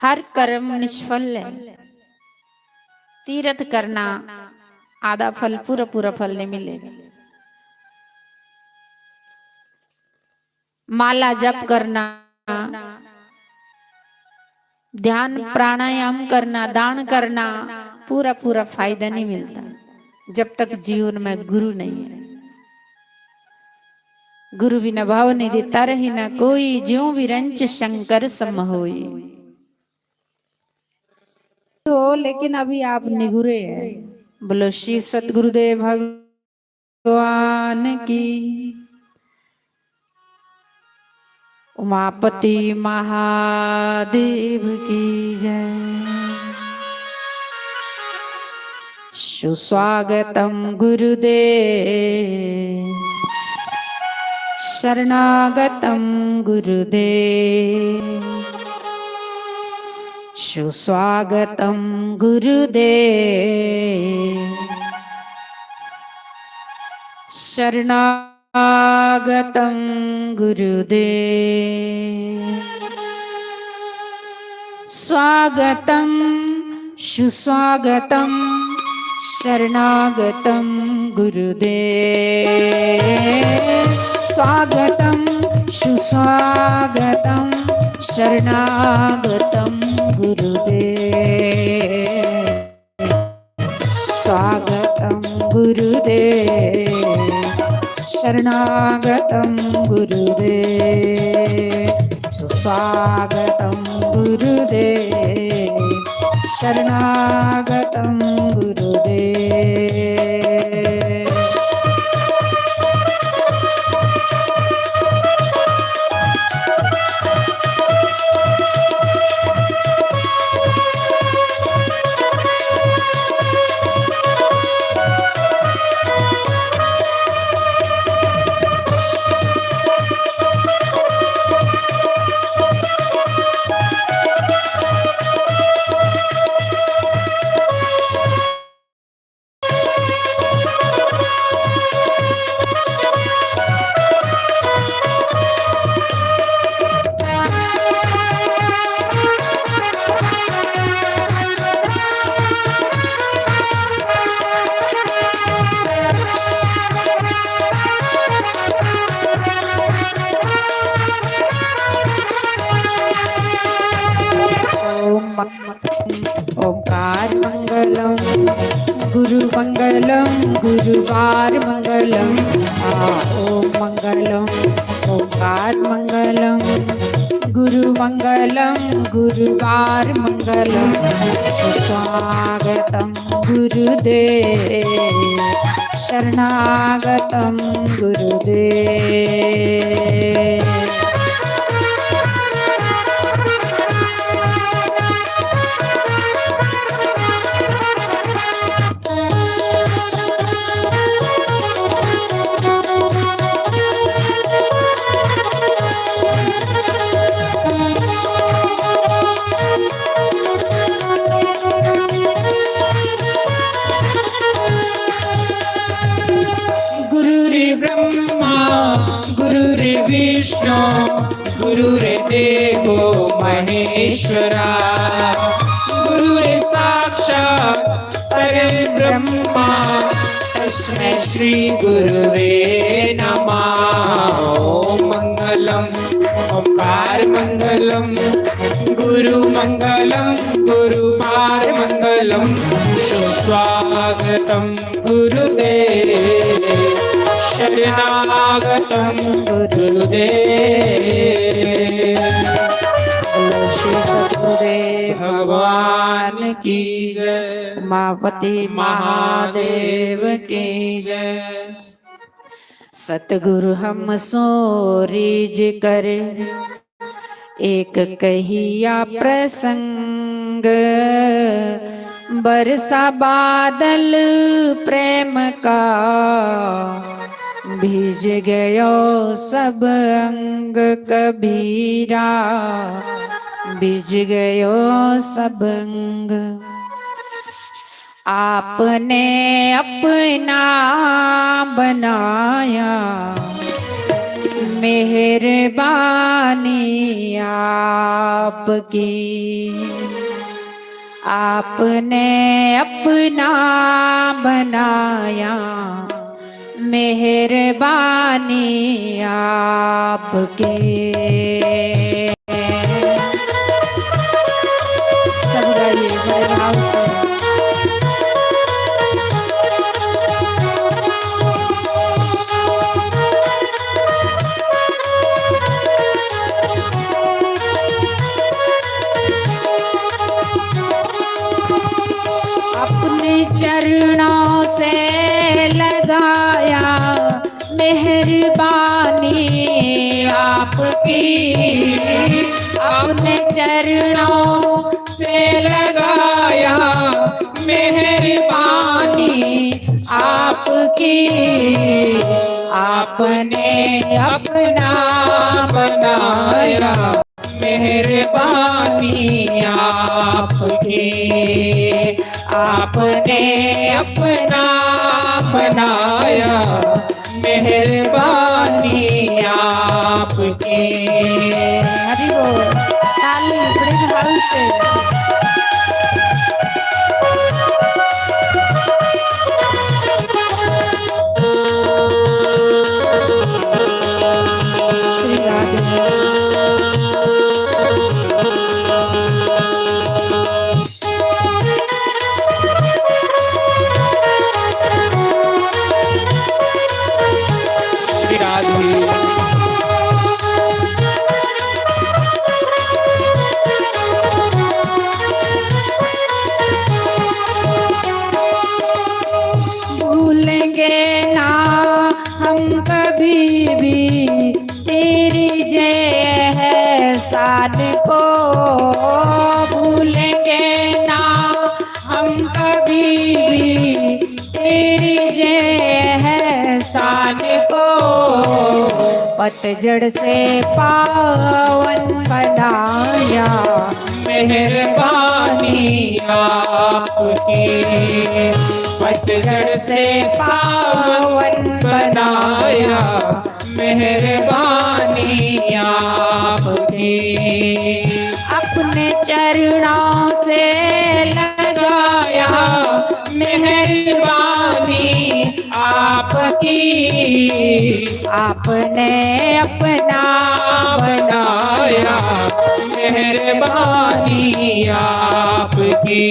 हर कर्म निष्फल है। तीर्थ करना आधा फल, पूरा पूरा फल नहीं मिलेगा। माला जप करना, ध्यान प्राणायाम करना, दान करना, पूरा पूरा फायदा नहीं मिलता जब तक जीवन में गुरु नहीं है। गुरु बिना भाव नहीं देता रही ना कोई, ज्यों विरंच शंकर सम होई। तो लेकिन अभी आप निगुरे हैं। बोलो श्री सतगुरुदेव भगवान की, उमापति महादेव की जय। सुस्वागतम गुरुदेव, शरणागतम गुरुदेव, सुस्वागतम गुरुदेव, शरणागतम गुरुदेव, स्वागतम सुस्वागतम शरणागतम गुरुदेव, स्वागतम सुस्वागतम शरणागतम गुरुदेव, स्वागतम गुरुदेव, शरणागतम गुरुदेव, सुस्वागतम गुरुदेव, शरणागतम गुरुदेव। ओंकार मंगलम गुरु मंगलम, गुरुवार मंगलम, ओम मंगलम, ओंकार मंगलम गुरु मंगलम, गुरुवार मंगलम, स्वागतम गुरुदेव, शरणागतम गुरुदेव। विष्णु गुरुर्देवो महेश्वरा, गुरुर् साक्षात् परब्रह्मा, तस्मै श्री गुरुवे नमः। ओम मंगलम ओंकार मंगलम गुरु मंगलम, गुरुवार मंगलम, सुस्वागतम गुरुदेव, शरणागतम गुरुदेव। श्री सतगुरुदेव भगवान की जय, उमापति महादेव की जय। सतगुरु हम सोरीज करे, एक कहिया प्रसंग, बरसा बादल प्रेम का, भीज गयो सब अंग कबीरा, भीज गयो सब अंग। आपने अपना बनाया, मेहरबानी आपकी, आपने अपना बनाया, मेहरबानी आपकी। सब गाइए बड़े भाव से। अपने चरणों से लगाया, मेहरबानी आपकी, अपने चरणों से लगाया, मेहरबानी आपकी। आपने अपना बनाया, मेहरबानी आपकी। आपने अपना बनाया, मेहरबानी आपकी। हरि बोल। ताली बड़े भाव से। श्री राधे। भूलेंगे ना हम कभी भी तेरी जय है शान को, भूलेंगे ना हम कभी भी तेरी जय है शान को। पतझड़ से पावन बनाया, मेहरबानी आपकी। पतझड़ से पावन बनाया, मेहरबानी आपकी। अपने चरणों से लगाया, मेहरबानी आपकी। आपने अपना बनाया, मेहरबानी आपकी।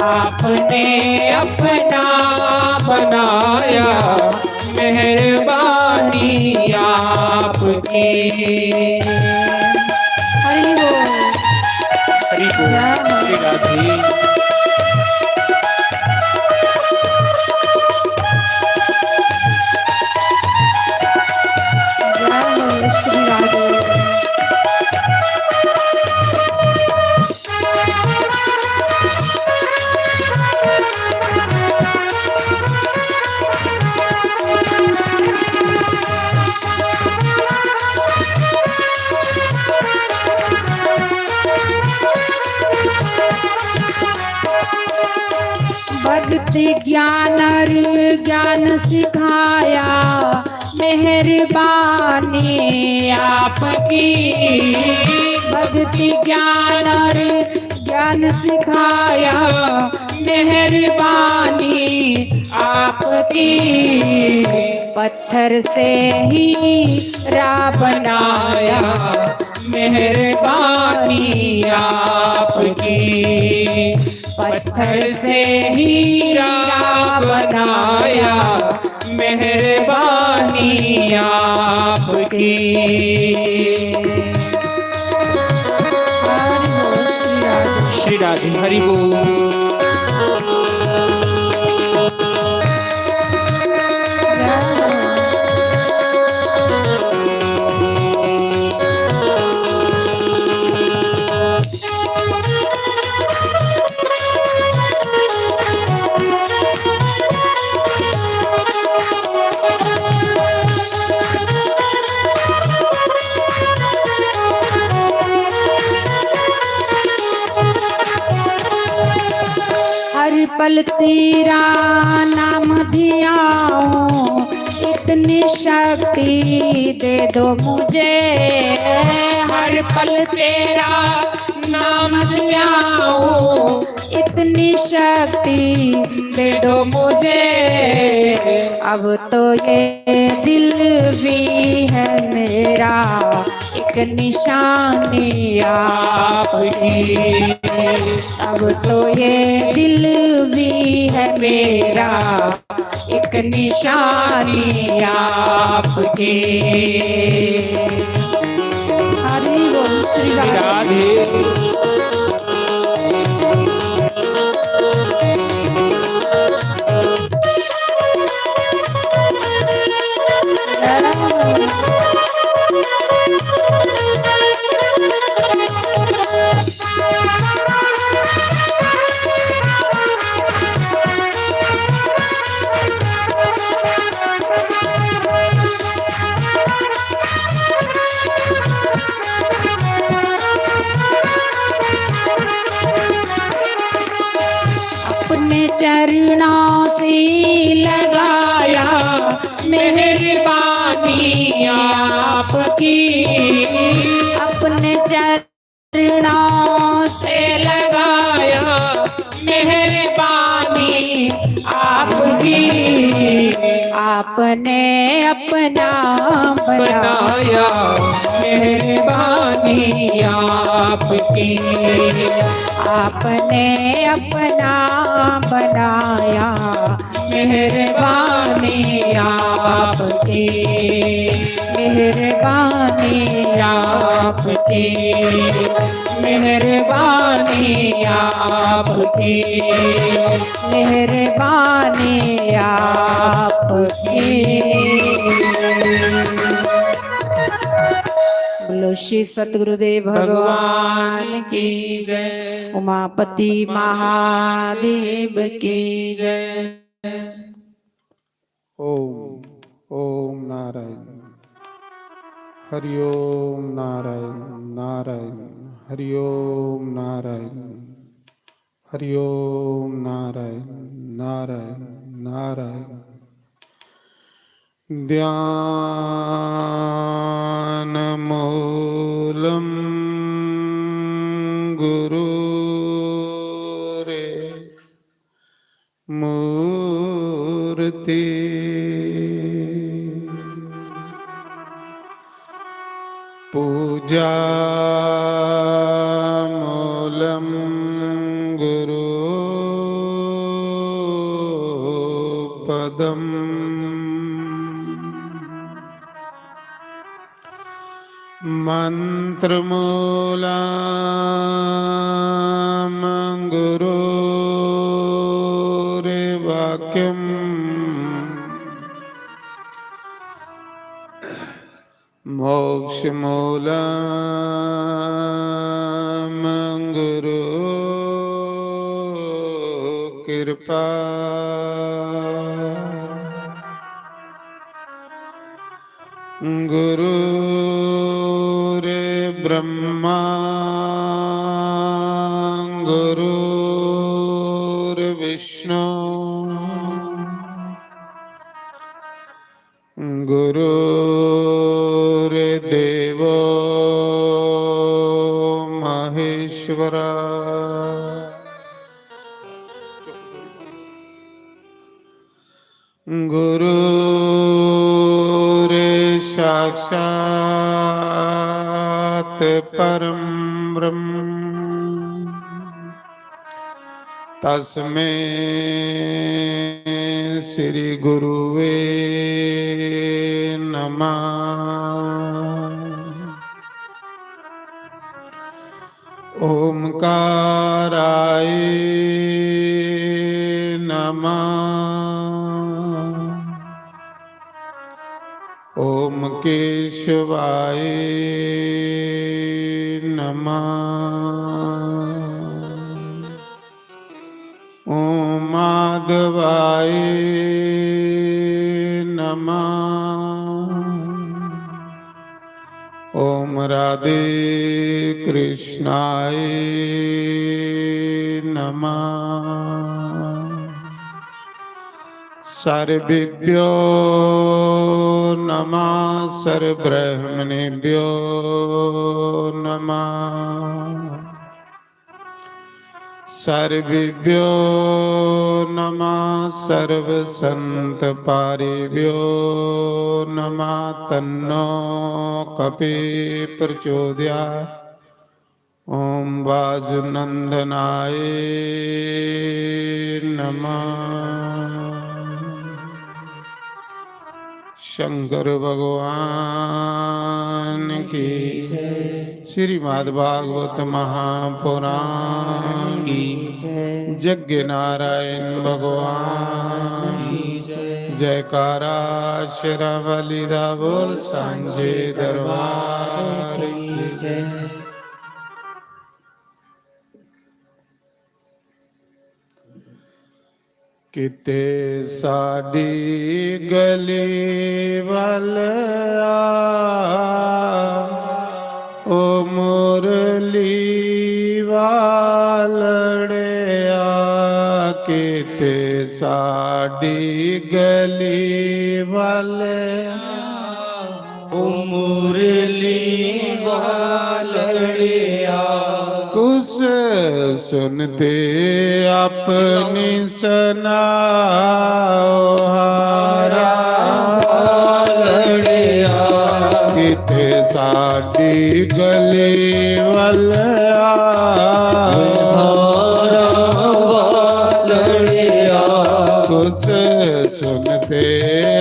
आपने अपना बनाया, मेहरबानी आपकी। हरि बोल। हरि बोल। श्री राधे। श्री राधे। भक्ति ज्ञान और ज्ञान सिखाया, मेहरबानी आपकी। भक्ति ज्ञान और ज्ञान सिखाया, मेहरबानी आपकी। पत्थर से ही राह बनाया, मेहरबानी आपकी। पत्थर से ही राह बनाया, मेहरबानी आपकी। श्री राधे। हरि बोल। पल तेरा नाम धियाऊं, इतनी शक्ति दे दो मुझे, हर पल तेरा नाम ध्याऊं, इतनी शक्ति दे दो मुझे। अब तो ये दिल भी है मेरा एक निशानी आपकी, अब तो ये दिल भी है मेरा एक निशानी आपकी। हरि बोल श्री राधे। अपने चरणों से लगाया मेहरबानी आपकी, अपने चरणों से लगाया मेहरबानी आपकी। आपने अपना बनाया मेहरबानी आपकी, आपने अपना बनाया मेहरबानी आपकी, मेहरबानी आपकी, मेहरबानी आपकी, मेहरबानी आपकी। बोलो श्री सतगुरुदेव भगवान की जय, उमापति महादेव की जय। ओम ओम नारायण हरि ओम नारायण नारायण हरि ओम नारायण हरि ओम नारायण नारायण नारायण। ध्यान मूलम गुरु रे मूर्ति, पूजा मूलम गुरु पदम, मंत्र मूलम गुरु रे वाक्यम, मोक्ष मूलम गुरु कृपा, गुरु रे ब्रह्मा गुरु रे विष्णु, गुरु रे देवो महेश्वरा, गुरु रे साक्षात परम ब्रह्म, तस्मै श्री गुरुवे नमः। ओमकाराय नमः, ओम केशवाय नमः, ओम माधवाय नमः, ओम राधे कृष्णाय नमः, सर्वेभ्यो नमः सर्वब्रह्मणेभ्यो नमः सर्वेभ्यो नमः सर्वसंतपारिभ्यो नमः तन्नो कपि प्रचोदयात् ओम वाजुनंदनाय नमः। शंकर भगवान की श्रीमद् भागवत महापुराण की यज्ञ नारायण भगवान जयकारा शेरावालीदा बोल सांझे दरबार की जय। किते साडी गली वल आ ओ मुरली वालड़िया किते साडी गली वल ओ मुरली वालड़िया कुछ सुनते अपनी सुनाओ हारा वालड़िया किते साडी गली वल हारा वालड़िया कुछ सुनते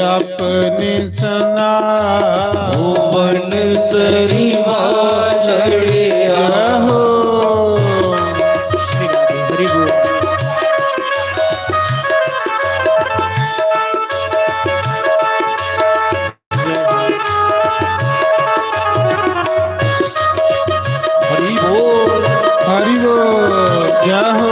अपनी सुनाओ भुवन सरी वालड़िया हो हरि बोल हरि बोल जय हो।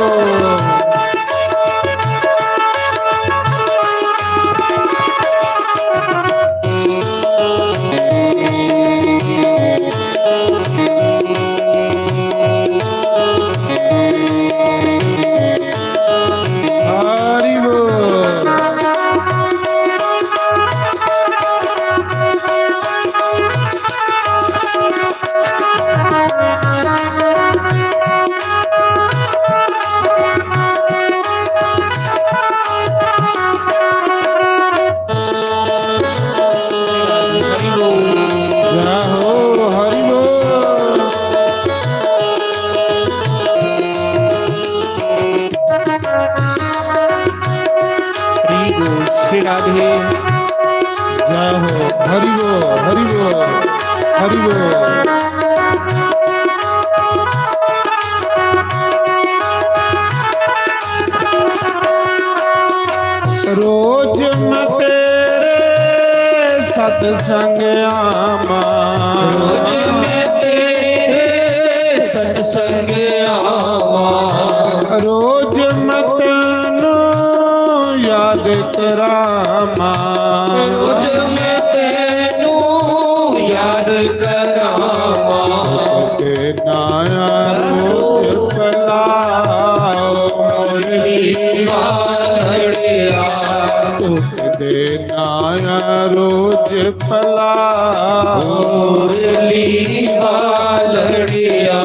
हरि बोल जय हो हरि बोल। हरि बोल श्री राधे। जय हो हरि बोल हरि बोल हरि बोल। रोज मैं तेरे सत्संग आवा रोज मैं तेरे सत्संग आवा रोज मैं तेनू याद करावा रोज मैं तेनू याद करावा ते नाया रोज पलाओ मुरली वालड़िया ते नाया रोज पलाओ मुरली वालड़िया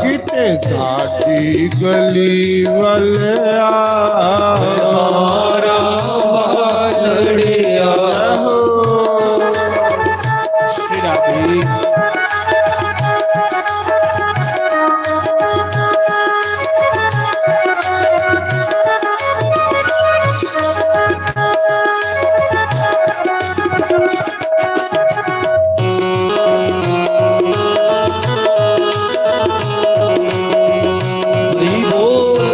किते साडी गली वल आ हारा वालड़िया श्री राधे। हरि बोल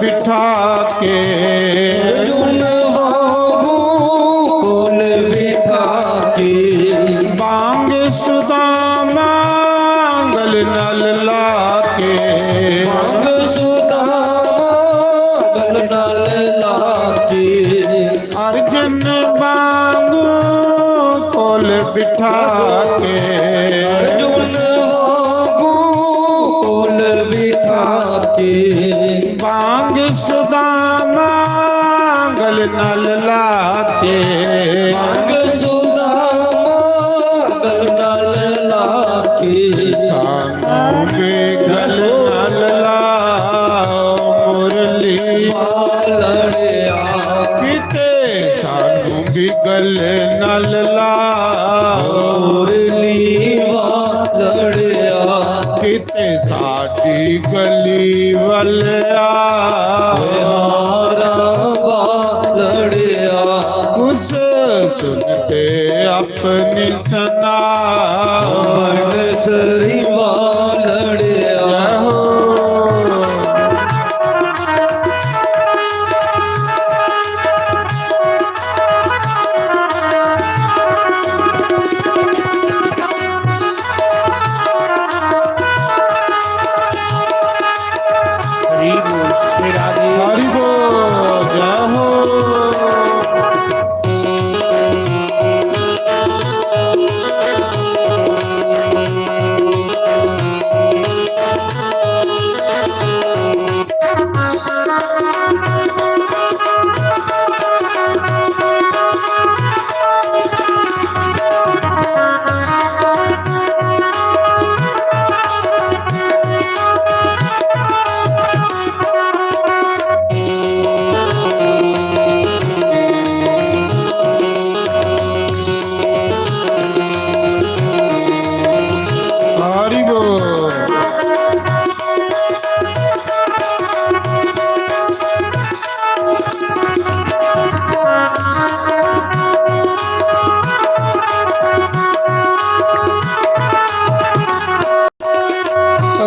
बिठा के अर्जुन वाहु कुल बिठा के बांग सुदामा गल नल लाके मांग सुदामा गल नल लाके अर्जुन बांगो कोल बिठा के अर्जुन वाहु कुल बिठा के बांग सुदामा गल नल लाके मांग सुदामा गल नल लाके सानू में गल नल लाओ मुरली लड़िया किते सानू भी गल नल लाओ मुरली लड़िया किते साडी गली वल आओ हारा लड़िया कुछ सुनते अपनी सनाओ मन सरी लड़िया जय हो हरि बोल श्री राधे हरि बोल जय हो हरि बोल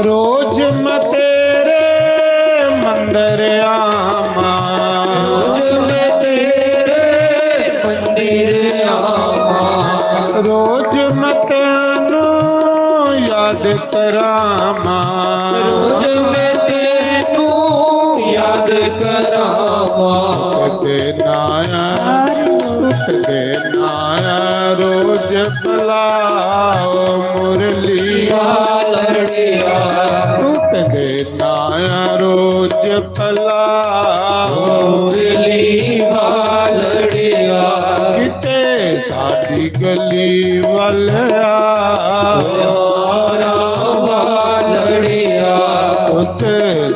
रोज मैं तेरे मंदिर आमा रोज मैं तेरे मंदिर आवा रोज मैं तेनू याद करामा रोज मैं तेनू याद करावा ते नाया ते नाया रोज बुलाओ मुरली लड़िया तुत दे नाया रोज बुलाओ मुरली लड़िया किते साडी गली वल आओ हारा लड़िया उस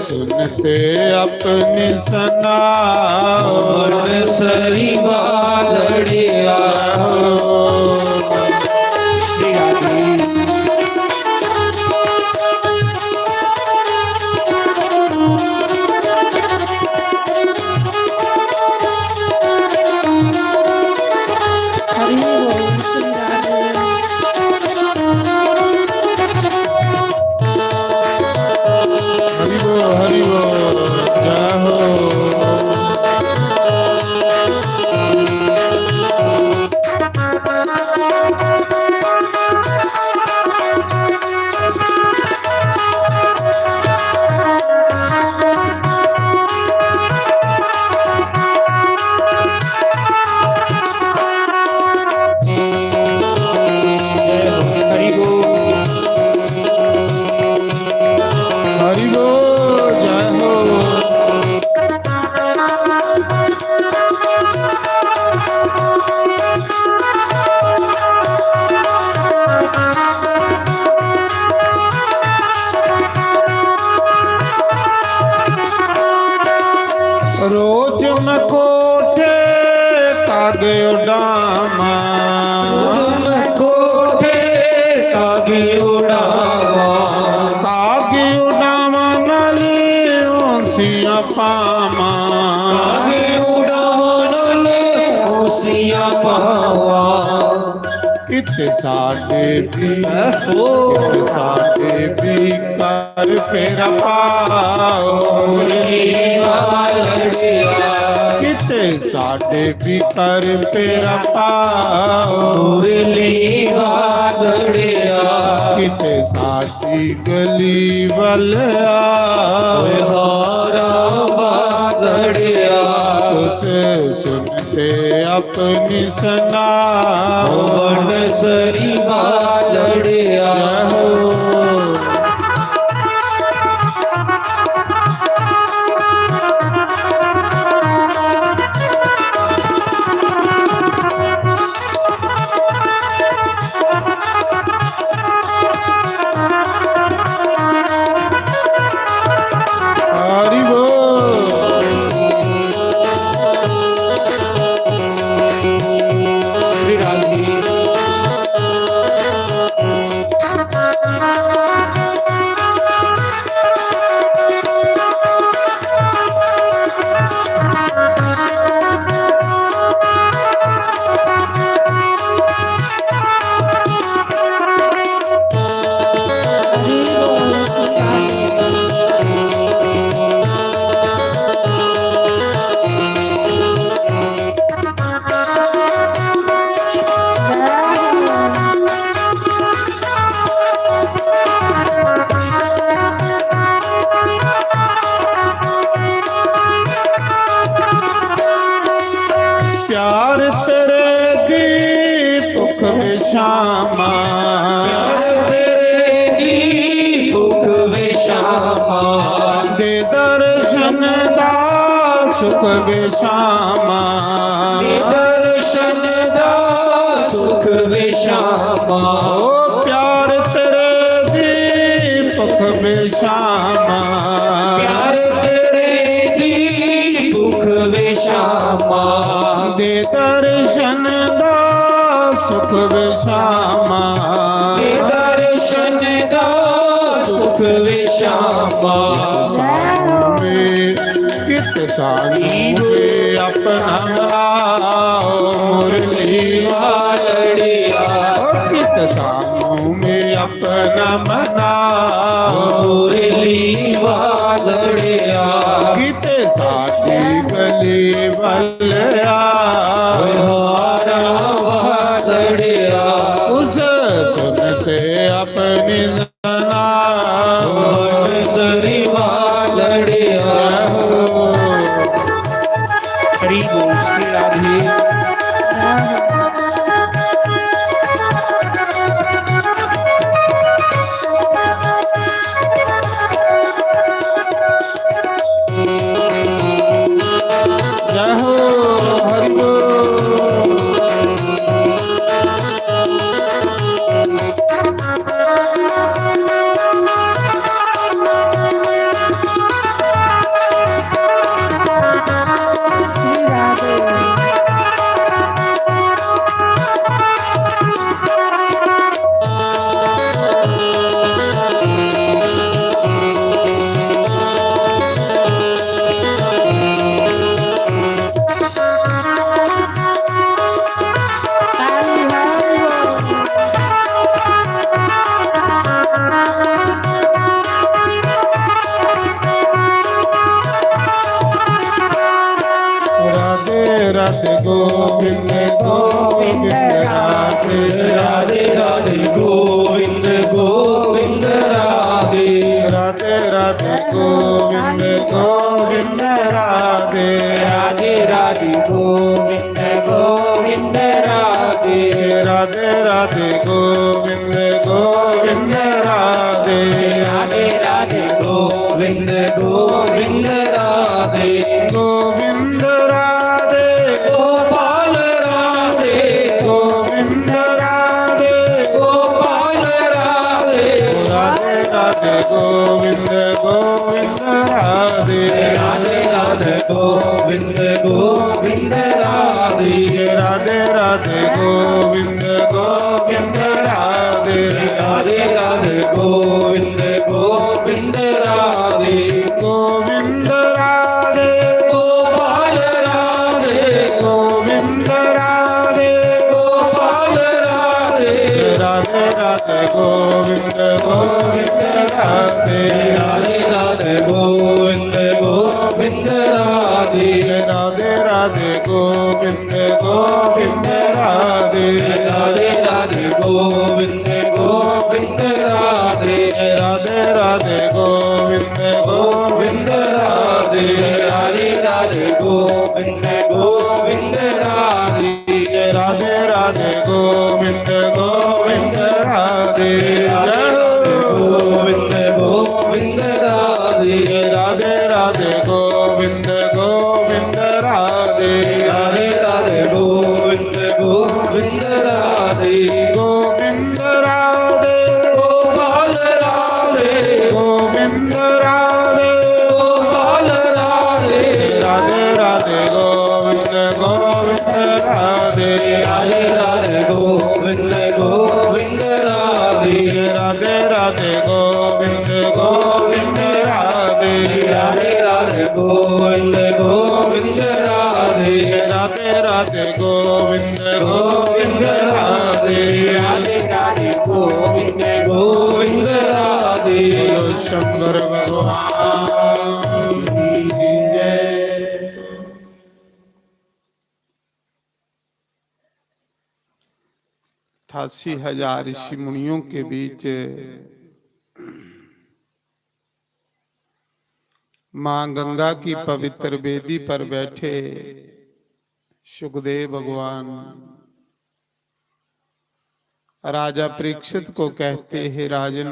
सुनते अपनी सनाओ मन सरी लड़िया श्री राधे हरि बोल श्री राधे हरि बोल जय हो कित साडे भी हो कित साडे भी कर फेरा पाओ मुरली वालड़िया कित साडे भी कर फेरा पाओ मुरली वालड़िया कित साडी गली वल आओ हारा वालड़िया कुछ सुनते अपनी सना वन सरी वालड़िया हरि बोल श्री राधे प्यार तेरे दी भुख विशामा तेरे दी भुख विशामा दे दर्शन दा सुख विशामा दर्शन दा सुख विशामा ओ प्यार तेरे दी भुख विशामा प्यार तेरे दी भुख विशामा दे दर्शन दा सुख विशामा दर्शन दा सुख विशामा में कित सानू में अपना मनाओ मुरली वालड़िया ओ कित सानू में अपना मनाओ मुरली वालड़िया कित साडी गली वल आओ हारा वालड़िया उस सुनते अपनी जना सरी वालड़िया हरि बोल श्री राधे जय हो हरि बोल श्री राधे राधे राधे गोविंद गोविंद राधे राधे राधे गोविंद गोविंद राधे राधे राधे गोविंद गोविंद राधे राधे राधे गोविंद गोविंद राधे राधे राधे गोविंद गोविंद राधे राधे राधे गोविंद गोविंद राधे गोविंद राधे गोपाल राधे गोविंद राधे गोपाल राधे राधे राधे गोविंद गोविंद राधे राधे राधे गोविंद गोविंद राधे राधे राधे गोविंद गोविंद राधे राधे राधे गोविंद गोविंद राधे गोविंद राधे गोपाल राधे गोविंद राधे गोपाल राधे गोविंद गोविंद राधे राधे राधे गोविंद गोविंद राधे राधे राधे गोविंद गोविंद राधे राधे राधे गोविंद गोविंद राधे राधे राधे गोविंद गोविंद राधे राधे राधे गोविंद गोविंद राधे राधे राधे गोविंद गोविंद राधे गोविंद गोविंद राधे राधे राधे गोविंद गोविंद राधे राधे राधे गोविंद गोविंद राधे गोविंद राधे गोपाल राधे गोविंद राधे गोपाल राधे राधे राधे गोविंद गोविंद राधे राधे राधे गोविंद गोविंद राधे राधे राधे गोविंद गोविंद राधे राधे राधे गोविंद गोविंद राधे राधे राधे गोविंद गोविंद राधे राधे राधे गोविंद गोविंद राधे बोलो शंकर भगवान की जय। 88,000 ऋषि मुनियों के बीच मां गंगा की पवित्र वेदी पर बैठे सुखदेव भगवान राजा परीक्षित को कहते हैं, राजन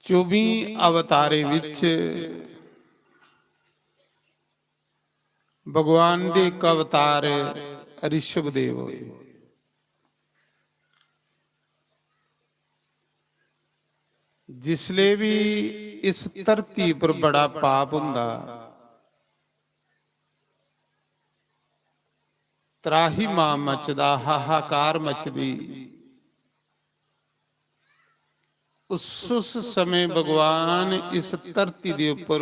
चौबी अवतारे विच भगवान दे एक अवतार ऋषभदेव होए। जिसले भी इस धरती पर बड़ा पाप हुंदा त्राही मां मचदा हाहाकार मचदी उस समय भगवान इस धरती दे उपर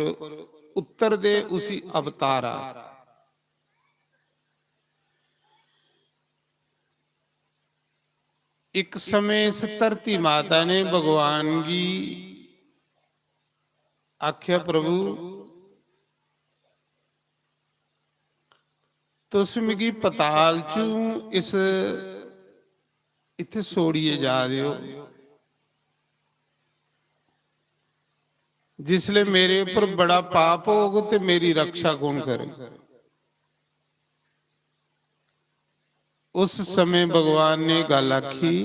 उतर दे उसी अवतारा। एक समय इस धरती माता ने भगवान की आख्या, प्रभु तुस मिगी पताल चू इस इत्थे सोड़िए जा दियो, जिसले मेरे ऊपर बड़ा पाप होगा ते मेरी रक्षा कौन करे। उस समय भगवान ने गल आखी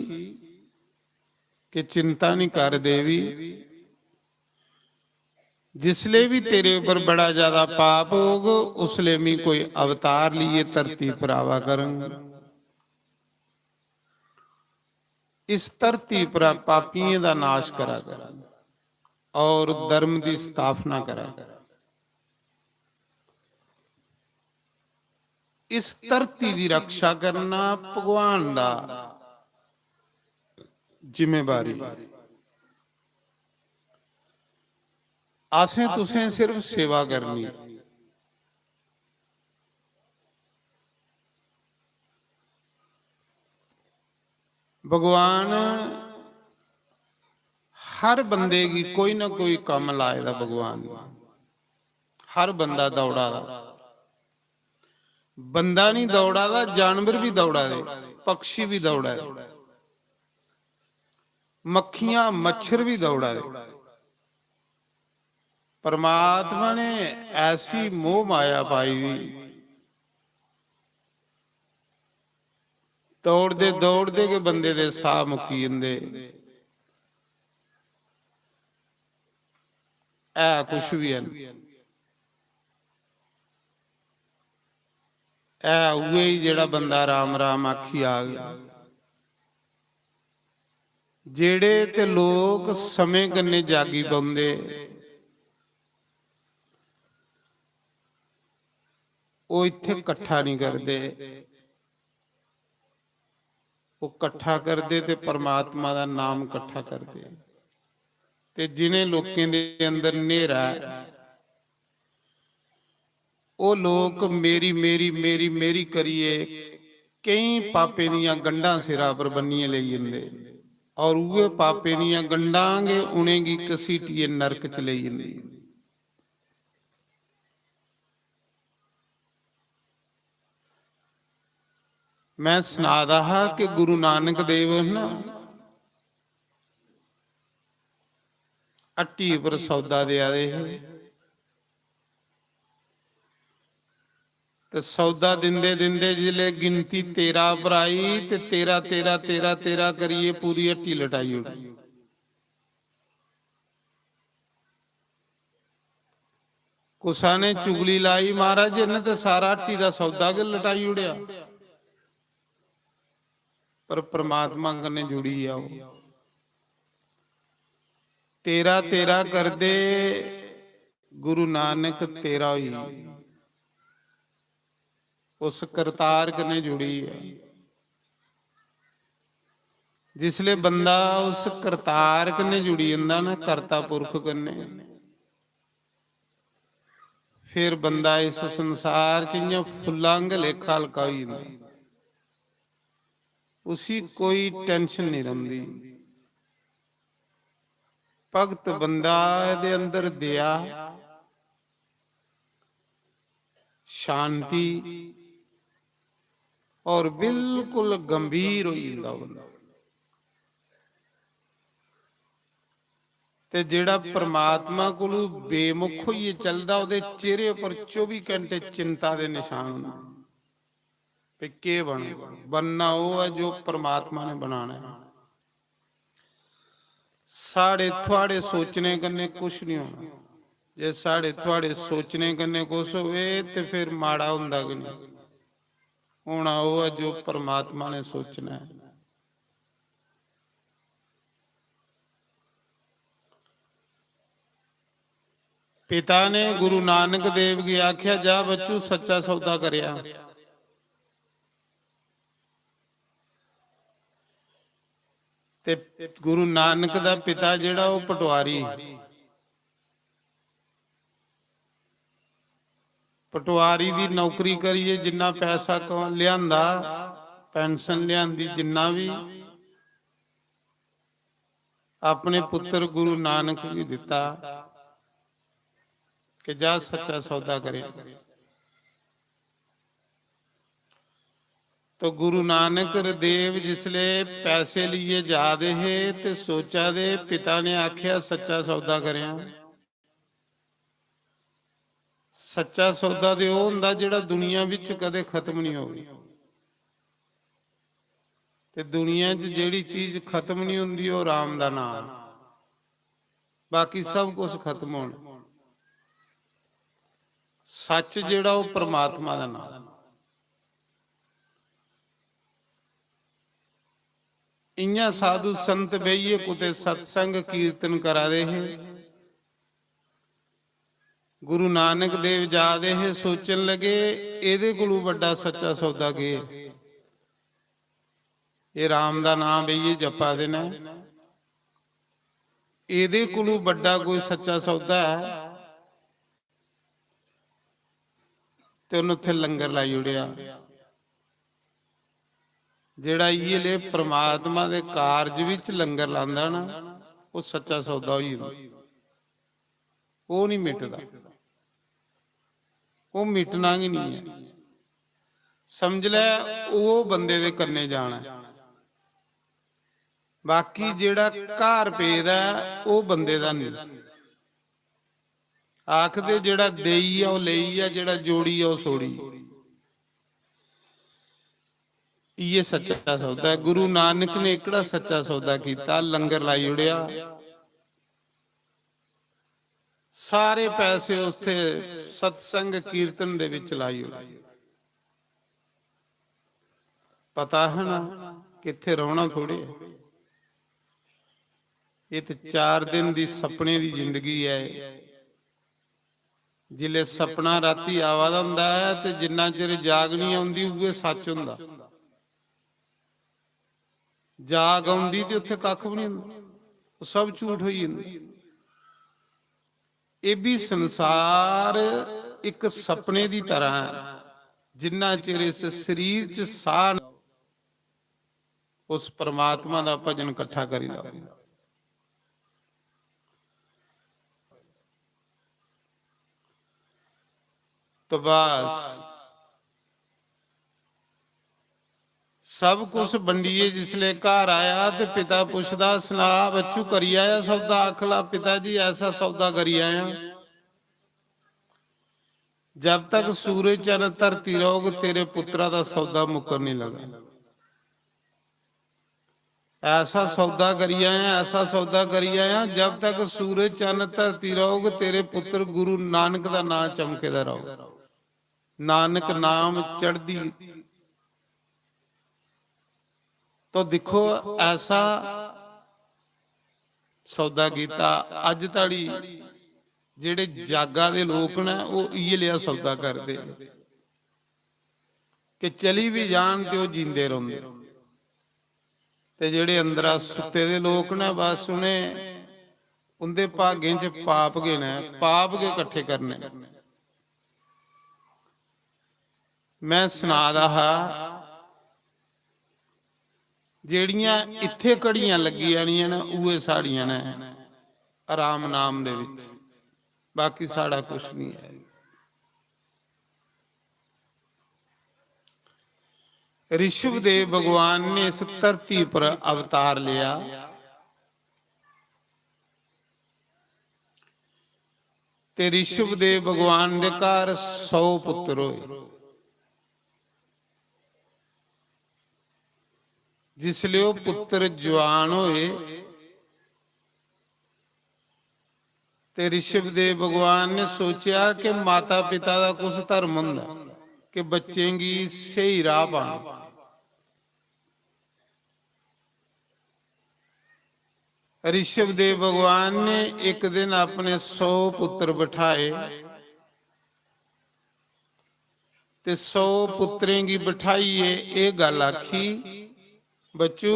कि चिंता नहीं कर देवी, जिसले भी तेरे ऊपर बड़ा ज्यादा पाप होगा उसले मैं कोई अवतार लिए धरती पर आवा करूंगा, इस धरती पर पापियों का नाश करा कर और धर्म की स्थापना करा कर। इस धरती की रक्षा करना भगवान दा जिम्मेवारी। आसें तुसें सिर्फ सेवा करनी। भगवान हर बंदे की कोई ना कोई काम लाएगा। भगवान हर बंदा दौड़ा दा, बंदा नहीं दौड़ा दा, जानवर भी दौड़ा दे, पक्षी भी दौड़ा दे, मक्खियां मच्छर भी दौड़ा दे। परमात्मा ने ऐसी मोह माया पाई दी, दौड़दे के बंदे दे साह मुक्की जंदे। ऐ कुछ भी है ऐ उहे ही जेड़ा बंदा राम राम आखी आ गया। जेड़े ते लोग समय कन्ने जागी पाउंदे वो इत्थे कट्ठा नहीं करते, वो कट्ठा करते ते परमात्मा दा नाम कट्ठा करते। ते जिन्हें लोकें दे अंदर नेरा ਉਹ ਲੋਕ ਮੇਰੀ ਮੇਰੀ ਮੇਰੀ ਮੇਰੀ ਕਰੀਏ ਕਈ ਪਾਪੇ ਦੀਆਂ ਗੰਢਾਂ ਸਿਰਾਂ ਪਰ ਬੰਨੀਏ ਲਈ ਜਾਂਦੇ, ਔਰ ਉਹ ਪਾਪੇ ਦੀਆਂ ਗੰਢਾਂਗੇ ਉਣੇਗੀ ਕਸੀਟੀਏ ਨਰਕ ਚ ਲਈ ਜਾਂਦੀ। ਮੈਂ ਸੁਣਾਦਾ ਹਾਂ ਕਿ ਗੁਰੂ ਨਾਨਕ ਦੇਵ ਨਾ ਅੱਟੀ ਪਰ ਸੌਦਾ ਦਿਆ ਦੇ, ਤੇ ਸੌਦਾ ਦਿੰਦੇ ਦਿੰਦੇ ਜਿਲੇ ਗਿਣਤੀ 13 ਪਰ ਆਈ ਤੇ 13 13 13 13 ਕਰੀਏ ਪੂਰੀ ਅੱਟੀ ਲਟਾਈ ਉੜੀ। ਕੁਸਾ ਨੇ ਚੁਗਲੀ ਲਾਈ, ਮਹਾਰਾਜ ਇਹਨੇ ਤੇ ਸਾਰਾ ਅੱਟੀ ਦਾ ਸੌਦਾ ਕਿ ਲਟਾਈ ਉੜਿਆ। ਪਰ ਪ੍ਰਮਾਤਮਾ ਕਨੇ ਜੁੜੀ ਆ ਉਹ 13 13 ਕਰਦੇ ਗੁਰੂ ਨਾਨਕ 13 ਹੋਈ, ਉਸ ਕਰਤਾਰ ਕਨੇ ਜੁੜੀ ਹੈ। ਜਿਸਲੇ ਬੰਦਾ ਉਸ ਕਰਤਾਰ ਕਨੇ ਜੁੜੀ ਜਾਂਦਾ ਨਾ, ਕਰਤਾ ਪੁਰਖ ਕਨੇ, ਫਿਰ ਬੰਦਾ ਇਸ ਸੰਸਾਰ ਚ ਇਉਂ ਫੁੱਲਾਂ ਦੇ ਲੇਖਾ ਹਲਕਾ ਹੋਈ ਜਾਂਦਾ। ਉਸੀ ਕੋਈ ਟੈਨਸ਼ਨ ਨਹੀਂ ਰਹਿੰਦੀ। ਭਗਤ ਬੰਦਾ ਦੇ ਅੰਦਰ ਦਇਆ, ਸ਼ਾਂਤੀ ਔਰ ਬਿਲਕੁਲ ਗੰਭੀਰ ਹੋ ਜਾਂਦਾ ਬੰਦਾ। ਤੇ ਜਿਹੜਾ ਪ੍ਰਮਾਤਮਾ ਕੋਲੋਂ ਬੇਮੁਖ ਹੋਈਏ ਚੱਲਦਾ, ਉਹਦੇ ਚਿਹਰੇ ਉੱਪਰ 24 ਘੰਟੇ ਚਿੰਤਾ ਦੇ ਨਿਸ਼ਾਨ ਹੁੰਦੇ। ਪਿੱਕੇ ਬਣਨਾ ਉਹ ਹੈ ਜੋ ਪ੍ਰਮਾਤਮਾ ਨੇ ਬਣਾਣਾ ਹੈ। साढ़े थोड़े सोचने कन्ने कुछ नहीं होना। जे साढ़े थोड़े सोचने कन्ने कुछ होवे ते फिर माड़ा हुंदा कि नहीं होना। वो है जो परमात्मा ने सोचना है। पिता ने गुरु नानक देव की आख्या, जा बच्चू सच्चा सौदा करिया। ते गुरु नानक दा पिता जिहड़ा वो पटवारी, पटवारी दी नौकरी करिए, जिन्ना पैसा लियांदा पेंशन लियांदी, जिन्ना भी अपने पुत्र गुरु नानक भी दिता कि जा सच्चा सौदा करे। तो गुरु नानक देव जिसले पैसे लिए जा दे है ते सोचा दे पिता ने आख्या सच्चा सौदा करिया। सच्चा सौदा ते वो हुंदा जिहड़ा दुनिया विच कदे खत्म नहीं होगी। ते दुनिया च जिहड़ी चीज खत्म नहीं हुंदी वो राम दा नाम, बाकी सब कुछ खत्म होना। सच जिहड़ा वो परमात्मा दा नाम। इयां साधु संत बहिए कुते सत्संग कीर्तन करा दे है। गुरु नानक देव जा दे है, सोचन लगे एदे कोलों बड़ा सच्चा सौदा के ये राम दा नाम बहिए जपा देना, एदे कोलों बड़ा कोई सच्चा सौदा है। ते उन्हें उत्थे लंगर लाई उड़िया। जेड़ा ये ले परमात्मा दे कारज विच लंगर लांदा ना, वो सच्चा सौदा ही हुंदा। वो नहीं मिटदा, वो मिटना ही नहीं है। समझ ले वो बंदे दे कन्ने जाना है। बाकी जेड़ा घर पेदा वो बंदे दा नहीं। आखदे जेड़ा देई आ वो लेई आ, जेड़ा जोड़ी आ वो सोड़ी। ये सच्चा सौदा है। गुरु नानक ने एकड़ा सच्चा सौदा किया, लंगर लाई उड़िया। सारे पैसे उसते सत्संग कीर्तन दे विच लाई उड़े। पता है ना किथे रोना थोड़े। ये तो 4 दिन दी सपने दी जिंदगी है। जिले सपना राती आवादा हुंदा है ते जिन्ना चिर जाग नहीं आउंदी उहे सच हुंदा। जाग आउंदी ते उत्थे कख भी नहीं हुंदा, सब झूठ होई जांदा। ये भी संसार ਇੱਕ ਸੁਪਨੇ ਦੀ ਤਰ੍ਹਾਂ ਹੈ। ਜਿੰਨਾ ਚਿਰ ਇਸ ਸਰੀਰ 'ਚ ਸਾਹ ਉਸ ਪ੍ਰਮਾਤਮਾ ਦਾ ਭਜਨ ਇਕੱਠਾ ਕਰੀ ਲਓ। तो बस सब कुछ वंडिए जिसले घर आया तो पिता पुछदा सुना बच्चू करी आया सौदा? आखला पिता जी ऐसा सौदा करी आया, जब तक सूरज चंद धरती रहोगे तेरे पुत्रा का सौदा मुकर नहीं लगा। ऐसा सौदा करी आया, ऐसा सौदा करी आया, जब तक सूरज चंद धरती रहोगे तेरे पुत्र गुरु नानक का नाम चमकेदा रहो। नानक नाम चढ़दी। तो देखो ऐसा सौदा कीता। अज ताड़ी जेड़े जागा दे लोग ने वो ये लिया सौदा करते कि चली भी जान ते वो जींदे रहोंदे, ते जेड़े अंदरा सुते दे लोग ने बस उन्हें उनके भाग्य च पाप गए ने, पाप के इकट्ठे करने। मैं सुना रहा ਜਿਹੜੀਆਂ ਇੱਥੇ ਕੜੀਆਂ ਲੱਗੀਆਂ ਨੇ ਉਹ ਸਾੜੀਆਂ ਨੇ ਆਰਾਮ ਨਾਮ ਦੇ ਵਿੱਚ, ਬਾਕੀ ਸਾਡਾ ਕੁਝ ਨਹੀਂ ਹੈ। ऋषभदेव भगवान ने इस धरती पर अवतार लिया। ते ऋषभदेव भगवान दे घर 100 पुत्र होए। जिसले वो पुत्र जवान होए ते ऋषभदेव भगवान ने सोचा कि माता पिता का कुछ धर्म हुंदा कि बच्चे की सही राह पाण। ऋषभदेव भगवान ने एक दिन अपने 100 पुत्र बिठाए ते 100 पुत्रें की बिठाइए ये गल आखी, बच्चू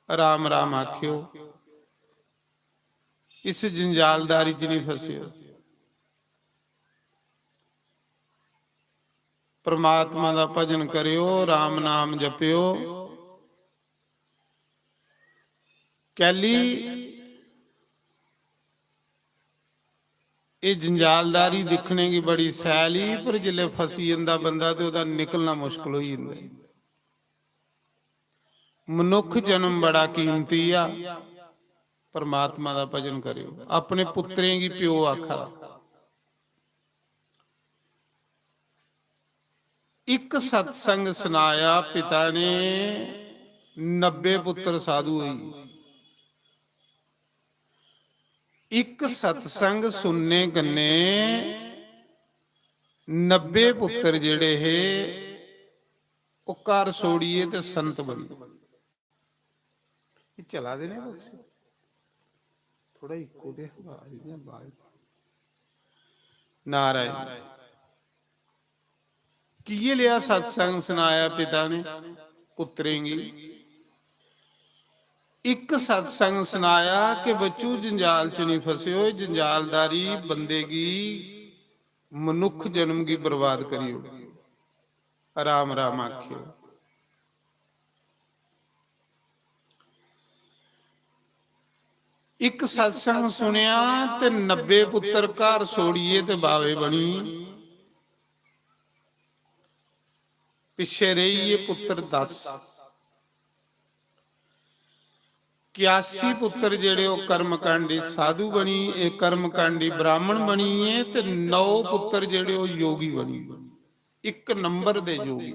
राम राम आखियो, इस जंजालदारी च नहीं फसियो, परमात्मा का भजन करियो, राम नाम जपियो। कैली ये जंजालदारी दिखने की बड़ी सैली, पर जिले फसी जाता बंदा तो वह निकलना मुश्किल हो जाता। मनुख जन्म बड़ा कीमती आ, परमात्मा का भजन करियो। अपने पुत्रें की प्यो आखा। एक सत्संग सुनाया पिता ने, 90 पुत्र साधु हुई। एक सत्संग सुनने कन्ने 90 पुत्र जेड़े है वो घर सोड़िए ते संत बने। चला देने थोड़ा इको दे नारायण किए लिया सत्संग सुनाया पिता ने पुत्रेंगी। एक सत्संग सुनाया कि बच्चू जंजाल च नहीं फसियो, जंजालदारी बंदे की मनुख जन्म की बर्बाद करियो, राम राम आखियो। एक सत्संग सुनिया ते 90 पुत्र घर सोड़िए ते बावे बनी। पिछे रही पुत्र 10। 81 पुत्र जेड़े वो कर्मकांडी साधु बनी, एक कर्मकांडी ब्राह्मण बनी है, ते 9 पुत्र जेड़े वो योगी बनी। एक नंबर दे योगी।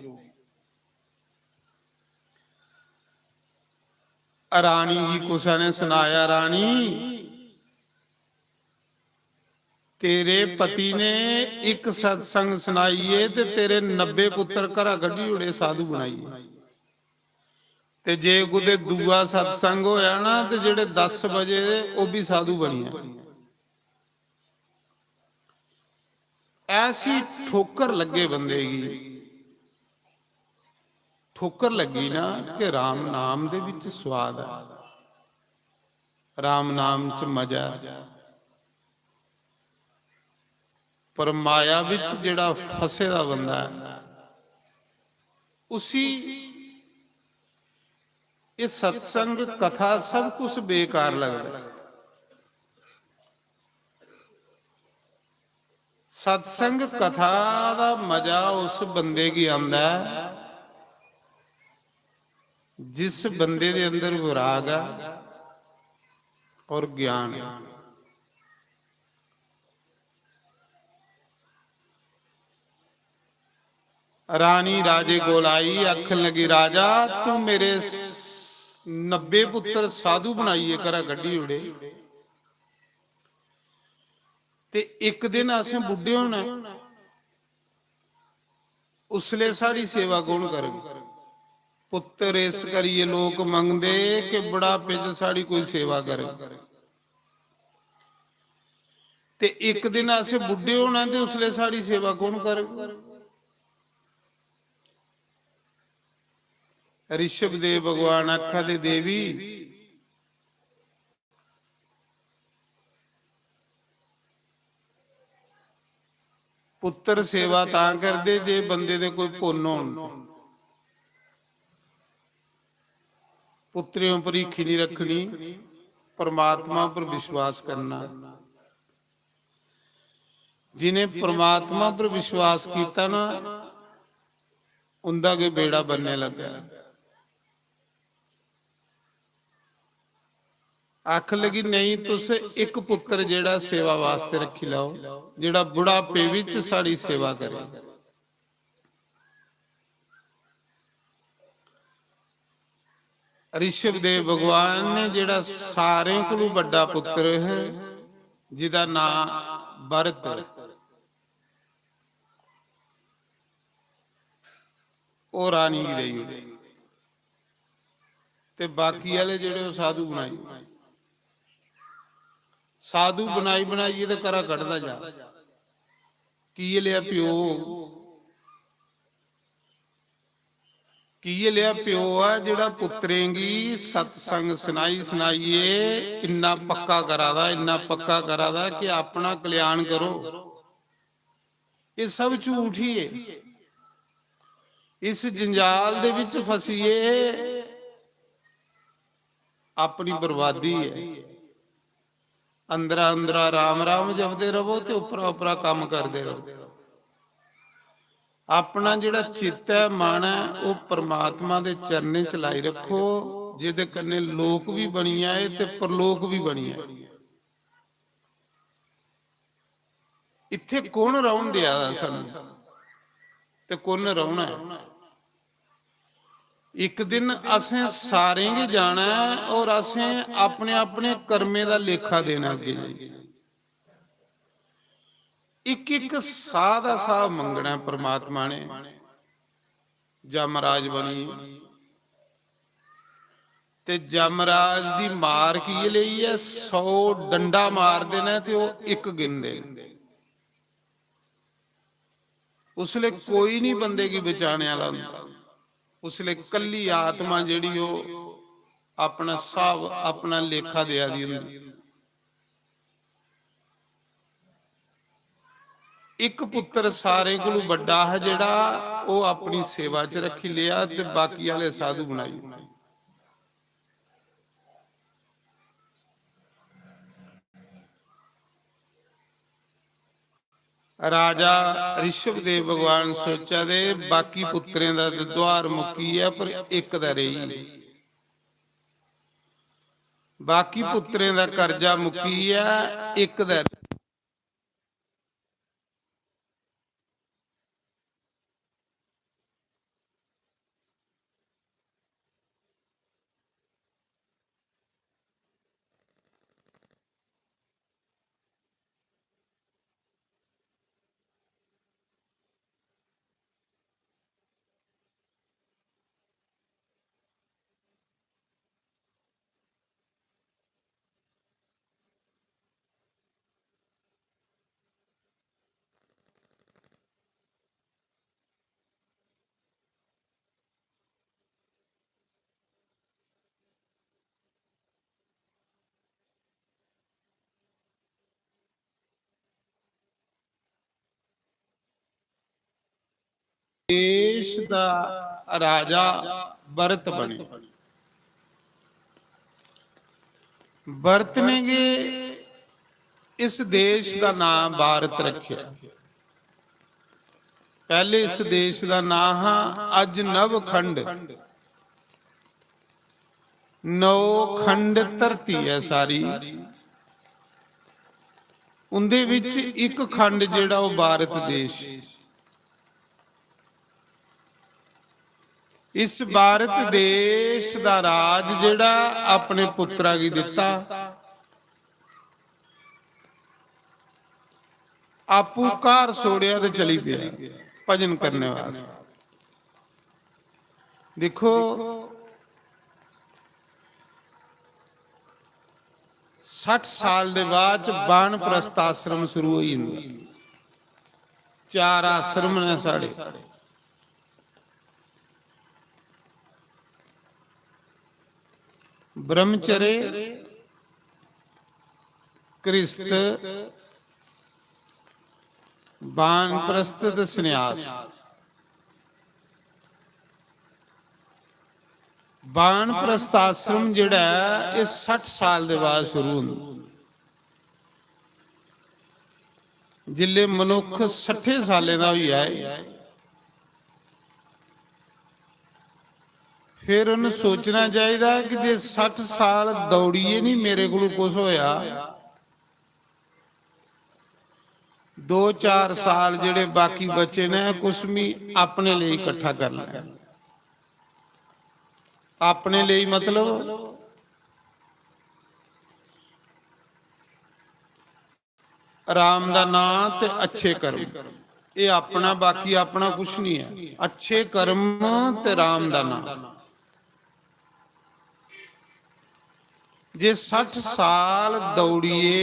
रानी जी कुसा ने सुनाया, रानी तेरे पति ने एक सत्संग सुनाइए ते तेरे 90 पुत्र घरा कड्ढी उड़े साधु बनाइए, ते जे कुदे दूआ सत्संग होया ना ते जेड़े 10 बजे वो भी साधु बनिया। ऐसी ठोकर लगे बंदे की, ठोकर लगी ना कि राम नाम दे विच स्वाद है, राम नाम च मजा है। ਪਰ ਮਾਇਆ ਵਿੱਚ ਜਿਹੜਾ ਫਸੇ ਦਾ ਬੰਦਾ ਹੈ, ਉਸੀ ਇਹ ਸਤਸੰਗ ਕਥਾ ਸਭ ਕੁਝ ਬੇਕਾਰ ਲੱਗਦਾ। ਸਤਸੰਗ ਕਥਾ ਦਾ ਮਜ਼ਾ ਉਸ ਬੰਦੇ ਕੀ ਆਉਂਦਾ ਹੈ ਜਿਸ ਬੰਦੇ ਦੇ ਅੰਦਰ ਵਿਰਾਗ ਹੈ ਔਰ ਗਿਆਨ ਹੈ। ਰਾਣੀ ਰਾਜੇ ਕੋਲ ਆਈ, ਆਖਣ ਲੱਗੀ, ਰਾਜਾ ਤੂੰ ਮੇਰੇ 90 ਪੁੱਤਰ ਸਾਧੂ ਬਣਾਈਏ ਕਰਾ ਗੱਡੀ ਉੜੇ, ਤੇ ਇੱਕ ਦਿਨ ਅਸੀਂ ਬੁੱਢੇ ਹੋਣਾ, ਉਸਲੇ ਸਾਡੀ ਸੇਵਾ ਕੌਣ ਕਰੇ? ਪੁੱਤਰ ਇਸ ਕਰੀਏ ਲੋਕ ਮੰਗਦੇ ਕਿ ਬੁਢਾਪੇ 'ਚ ਸਾਡੀ ਕੋਈ ਸੇਵਾ ਕਰੇ, ਤੇ ਇੱਕ ਦਿਨ ਅਸੀਂ ਬੁੱਢੇ ਹੋਣਾ ਤੇ ਉਸਲੇ ਸਾਡੀ ਸੇਵਾ ਕੌਣ ਕਰੇ? ऋषभ देव भगवान आखा दे देवी पुत्र सेवा तां करदे जे बंदे दे कोई पुन्न होण। पुत्रियों पर हीखी नहीं रखनी, परमात्मा पर विश्वास करना। जिन्हें परमात्मा पर विश्वास किया ना, उनका के बेड़ा बनने लगा। आख लगी नहीं तुस एक पुत्र जेड़ा सेवा वास्ते रखी लाओ, जेड़ा बुढ़ापे विच साड़ी सेवा करे। ऋषभ देव भगवान ने जेड़ा सारे कोलों बड़ा पुत्र है जिदा नाम भरत, ओ रानी की दई ते बाकी वाले जेड़े साधु बनाई, साधु बनाई बनाई तो करा कटदा जा। की लिया प्यो, की लिया प्यो है जेड़ा पुत्रेंगी सत्संग सुनाई सुनाइए इन्ना पक्का करादा, इन्ना पक्का करादा कि अपना कल्याण करो। ये सब झूठ ही है। इस जंजाल दे विच फसीए अपनी बर्बादी है। अंदरा अंदरा राम राम जपदे रहो ते उपरा उपरा काम करते रहो। अपना जिहड़ा चित्त है, मन है, वो परमात्मा दे चरने च लाई रखो, जिहदे कन्ने लोक भी बनिया है ते परलोक भी बनिया है। इत्थे कौन रहन दिया सानू ते कौन रहना है? एक दिन असें सारे ही जाना है और असें अपने अपने कर्मे का लेखा देना अगे। एक एक साह का साह मंगना परमात्मा ने। जमराज बनी ते जमराज दी मार की लई है, 100 डंडा मार देना ते वो एक गिनदे। उसले कोई नहीं बंदे की बचाने वाला हुंदा। उसले कल्ली आत्मा जिहड़ी वो अपना सब अपना लेखा दिया दी हुंदी। एक पुत्र सारे कोलों बड़ा है जिहड़ा वो अपनी सेवा च रखी लिया ते बाकी वाले साधु बनाई। राजा ऋषभ देव भगवान सोचा दे बाकी पुत्रें दा ते द्वार मुक्की है पर एक दा रही। बाकी पुत्रें दा कर्जा मुक्की है, एक दा ਦੇਸ਼ ਦਾ ਰਾਜਾ ਭਰਤ ਬਣੇ। ਭਰਤ ਨੇ ਇਸ ਦੇਸ਼ ਦਾ ਨਾਮ ਭਾਰਤ ਰੱਖਿਆ। ਪਹਿਲੇ ਇਸ ਦੇਸ਼ ਦਾ ਨਾਮ ਅੱਜ ਨਵ ਖੰਡ, 9 ਖੰਡ ਧਰਤੀ ਹੈ ਸਾਰੀ, ਉਹਦੇ ਵਿੱਚ ਇੱਕ ਖੰਡ ਜਿਹੜਾ ਉਹ ਭਾਰਤ ਦੇਸ਼। ਇਸ ਭਾਰਤ ਦੇਸ਼ ਦਾ ਰਾਜ ਜਿਹੜਾ ਆਪਣੇ ਪੁੱਤਰਾਂ ਕੀ ਦਿੱਤਾ, ਆਪੂ ਘਰ ਛੋੜਿਆ ਤੇ ਚਲੀ ਪਿਆ ਭਜਨ ਕਰਨੇ ਵਾਸਤੇ। ਦੇਖੋ 60 ਸਾਲ ਦੇ ਬਾਅਦ ਬਾਣਪ੍ਰਸਥ ਆਸ਼ਰਮ ਸ਼ੁਰੂ ਹੋਈ ਜਾਂਦਾ। 4 ਆਸ਼ਰਮ ਨੇ ਸਾਡੇ। ब्रह्मचर्य, कृस्त, वानप्रस्थ ते संन्यास। वानप्रस्थ आश्रम जिहड़ा है ये 60 साल दे बाद शुरू हुंदा। जिल्ले मनुख 60 सालें दा होई है फिर उन्हें सोचना चाहिए कि जे 60 साल दौड़िए नहीं मेरे को कुछ होया, 2-4 साल जेड़े बाकी बचे ने कुछ भी अपने लिए इकट्ठा कर लिया। अपने लिए मतलब राम दा नाम ते अच्छे कर्म, ये अपना बाकी अपना कुछ नहीं है। अच्छे कर्म ते राम दा नाम। जे 60 साल दौड़िए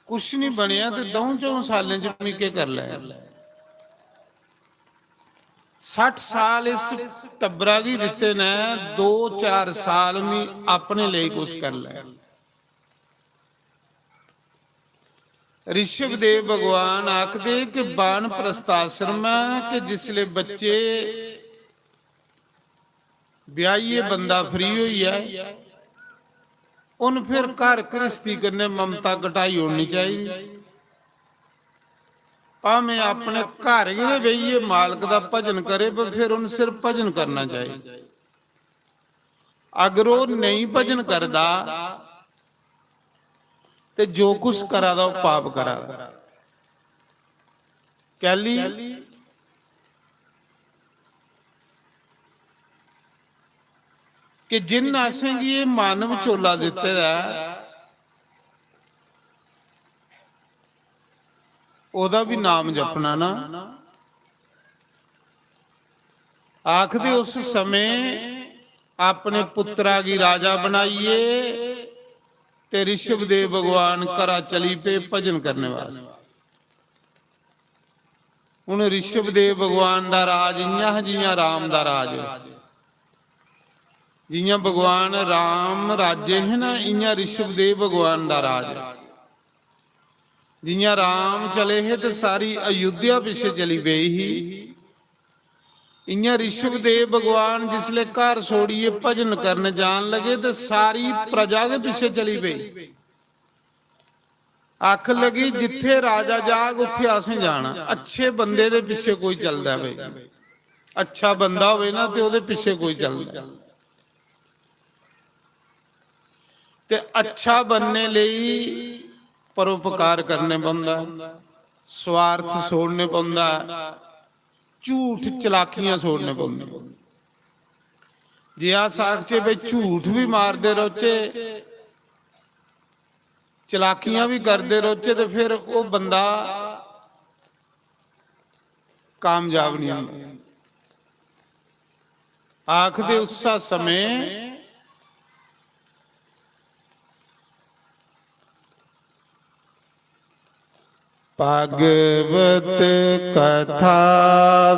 कुछ नहीं बनया तो 2-4 सालें च भी के कर लिया। 60 साल इस टब्बरा की दिते ने, 2-4 साल में अपने लिए कुछ कर लिया। ऋषभदेव भगवान आखदे कि वानप्रस्थ आश्रम है कि जिसले बच्चे ब्याहिए बंदा फ्री हुई है उन फिर घर गृहस्थी करने ममता घटाई होनी चाहिए। भावें अपने घर ही बहिए मालक का भजन करे पर फिर उन सिर्फ भजन करना चाहिए। अगर वो नहीं भजन करता तो जो कुछ करा दा पाप करा दा। कैली कि जिन आसेंगी ये मानव चोला दिते दा ओदा भी नाम जपना ना। आखदे उस समय अपने पुत्रा की राजा बनाइए ते ऋषभदेव भगवान करा चली पे भजन करने वास्ते। हुण ऋषभदेव भगवान दा राज इयां जियां राम दा राज। जियां भगवान राम राजे है ना, इयां ऋषभदेव भगवान दा राज। जियां राम चले है तो सारी अयोध्या पीछे चली गई ही, इयां ऋषभदेव भगवान जिसले घर छोड़िए भजन करने जान लगे तो सारी प्रजा के पीछे चली गई। आख लगी जिथे राजा जाग उत्थे असें जाना। अच्छे बंदे दे पीछे कोई चलदा भाई, अच्छा बंदा होवे ना ते ओदे पीछे कोई चलदा। ते अच्छा बनने लई परोपकार करने पौंदा, स्वार्थ छोड़ने पौंदा, झूठ चलाकियां छोड़ने पौंदी। जे आ साक्षे भाई झूठ भी मारदे रोचे, चलाकियां भी करते रोचे तो फिर वो बंदा कामयाब नहीं होता। आखदे उस समय भागवत कथा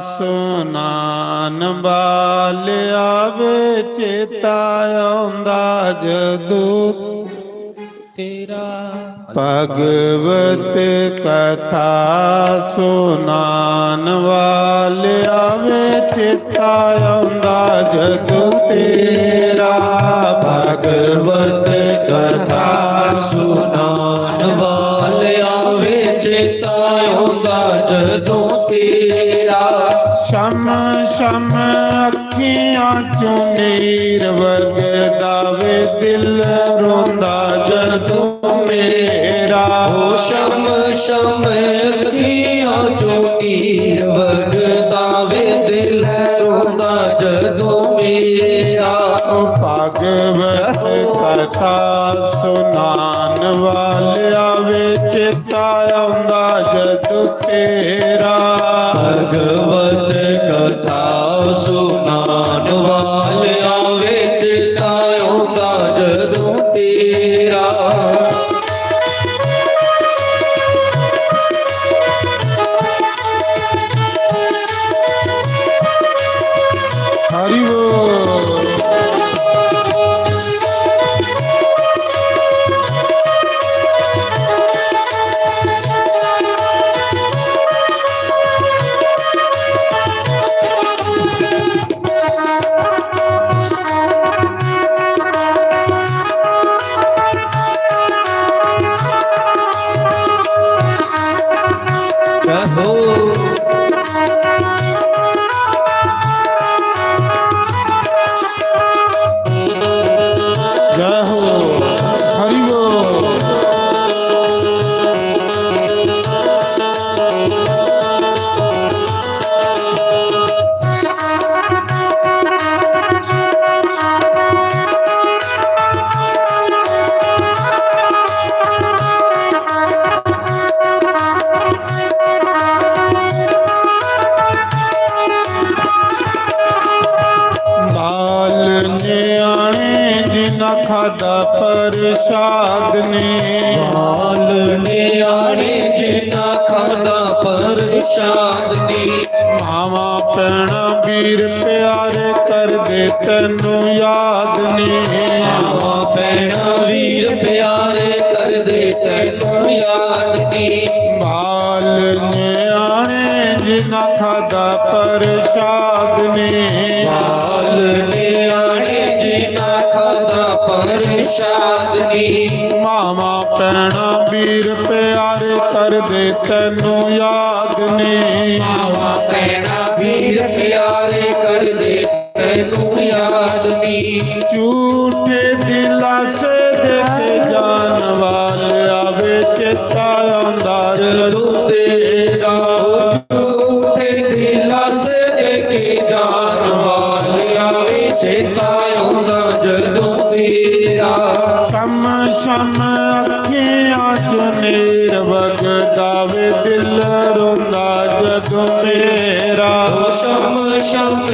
सुनान वाले आवे चेता आंदा जदू तेरा। ਭਗਵਤ ਕਥਾ ਸੁਨਾਨ ਵਾਲੇ ਆਵੇ ਚੇਤਾ ਆਉਂਦਾ ਜਦੋਂ ਤੇਰਾ। ਭਗਵਤ ਕਥਾ ਸੁਨਾਨ ਵਾਲੇ ਆਵੇ ਚੇਤਾ ਆਉਂਦਾ ਜਦੋਂ ਤੇਰਾ। ਸ਼ਮ ਸ਼ਮ ਅੱਖੀਆਂ ਚੋਂ ਨੀਰ ਵਗਦਾ ਵੇ ਦਿਲ ਰੋਂਦਾ ਜਦੋਂ ਮੇਰਾ। ਓ ਸ਼ਮ ਸ਼ਮ ਅੱਖੀਆਂ ਚੋਂ ਨੀਰ ਵਗਦਾ ਵੇ ਦਿਲ ਰੋਂਦਾ ਜਦੋਂ ਮੇਰਾ। ਭਗਵਤ ਕਥਾ ਸੁਨਾਨ ਵਾਲਿਆ ਵੇ ਚੇਤਾ ਆਉਂਦਾ ਜਦੋਂ ਤੇਰਾ। ਭਗਵਤ ਕਥਾ ਸੁਨਾਨ ਵਾਲਿਆਂ ਵਿੱਚ ਚੇਤਾ ਆਉਂਦਾ ਜਦੋਂ ਤੇਰਾ। ਹਰੀ ਬੋਲ। ਕਹੋ ਜੈ ਹੋ ਹਰੀ ਬੋਲ। ਬਾਲ ਨਿਆਣੇ ਜਿਨ੍ਹਾਂ ਖਾਦਾ ਪ੍ਰਸ਼ਾਦ ਨੇ। ਬਾਲ ਨਿਆਣੇ ਜਿਨ੍ਹਾਂ ਖਾਦਾ ਪ੍ਰਸ਼ਾਦ ਨੇ। ਮਾਵਾਂ ਭੈਣਾਂ ਵੀਰ ਪਿਆਰੇ ਕਰਦੇ ਤੈਨੂੰ ਯਾਦ ਨੇ। ਮਾਵਾਂ ਭੈਣਾਂ ਵੀਰ ਪਿਆਰੇ ਕਰਦੇ ਤੈਨੂੰ ਯਾਦ ਨੇ। ਬਾਲ ਨਿਆਣੇ ਜਿਨ੍ਹਾਂ ਖਾਦਾ ਪ੍ਰਸ਼ਾਦ ਨੇ। ਬਾਲ ਨਿਆਣੇ ਜਿਨ੍ਹਾਂ ਖਾਦਾ ਪ੍ਰਸ਼ਾਦ ਨੇ। ਮਾਵਾਂ ਭੈਣਾਂ ਵੀਰ ਪਿਆਰੇ ਕਰਦੇ ਤੈਨੂੰ ਯਾਦ ਨੇ। ਮਾਵਾਂ ਭੈਣਾਂ ਵੀਰ ਪਿਆਰੇ ਕਰਦੇ ਤੈਨੂੰ ਯਾਦ ਨੀ। ਝੂਠੇ ਦਿਲਾਸੇ ਦੇ ਕੇ ਜਾਨ ਵਾਲਿਆ ਵੇ ਚੇਤਾ ਆਉਂਦਾ ਜਦੋਂ ਤੇਰਾ। ਝੂਠੇ ਦਿਲਾਸੇ ਦੇ ਕੇ ਜਾਨ ਵਾਲਿਆ ਵੇ ਚੇਤਾ ਆਉਂਦਾ ਜਦੋਂ ਤੇਰਾ। ਸ਼ਮ ਸ਼ਮ ਅੱਖੀਆਂ ਚੋਂ ਨੀਰ ਵਗਦਾ ਵੇ ਦਿਲ ਰੋਂਦਾ ਜਦੋਂ ਮੇਰਾ। ਸ਼ਮ ਸ਼ਮ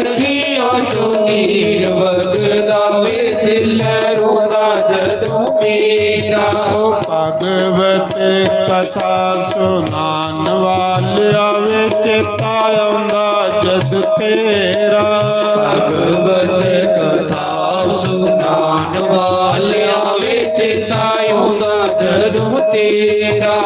ਅੱਖੀਆਂ ਚੋਂ ਨੀਰ ਵਗਦਾ ਵੇ ਦਿਲ ਰੋਂਦਾ ਜਦੋਂ ਮੇਰਾ। ਭਗਵਤ ਕਥਾ ਸੁਨਾਨ ਵਾਲਿਆ ਵੇ ਚੇਤਾ ਆਉਂਦਾ ਜਦ ਤੇਰਾ। ਭਗਵਤ ਕਥਾ ਸੁਨਾਨ ਵਾਲਿਆਂ ਵਿੱਚ ਚੇਤਾ ਆਉਂਦਾ ਜਦੋਂ ਤੇਰਾ।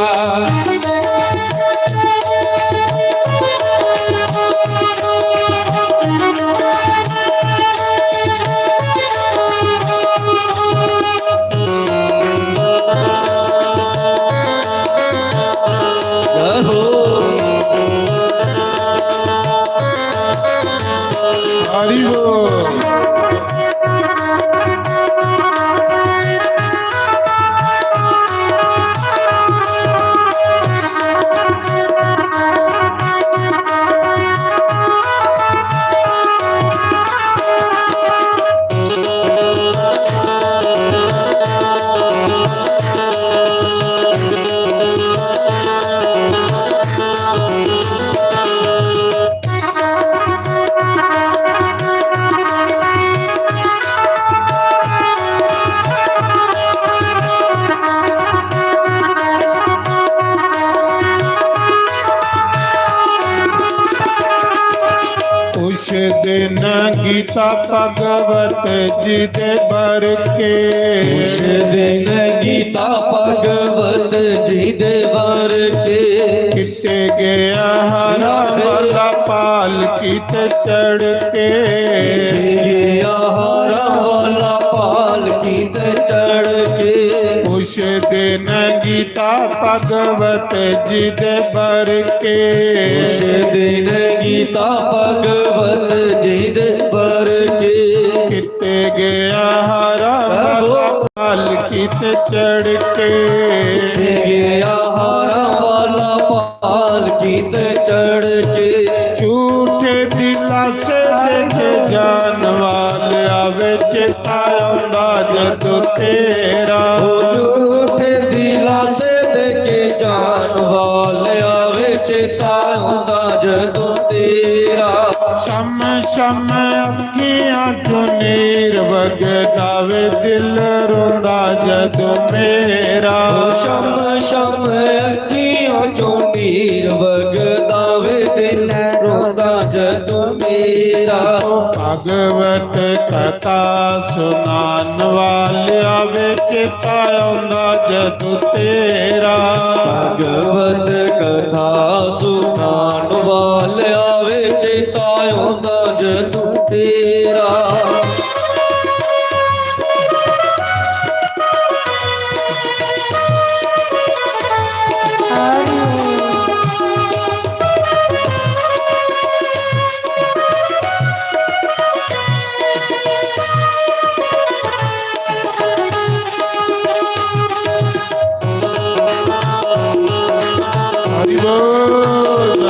ਹਰੀ ਬੋਲ। दिन गीता भगवत जी दे बर के उस दिन गीता भगवत जी दे बर के किते गया हरा वाला पाल किते चढ़ के गया हरा वाला पाल की ते चढ़ के उस दिन गीता भगवत जी दे बर के उस दिन गीता भगवत जी दे बर के किते गया हरा वाला पाल किते चढ़ के गया हरा वाला पाल की ते चढ़ के झूठे दिला से देखे जान वाल आवे चेता आंदा जदों तेरा झूठे दिला से देखे जान वाले आवे चेता आंदा जदों तेरा शम शम अखियां चों नीर वगदावे दिल रोंदा जदों मेरा शम शम अखियों चों नीर वगदावे दिल रोंदा जदों मेरा भगवत कथा सुनान वाले आवे चेता आंदा जदों तेरा भगवत कथा सुनान वाले आवे चेता आंदा जदों तेरा हरि बोल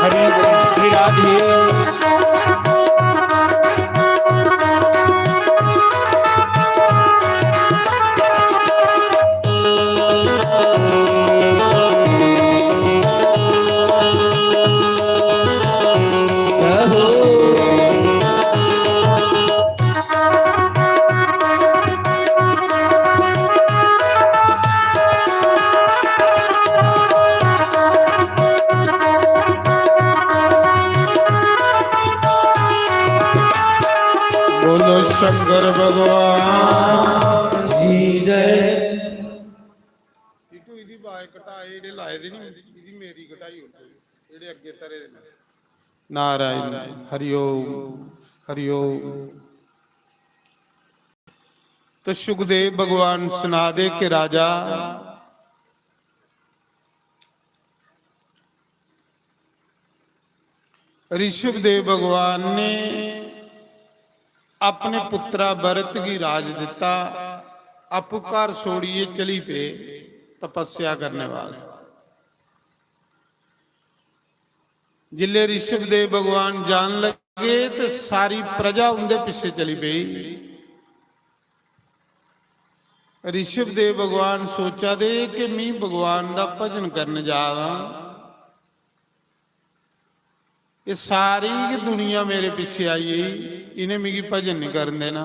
हरि बोल श्री राधे बोलो शंकर भगवान जी जय ਟੀਟੂ ਇਹਦੀ ਬਾਏ ਕਟਾਏ ਜਿਹੜੇ ਲਾਏ ਦੇ ਨਹੀਂ ਇਹਦੀ ਮੇਰੀ ਕਟਾਈ ਹੁੰਦੀ ਜਿਹੜੇ ਅੱਗੇ ਤਰੇ ਦੇ ਨੇ ਨਾਰਾਇਣ ਹਰਿਓਮ ਹਰਿਓਮ तो सुखदेव भगवान सुना दे कि राजा ऋषभदेव भगवान ने अपने पुत्रा भरत की राज दिता अपुकार छोड़िए चली पे तपस्या करने वास्ते जिले ऋषभदेव भगवान जान लगे तो सारी प्रजा उनके पीछे चली पई ऋषभदेव भगवान सोचा दे कि मैं भगवान का भजन करने जा रहा ये सारी दुनिया मेरे पीछे आई है इन्हें मिगी भजन नहीं करने देना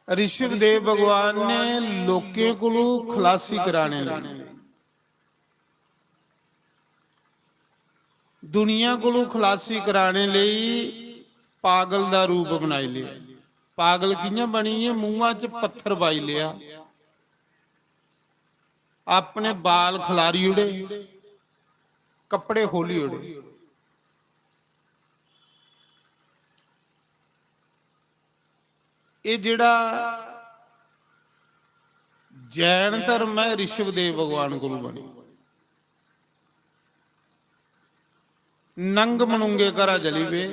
ऋषभदेव भगवान ने लोकें को खलासी कराने लगे दुनिया को खलासी कराने ਲਈ पागल का रूप बनाई लिया पागल कियां बनी है मूंहां च पत्थर पाई लिया अपने बाल खलारी उड़े कपड़े खोली उड़े ये जिहड़ा जैन धर्म है ऋषभदेव भगवान को बनी नंग मनुंगे घरा जली वे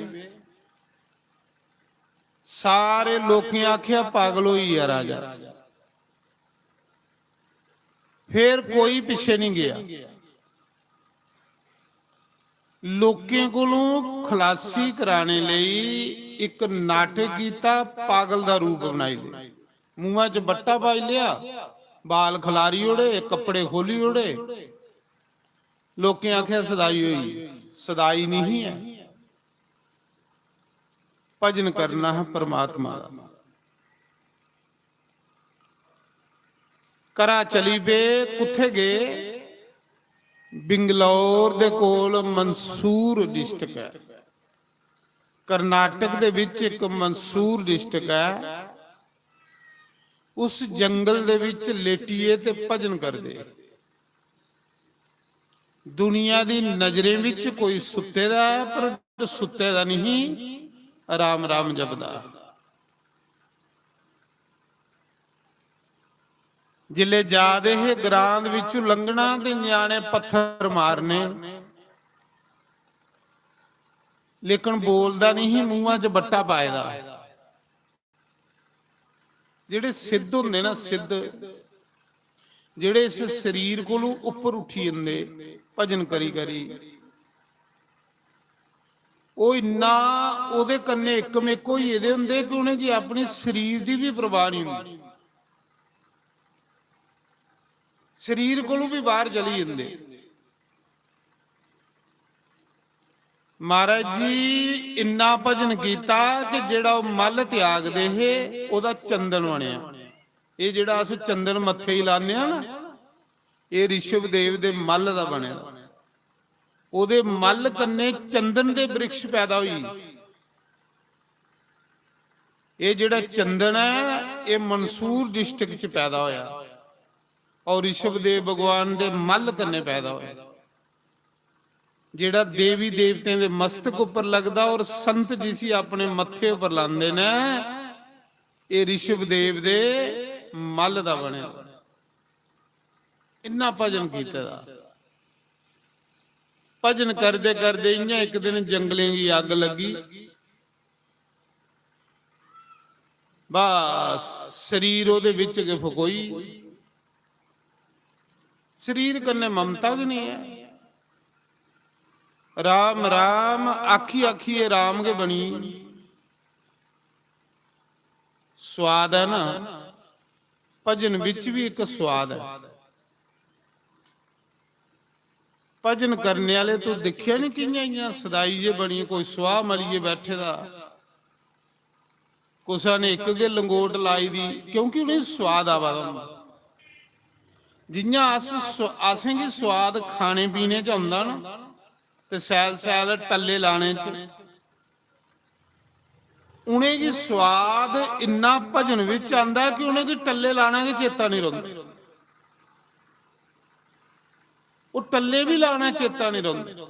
सारे लोकें आख्या पागल होई है राजा फिर कोई पीछे नहीं गया लोकें कोलों खलासी कराने लई एक नाटक कीता पागल दा रूप बनाई लिया मूंहां च बट्टा पाई लिया बाल खलारी उड़े कपड़े खोली उड़े लोकें आख्या सदाई होई सदाई नहीं है ਭਜਨ ਕਰਨਾ ਹੈ ਪਰਮਾਤਮਾ ਦਾ। ਕਰਾ ਚਲੀ ਵੇ ਕੁੱਥੇ ਗਏ? ਬਿੰਗਲੌਰ ਦੇ ਕੋਲ ਮਨਸੂਰ ਡਿਸਟ੍ਰਿਕਟ ਹੈ, ਕਰਨਾਟਕ ਦੇ ਵਿੱਚ ਇੱਕ ਮਨਸੂਰ ਡਿਸਟ੍ਰਿਕਟ ਹੈ। ਉਸ ਜੰਗਲ ਦੇ ਵਿੱਚ ਲੇਟੀਏ ਤੇ ਭਜਨ ਕਰਦੇ। ਦੁਨੀਆ ਦੀ ਨਜ਼ਰੇ ਵਿੱਚ ਕੋਈ ਸੁੱਤੇ ਦਾ ਹੈ, ਪਰ ਸੁੱਤੇ ਦਾ ਨਹੀਂ, ਰਾਮ ਰਾਮ ਜਪਦਾ। ਜਿਲੇ ਜਾਦੇ ਇਹ ਗਰਾਂਦ ਵਿੱਚੋਂ ਲੰਘਣਾ ਤੇ ਨਿਆਣੇ ਪੱਥਰ ਮਾਰਨੇ, ਲੇਕਿਨ ਬੋਲਦਾ ਨਹੀਂ, ਮੂੰਹਾਂ 'ਚ ਬੱਟਾ ਪਾਇਦਾ। ਜਿਹੜੇ ਸਿੱਧ ਹੁੰਦੇ ਨਾ, ਸਿੱਧ ਜਿਹੜੇ ਇਸ ਸਰੀਰ ਕੋਲੋਂ ਉੱਪਰ ਉੱਠੀ ਜਾਂਦੇ ਭਜਨ ਕਰੀ ਕਰੀ, ਉਹ ਇੰਨਾ ਉਹਦੇ ਕੰਨੇ ਇੱਕੋ ਹੀ ਇਹਦੇ ਹੁੰਦੇ ਕਿ ਉਹਨੇ ਜੀ ਆਪਣੀ ਸਰੀਰ ਦੀ ਵੀ ਪਰਵਾਹ ਨਹੀਂ ਹੁੰਦੀ, ਸਰੀਰ ਕੋਲੋਂ ਵੀ ਬਾਹਰ ਚਲੀ ਜਾਂਦੇ। ਮਹਾਰਾਜ ਜੀ ਇੰਨਾ ਭਜਨ ਕੀਤਾ ਕਿ ਜਿਹੜਾ ਉਹ ਮੱਲ ਤਿਆਗਦੇ ਹੈ ਉਹਦਾ ਚੰਦਨ ਬਣਿਆ। ਇਹ ਜਿਹੜਾ ਅਸੀਂ ਚੰਦਨ ਮੱਥੇ ਹੀ ਲਾਉਂਦੇ ਆ ਨਾ, ਇਹ ਰਿਸ਼ਵਦੇਵ ਦੇ ਮੱਲ ਦਾ ਬਣਿਆ। ਉਹਦੇ ਮੱਲ ਕੰਨੇ ਚੰਦਨ ਦੇ ਬ੍ਰਿਕਸ਼ ਪੈਦਾ ਹੋਈ। ਇਹ ਜਿਹੜਾ ਚੰਦਨ ਹੈ ਇਹ ਮਨਸੂਰ ਡਿਸਟ੍ਰਿਕਟ 'ਚ ਪੈਦਾ ਹੋਇਆ ਔਰ ਰਿਸ਼ਵਦੇਵ ਭਗਵਾਨ ਦੇ ਮੱਲ ਕੰਨੇ ਪੈਦਾ ਹੋਇਆ। ਜਿਹੜਾ ਦੇਵੀ ਦੇਵਤਿਆਂ ਦੇ ਮਸਤਕ ਉੱਪਰ ਲੱਗਦਾ ਔਰ ਸੰਤ ਜੀ ਸੀ ਆਪਣੇ ਮੱਥੇ ਉੱਪਰ ਲਾਉਂਦੇ ਨੇ, ਇਹ ਰਿਸ਼ਵਦੇਵ ਦੇ ਮੱਲ ਦਾ ਬਣਿਆ। ਇੰਨਾ ਭਜਨ ਕੀਤਾ ਦਾ। ਭਜਨ ਕਰਦੇ ਕਰਦੇ ਇੰਨਾ ਇੱਕ ਦਿਨ ਜੰਗਲੇ ਦੀ ਅੱਗ ਲੱਗੀ, ਬਸ ਸਰੀਰ ਉਹਦੇ ਵਿੱਚ ਕੇ ਫਕੋਈ। ਸਰੀਰ ਕੰਨੇ ਮਮਤਾ ਵੀ ਨਹੀਂ ਹੈ। राम राम आखी आखी ये राम के बनी। स्वाद है ना, भजन विच भी एक स्वाद है। भजन करने वाले तो दिखिया नहीं कि सदाई जे बनी, कोई सुहा मलिए बैठे दा, कुसा ने एक गे लंगोट लाई दी, क्योंकि उन्हें स्वाद आवा दा। जियां असें की स्वाद खाने पीने च आउंदा ना, ते सैल सैल टल्ले लाने च, उन्हें की स्वाद इन्ना भजन विच आंदा कि उन्हें की टल्ले लाना के चेता नहीं रहिंदा। वो टल्ले भी लाना चेता नहीं रहिंदा।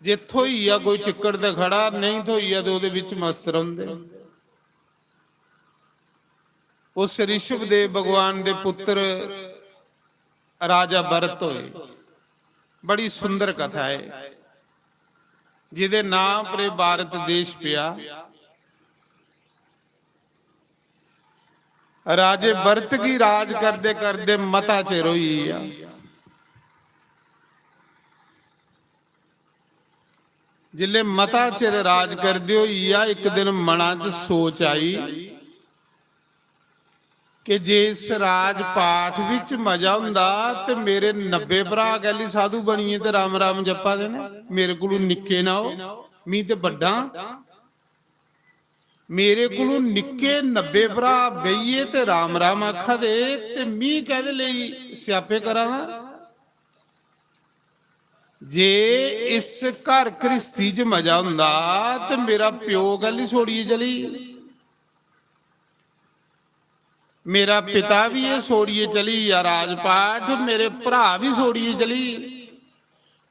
जे थोईया कोई टिकट ते खड़ा नहीं, थोईया तो उहदे विच मस्त रहिंदे। उस ऋषभदेव भगवान दे पुत्र राजा भरत होए। बड़ी सुंदर कथा है, जिदे नाम पर भारत देश पिया। राजे भरत की राज करदे करदे मता चिर होई आ। जिले मता चिर राज करदे होई आ, एक दिन मना च सोच आई कि जे इस राज पाठ विच मजा हुंदा ते मेरे 90 भरा गैली साधु बनिए ते राम राम जपा देने, मेरे कोलों निक्के ना हो, मी ते बड्डा, मेरे कोलों निक्के 90 भरा बईए ते राम राम आखा दे ते मी कहदे लई स्यापे करा ना। जे इस घर गृहस्थी च मजा हुंदा ते मेरा प्यो गैली छोड़िए चली, मेरा पिता भी ये छोड़िए चली या राजपाठ, मेरे भरा भी छोड़िए चली,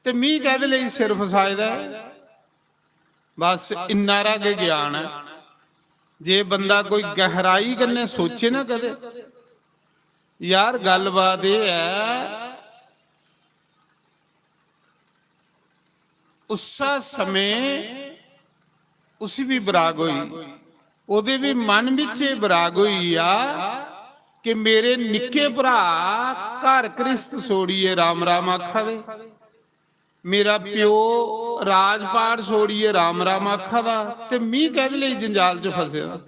ते मी कहदे लई सिर फसायदा। बस इन्ना के ज्ञान है। जे बंदा कोई गहराई कन्ने सोचे ना कदे, यार गलबात ये है, उसा समय उसी भी बराग हुई, ਉਹਦੇ ਵੀ ਮਨ ਵਿੱਚ ਇਹ ਬਰਾਗ ਹੋਈ ਆ ਕਿ ਮੇਰੇ ਨਿੱਕੇ ਭਰਾ ਘਰ ਗ੍ਰਸਤ ਛੋੜੀਏ ਰਾਮ ਰਾਮ ਆਖਾ ਦੇ, ਮੇਰਾ ਪਿਓ ਰਾਜਪਾਟ ਛੋੜੀਏ ਰਾਮ ਰਾਮ ਆਖਾ ਦਾ, ਤੇ ਮੀਂਹ ਕਹਿਦੇ ਲਈ ਜੰਜਾਲ 'ਚ ਫਸਿਆ।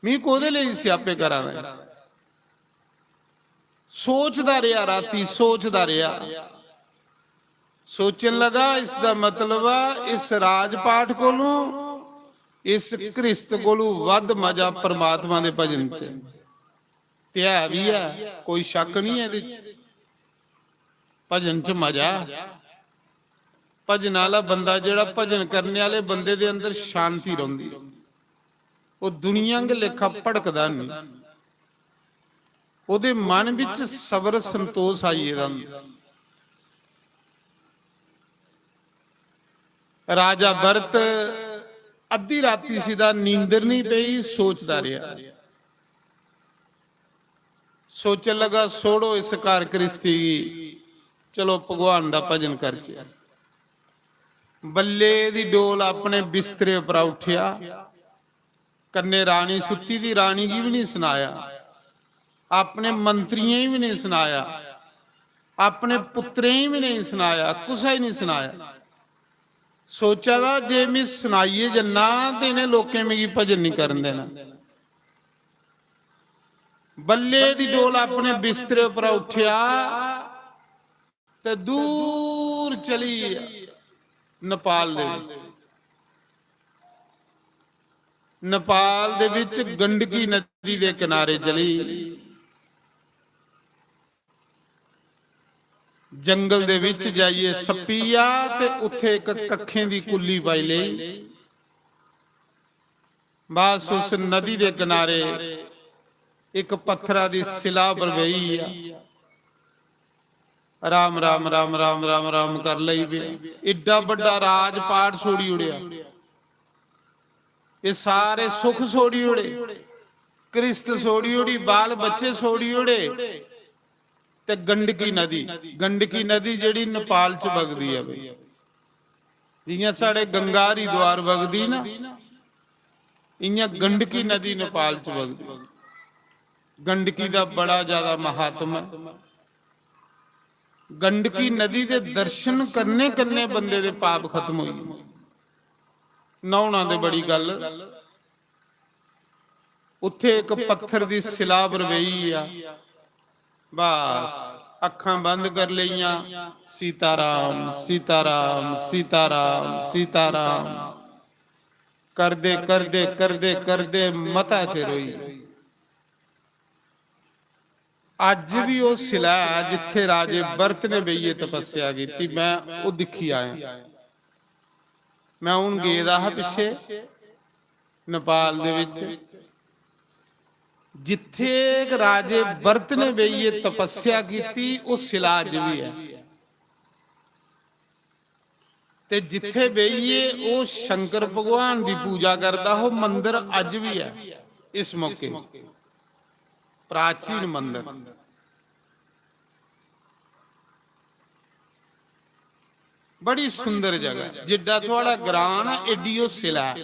ਮੀਂਹ ਕੋਦੇ ਲਈ ਸਿਆਪੇ ਕਰਾਣਾ। ਸੋਚਦਾ ਰਿਹਾ, ਰਾਤੀ ਸੋਚਦਾ ਰਿਹਾ। ਸੋਚਣ ਲਗਾ ਇਸ ਦਾ ਮਤਲਬ ਆ ਇਸ ਰਾਜ ਪਾਠ ਕੋਲੋਂ ਇਸ ਕ੍ਰਿਸਤ ਕੋਲੋਂ ਵੱਧ ਮਜ਼ਾ ਪਰਮਾਤਮਾ ਦੇ ਭਜਨ ਚ ਤੇ ਹੈ ਵੀ ਹੈ, ਕੋਈ ਸ਼ੱਕ ਨਹੀਂ ਇਹਦੇ ਚ। ਭਜਨ ਚ ਮਜ਼ਾ, ਭਜਨ ਵਾਲਾ ਬੰਦਾ ਜਿਹੜਾ ਭਜਨ ਕਰਨ ਵਾਲੇ ਬੰਦੇ ਦੇ ਅੰਦਰ ਸ਼ਾਂਤੀ ਰਹਿੰਦੀ, ਉਹ ਦੁਨੀਆ ਦੇ ਲੇਖਾ ਭੜਕਦਾ ਨਹੀਂ, ਉਹਦੇ ਮਨ ਵਿੱਚ ਸਬਰ ਸੰਤੋਸ਼ ਆਈ ਰਹਿੰਦਾ। ਰਾਜਾ ਭਰਤ ਅੱਧੀ ਰਾਤੀ ਸਿੱਧਾ ਨੀਂਦਰ ਨਹੀਂ ਪਈ, ਸੋਚਦਾ ਰਿਹਾ, ਸੋਚਣ ਲਗਾ ਛੋੜੋ ਇਸ ਘਰ ਗ੍ਰਸਤੀ, ਚਲੋ ਭਗਵਾਨ ਦਾ ਭਜਨ ਕਰਚੇ। ਬੱਲੇ ਦੀ ਡੋਲ ਆਪਣੇ ਬਿਸਤਰੇ ਉੱਪਰ ਉੱਠਿਆ, ਕੰਨੇ ਰਾਣੀ ਸੁੱਤੀ ਦੀ, ਰਾਣੀ ਕੀ ਵੀ ਨਹੀਂ ਸੁਣਾਇਆ, ਆਪਣੇ ਮੰਤਰੀਆਂ ਹੀ ਵੀ ਨਹੀਂ ਸੁਣਾਇਆ, ਆਪਣੇ ਪੁੱਤਰੇ ਹੀ ਵੀ ਨਹੀਂ ਸੁਣਾਇਆ, ਕੁਛ ਹੀ ਨਹੀਂ ਸੁਣਾਇਆ। ਸੋਚਿਆ ਦਾ ਜੇ ਮੈਂ ਸੁਣਾਈਏ ਜੰਨਾ ਤੇ ਇਹਨੇ ਲੋਕੇ ਮੇਰੀ ਭਜਨ ਨਹੀਂ ਕਰਨ ਦੇਣਾ। ਬੱਲੇ ਦੀ ਡੋਲ ਆਪਣੇ ਬਿਸਤਰੇ ਉੱਪਰ ਉੱਠਿਆ ਤੇ ਦੂਰ ਚਲੀ ਨੇਪਾਲ ਦੇ ਵਿੱਚ। ਨੇਪਾਲ ਦੇ ਵਿੱਚ ਗੰਡਕੀ ਨਦੀ ਦੇ ਕਿਨਾਰੇ ਚਲੀ, ਜੰਗਲ ਦੇ ਵਿੱਚ ਜਾਈਏ ਸੱਪੀਆ ਤੇ ਉੱਥੇ ਇੱਕ ਕੱਖੇ ਦੀ ਕੁੱਲੀ ਪਾਈ ਲਈ। ਬਸ ਉਸ ਨਦੀ ਦੇ ਕਿਨਾਰੇ ਇੱਕ ਪੱਥਰਾਂ ਦੀ ਸਿਲਾ ਬਰਵਈ ਆ, ਰਾਮ ਰਾਮ ਰਾਮ ਰਾਮ ਰਾਮ ਰਾਮ ਕਰ ਲਈ ਵੀ। ਏਡਾ ਵੱਡਾ ਰਾਜ ਪਾਠ ਛੋੜੀ ਉੜਿਆ, ਇਹ ਸਾਰੇ ਸੁਖ ਛੋੜੀ ਉੜੇ, ਕ੍ਰਿਸਤ ਛੋੜੀ ਉੜੀ, ਬਾਲ ਬੱਚੇ ਛੋੜੀ ਉੜੇ। ਤੇ ਗੰਡਕੀ ਨਦੀ ਜਿਹੜੀ ਨੇਪਾਲ ਚ ਵਗਦੀ ਹੈ ਬਈ, ਜਿਵੇਂ ਸਾਡੇ ਗੰਗਾ ਹਰਿਦੁਆਰ ਵਗਦੀ ਨਾ, ਇਆਂ ਗੰਡਕੀ ਨਦੀ ਨੇਪਾਲ ਚ ਵਗਦੀ। ਗੰਡਕੀ ਦਾ ਬੜਾ ਜ਼ਿਆਦਾ ਮਹਾਤਮ ਹੈ। ਗੰਡਕੀ ਨਦੀ ਦੇ ਦਰਸ਼ਨ ਕਰਨੇ ਕਰਨੇ ਬੰਦੇ ਦੇ ਪਾਪ ਖਤਮ ਹੋਈ, ਨਹਾਉਣਾ ਦੇ ਬੜੀ ਗੱਲ। ਉੱਥੇ ਇੱਕ ਪੱਥਰ ਦੀ ਸਿਲਾ ਬਰਵਈ ਆ, ਬਸ ਅੱਖਾਂ ਬੰਦ ਕਰ ਲਈਆਂ, ਸੀਤਾਰਾਮ ਸੀਤਾਰਾਮ ਸੀਤਾਰਾਮ ਸੀਤਾਰਾਮ ਕਰਦੇ ਕਰਦੇ ਕਰਦੇ ਕਰਦੇ ਮਤਾ ਚ ਰੋਈ। ਅੱਜ ਵੀ ਉਹ ਸਿਲਾ ਜਿੱਥੇ ਰਾਜੇ ਭਰਤ ਨੇ ਬਈਏ ਤਪੱਸਿਆ ਕੀਤੀ, ਮੈਂ ਉਹ ਦਿਖੀ ਆਇਆ। ਮੈਂ ਹੁਣ ਗਿਆ ਹਾਂ ਪਿੱਛੇ ਨੇਪਾਲ ਦੇ ਵਿੱਚ, ਜਿੱਥੇ ਰਾਜੇ ਭਰਤ ਨੇ ਬਈਏ ਤਪੱਸਿਆ ਕੀਤੀ ਉਹ ਸਿਲਾ ਅੱਜ ਵੀ ਹੈ। ਤੇ ਜਿੱਥੇ ਬਈਏ ਉਹ ਸ਼ੰਕਰ ਭਗਵਾਨ ਦੀ ਪੂਜਾ ਕਰਦਾ, ਉਹ ਮੰਦਿਰ ਅੱਜ ਵੀ ਹੈ। ਇਸ ਮੌਕੇ ਪ੍ਰਾਚੀਨ ਮੰਦਿਰ, ਬੜੀ ਸੁੰਦਰ ਜਗ੍ਹਾ। ਜਿੱਡਾ ਥੋੜਾ ਗ੍ਰਾਨ ਏਡੀ ਉਹ ਸਿਲਾ,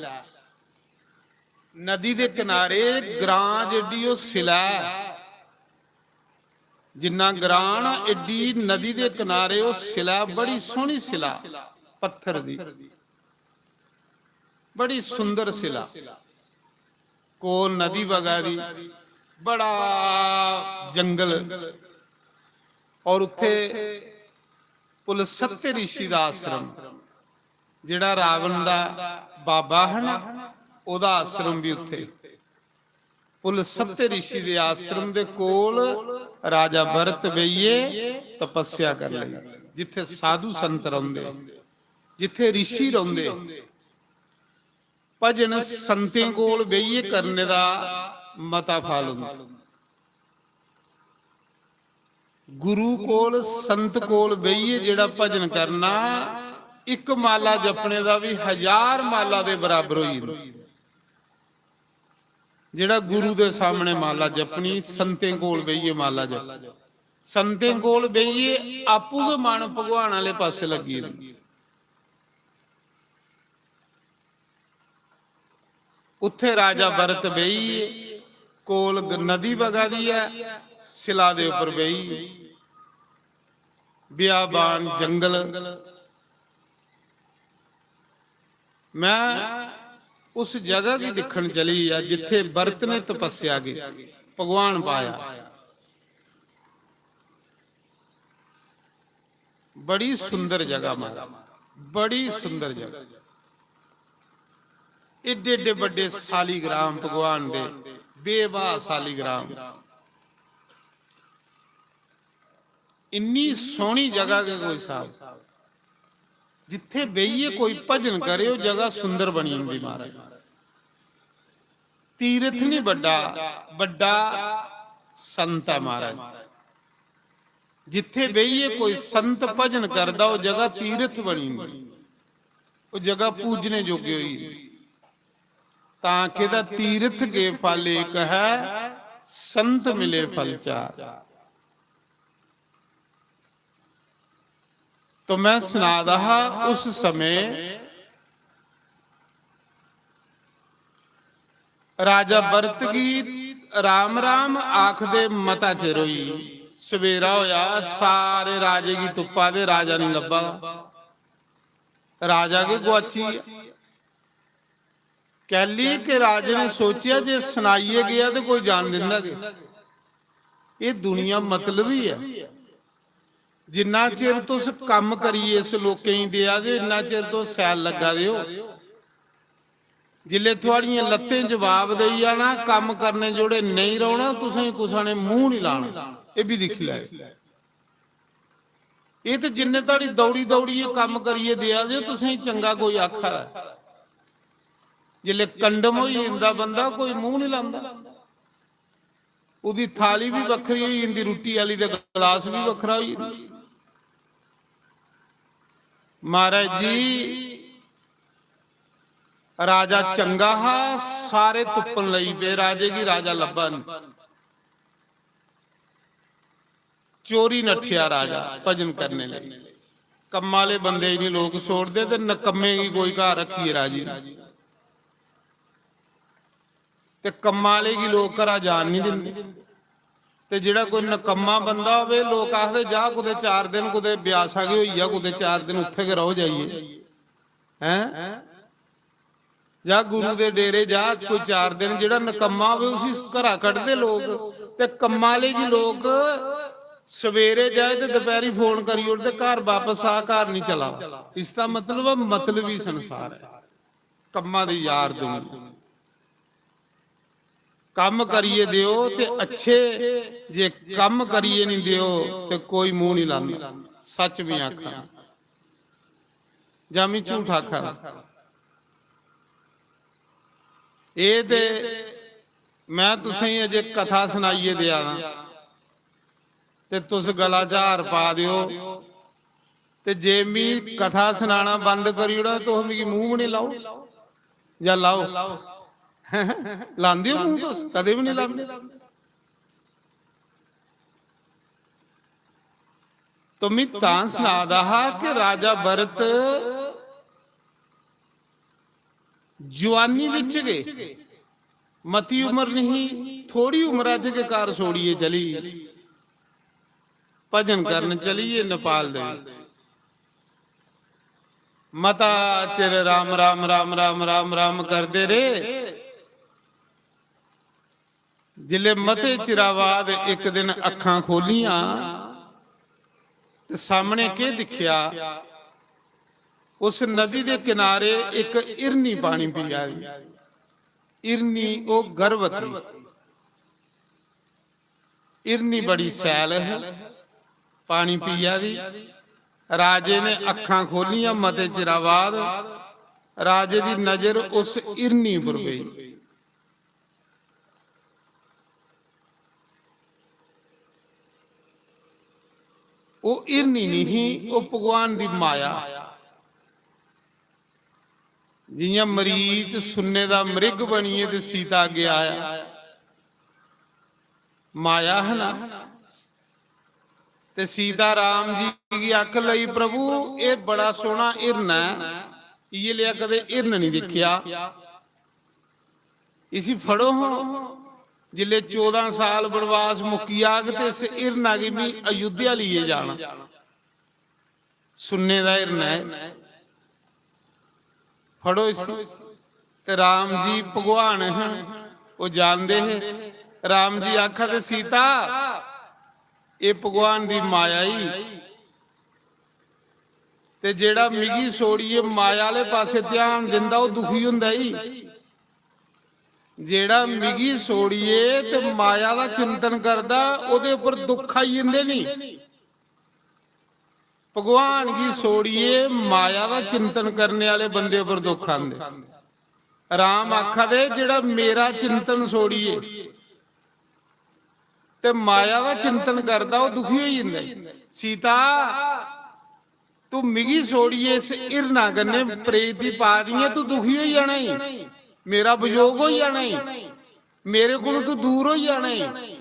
ਨਦੀ ਦੇ ਕਿਨਾਰੇ ਗ੍ਰਾਂ ਜਿਹੜੀ ਉਹ ਸਿਲਾ, ਜਿੰਨਾ ਗ੍ਰਾਨ ਏਡੀ ਨਦੀ ਦੇ ਕਿਨਾਰੇ ਉਹ ਸਿਲਾ, ਬੜੀ ਸੋਹਣੀ ਸਿਲਾ ਪੱਥਰ ਦੀ, ਬੜੀ ਸੁੰਦਰ ਸਿਲਾ। ਕੋਲ ਨਦੀ ਵਗਾ ਦੀ, ਬੜਾ ਜੰਗਲ, ਔਰ ਉੱਥੇ ਪੁਲਸਤਯ ਰਿਸ਼ੀ ਦਾ ਆਸ਼ਰਮ, ਜਿਹੜਾ ਰਾਵਣ ਦਾ ਬਾਬਾ ਹੈ ਨਾ, ਉਹਦਾ ਆਸ਼ਰਮ ਵੀ ਉੱਥੇ। ਪੁਲਸਤਯ ਰਿਸ਼ੀ ਦੇ ਆਸ਼ਰਮ ਦੇ ਕੋਲ ਰਾਜਾ ਭਰਤ ਬਈਏ ਤਪੱਸਿਆ ਕਰ ਲਈ, ਜਿੱਥੇ ਸਾਧੂ ਸੰਤ ਰਹਿੰਦੇ, ਜਿੱਥੇ ਰਿਸ਼ੀ ਰਹਿੰਦੇ। ਭਜਨ ਸੰਤਾਂ ਕੋਲ ਬਈਏ ਕਰਨੇ ਦਾ ਮਤਾ ਫਲ ਹੁੰਦਾ। ਗੁਰੂ ਕੋਲ ਸੰਤ ਕੋਲ ਬਈਏ ਜਿਹੜਾ ਭਜਨ ਕਰਨਾ, ਇੱਕ ਮਾਲਾ ਜਪਣੇ ਦਾ ਵੀ 1000 ਮਾਲਾ ਦੇ ਬਰਾਬਰ ਹੋਈ ਜਾਂਦਾ। ਜਿਹੜਾ ਗੁਰੂ ਦੇ ਸਾਹਮਣੇ ਮਾਲਾ ਜਪਣੀ, ਸੰਤਾਂ ਕੋਲ ਬਈਏ ਮਾਲਾ ਜਪ, ਸੰਤਾਂ ਕੋਲ ਬਈਏ ਆਪੂ ਦੇ ਮਨ ਭਗਵਾਨ ਵਾਲੇ ਪਾਸੇ ਲੱਗੀ ਰਹਿੰਦੀ। ਉੱਥੇ ਰਾਜਾ ਭਰਤ ਬਈਏ ਕੋਲ ਨਦੀ ਵਗਦੀ ਹੈ, ਸਿਲਾ ਦੇ ਉੱਪਰ ਬਈ, ਬਿਆਬਾਨ ਜੰਗਲ। ਮੈਂ ਉਸ ਜਗ੍ਹਾ ਦੀ ਦੇਖਣ ਚਲੀ ਆ ਜਿੱਥੇ ਭਰਤ ਨੇ ਤਪੱਸਿਆ ਕੀਤੀ, ਭਗਵਾਨ ਪਾਇਆ। बड़ी सुंदर जगह महाराज, बड़ी सुंदर जगह। एडे एडे बड़े सालीग्राम भगवान दे, बेवाह सालीग्राम। इन्नी सोहनी जगह के कोई साहब, जिथे बेहिए कोई भजन करे वो जगह सुंदर बनी हुंदी महाराज। तीर्थ नहीं बड़ा, बड़ा संत है महाराज। जिथे बेहिए कोई संत भजन करदा वो जगह तीर्थ बनी हुंदी, वो जगह पूजने जोगी हुई। ताकि दा तीर्थ के फल एक है, संत मिले फल चार। तो मैं सुना रहा उस समय राजा बरतगी राम राम आखदे मता चिर होई। सवेरा होया, सारे राजे की तुप्पा दे, राजा नहीं लब्भा। राजा के गुआची कह ली कि राजे ने सोचा जे सुनाइए गया तो कोई जान दिंदा कि ये दुनिया मतलब ही है। जिन्ना चिर तुस कम करिए इस लोकें दिया जे, इन्ना चिर तो सैल लगा दियो। जिले थोड़ियां लत्तें जवाब दई जाना, कम करने जोड़े नहीं रौना, तुसें कुसा ने मुंह नहीं लाना। ये भी दिख लै, ये तो जिन्ने ताड़ी दौड़ी दौड़ी कम करिए दिया जे, तुसें चंगा कोई आखा है। जिले कंडम हो जांदा बंदा, कोई मुंह नहीं लांदा। उदी थाली भी वखरी हो जांदी, रोटी वाली दा गिलास भी वखरा हो जांदा। महाराज जी राजा चंगा हा, सारे तुप्पन लई पे, राजे की राजा लब्भा नहीं। चोरी नठिया राजा भजन करने लगे। कम्म वाले बंदे ही नहीं लोग छोड़ते, ते नकम्मे की कोई घर रखिए राजी ते कम्म वाले की लोग घरा जान नहीं देंदे। ते जिहड़ा कोई नकम्मा बंदा होवे, लोग आखदे जा कुते 4 दिन कुते ब्यास आ गए होई जा, कुते 4 दिन उत्थे के रहो जाइए हैं, जा गुरु दे डेरे जा कोई 4 दिन। जिहड़ा नकम्मा होवे उसी घरा कढदे लोग, ते कम्मा वाले की लोग सवेरे जाए तो दोपहरी फोन करी उठते घर वापस आ, घर नहीं चला। इसका मतलब मतलबी संसार है, कम्मा दे यार दुनिया। कम करिए दियो ते अच्छे, जे कम करिए नहीं दियो ते कोई मुंह नहीं लांदा। सच भी आखा जामी झूठ आखा। ये ते मैं तुसें अजे कथा सुनाइए दिया ना, ते तुस गला झार पा दियो, ते जे मी कथा सुनाना बंद करी ओड़ा तो मिगी मुंह नहीं लाओ, या लाओ लांदे हो मुंह? तुस कदे भी नहीं लांदे। तो मैं तां सुना रहा कि राजा भरत जवानी विच गए, मती उम्र नहीं, थोड़ी उम्र च के कार छोड़िए चली, भजन करन चलीए नेपाल दे विच। मता चिर राम राम राम राम राम राम करदे रहे। जिले मते चिरा बाद एक दिन अखां खोलियां ते सामने के दिखिया, उस नदी दे किनारे एक इरनी पानी पी रही। इरनी ओ गर्भवती, इरनी बड़ी सैल है, पानी पिया दी। राजे ने अखां खोलियां मते चिरा बाद, राजे दी नजर उस इरनी पर गई। वो इरनी नहीं, वो भगवान दी माया। जियां मरीच सुन्ने दा मृग बनिए ते सीता अगे आया, माया है ना। ते सीता राम जी की अख लई, प्रभु ये बड़ा सोहना हिरन है, ये लिया कदे हिरन नहीं देखिया, इसी फड़ो हो। जिले 14 साल बनवास मुकी आग ते इस हिरन आ गई भी अयोध्या लिए जाना। सुन्ने दा हिरन है, फड़ो इस। ते राम जी भगवान है, वो जानते है। राम जी आखा ते सीता ये भगवान दी माया ही, ਤੇ ਜਿਹੜਾ ਮਿਗੀ ਸੋੜੀਏ ਮਾਇਆ ਵਾਲੇ ਪਾਸੇ ਧਿਆਨ ਦਿੰਦਾ ਉਹ ਦੁਖੀ ਹੁੰਦਾ ਹੀ। ਜਿਹੜਾ ਮਿਗੀ ਸੋੜੀਏ ਤੇ ਮਾਇਆ ਦਾ ਚਿੰਤਨ ਕਰਦਾ ਉਹਦੇ ਉੱਪਰ ਦੁੱਖ ਆਈ ਜਾਂਦੇ ਨਹੀਂ। ਭਗਵਾਨ ਕੀ ਸੋੜੀਏ ਮਾਇਆ ਦਾ ਚਿੰਤਨ ਕਰਨੇ ਵਾਲੇ ਬੰਦੇ ਉੱਪਰ ਦੁੱਖ ਆਂਦੇ। ਰਾਮ ਆਖਦੇ ਜਿਹੜਾ ਮੇਰਾ ਚਿੰਤਨ ਸੋੜੀਏ ਤੇ ਮਾਇਆ ਦਾ ਚਿੰਤਨ ਕਰਦਾ ਉਹ ਦੁਖੀ ਹੋ ਜਾਂਦਾ। ਸੀਤਾ ਤੂੰ ਮਿਗੀ ਸੋੜੀਏ ਇਸ ਇਰਨਾ ਗੰਨੇ ਪ੍ਰੇਤ ਦੀ ਪਾ ਦੀ ਤੂੰ ਦੁਖੀ ਹੋ ਜਾਣਾ ਹੀ, ਮੇਰਾ ਵਿਯੋਗ ਹੋ ਜਾਣਾ ਹੀ, ਮੇਰੇ ਕੋਲ ਤੂੰ ਦੂਰ ਹੋ ਜਾਣਾ ਹੀ।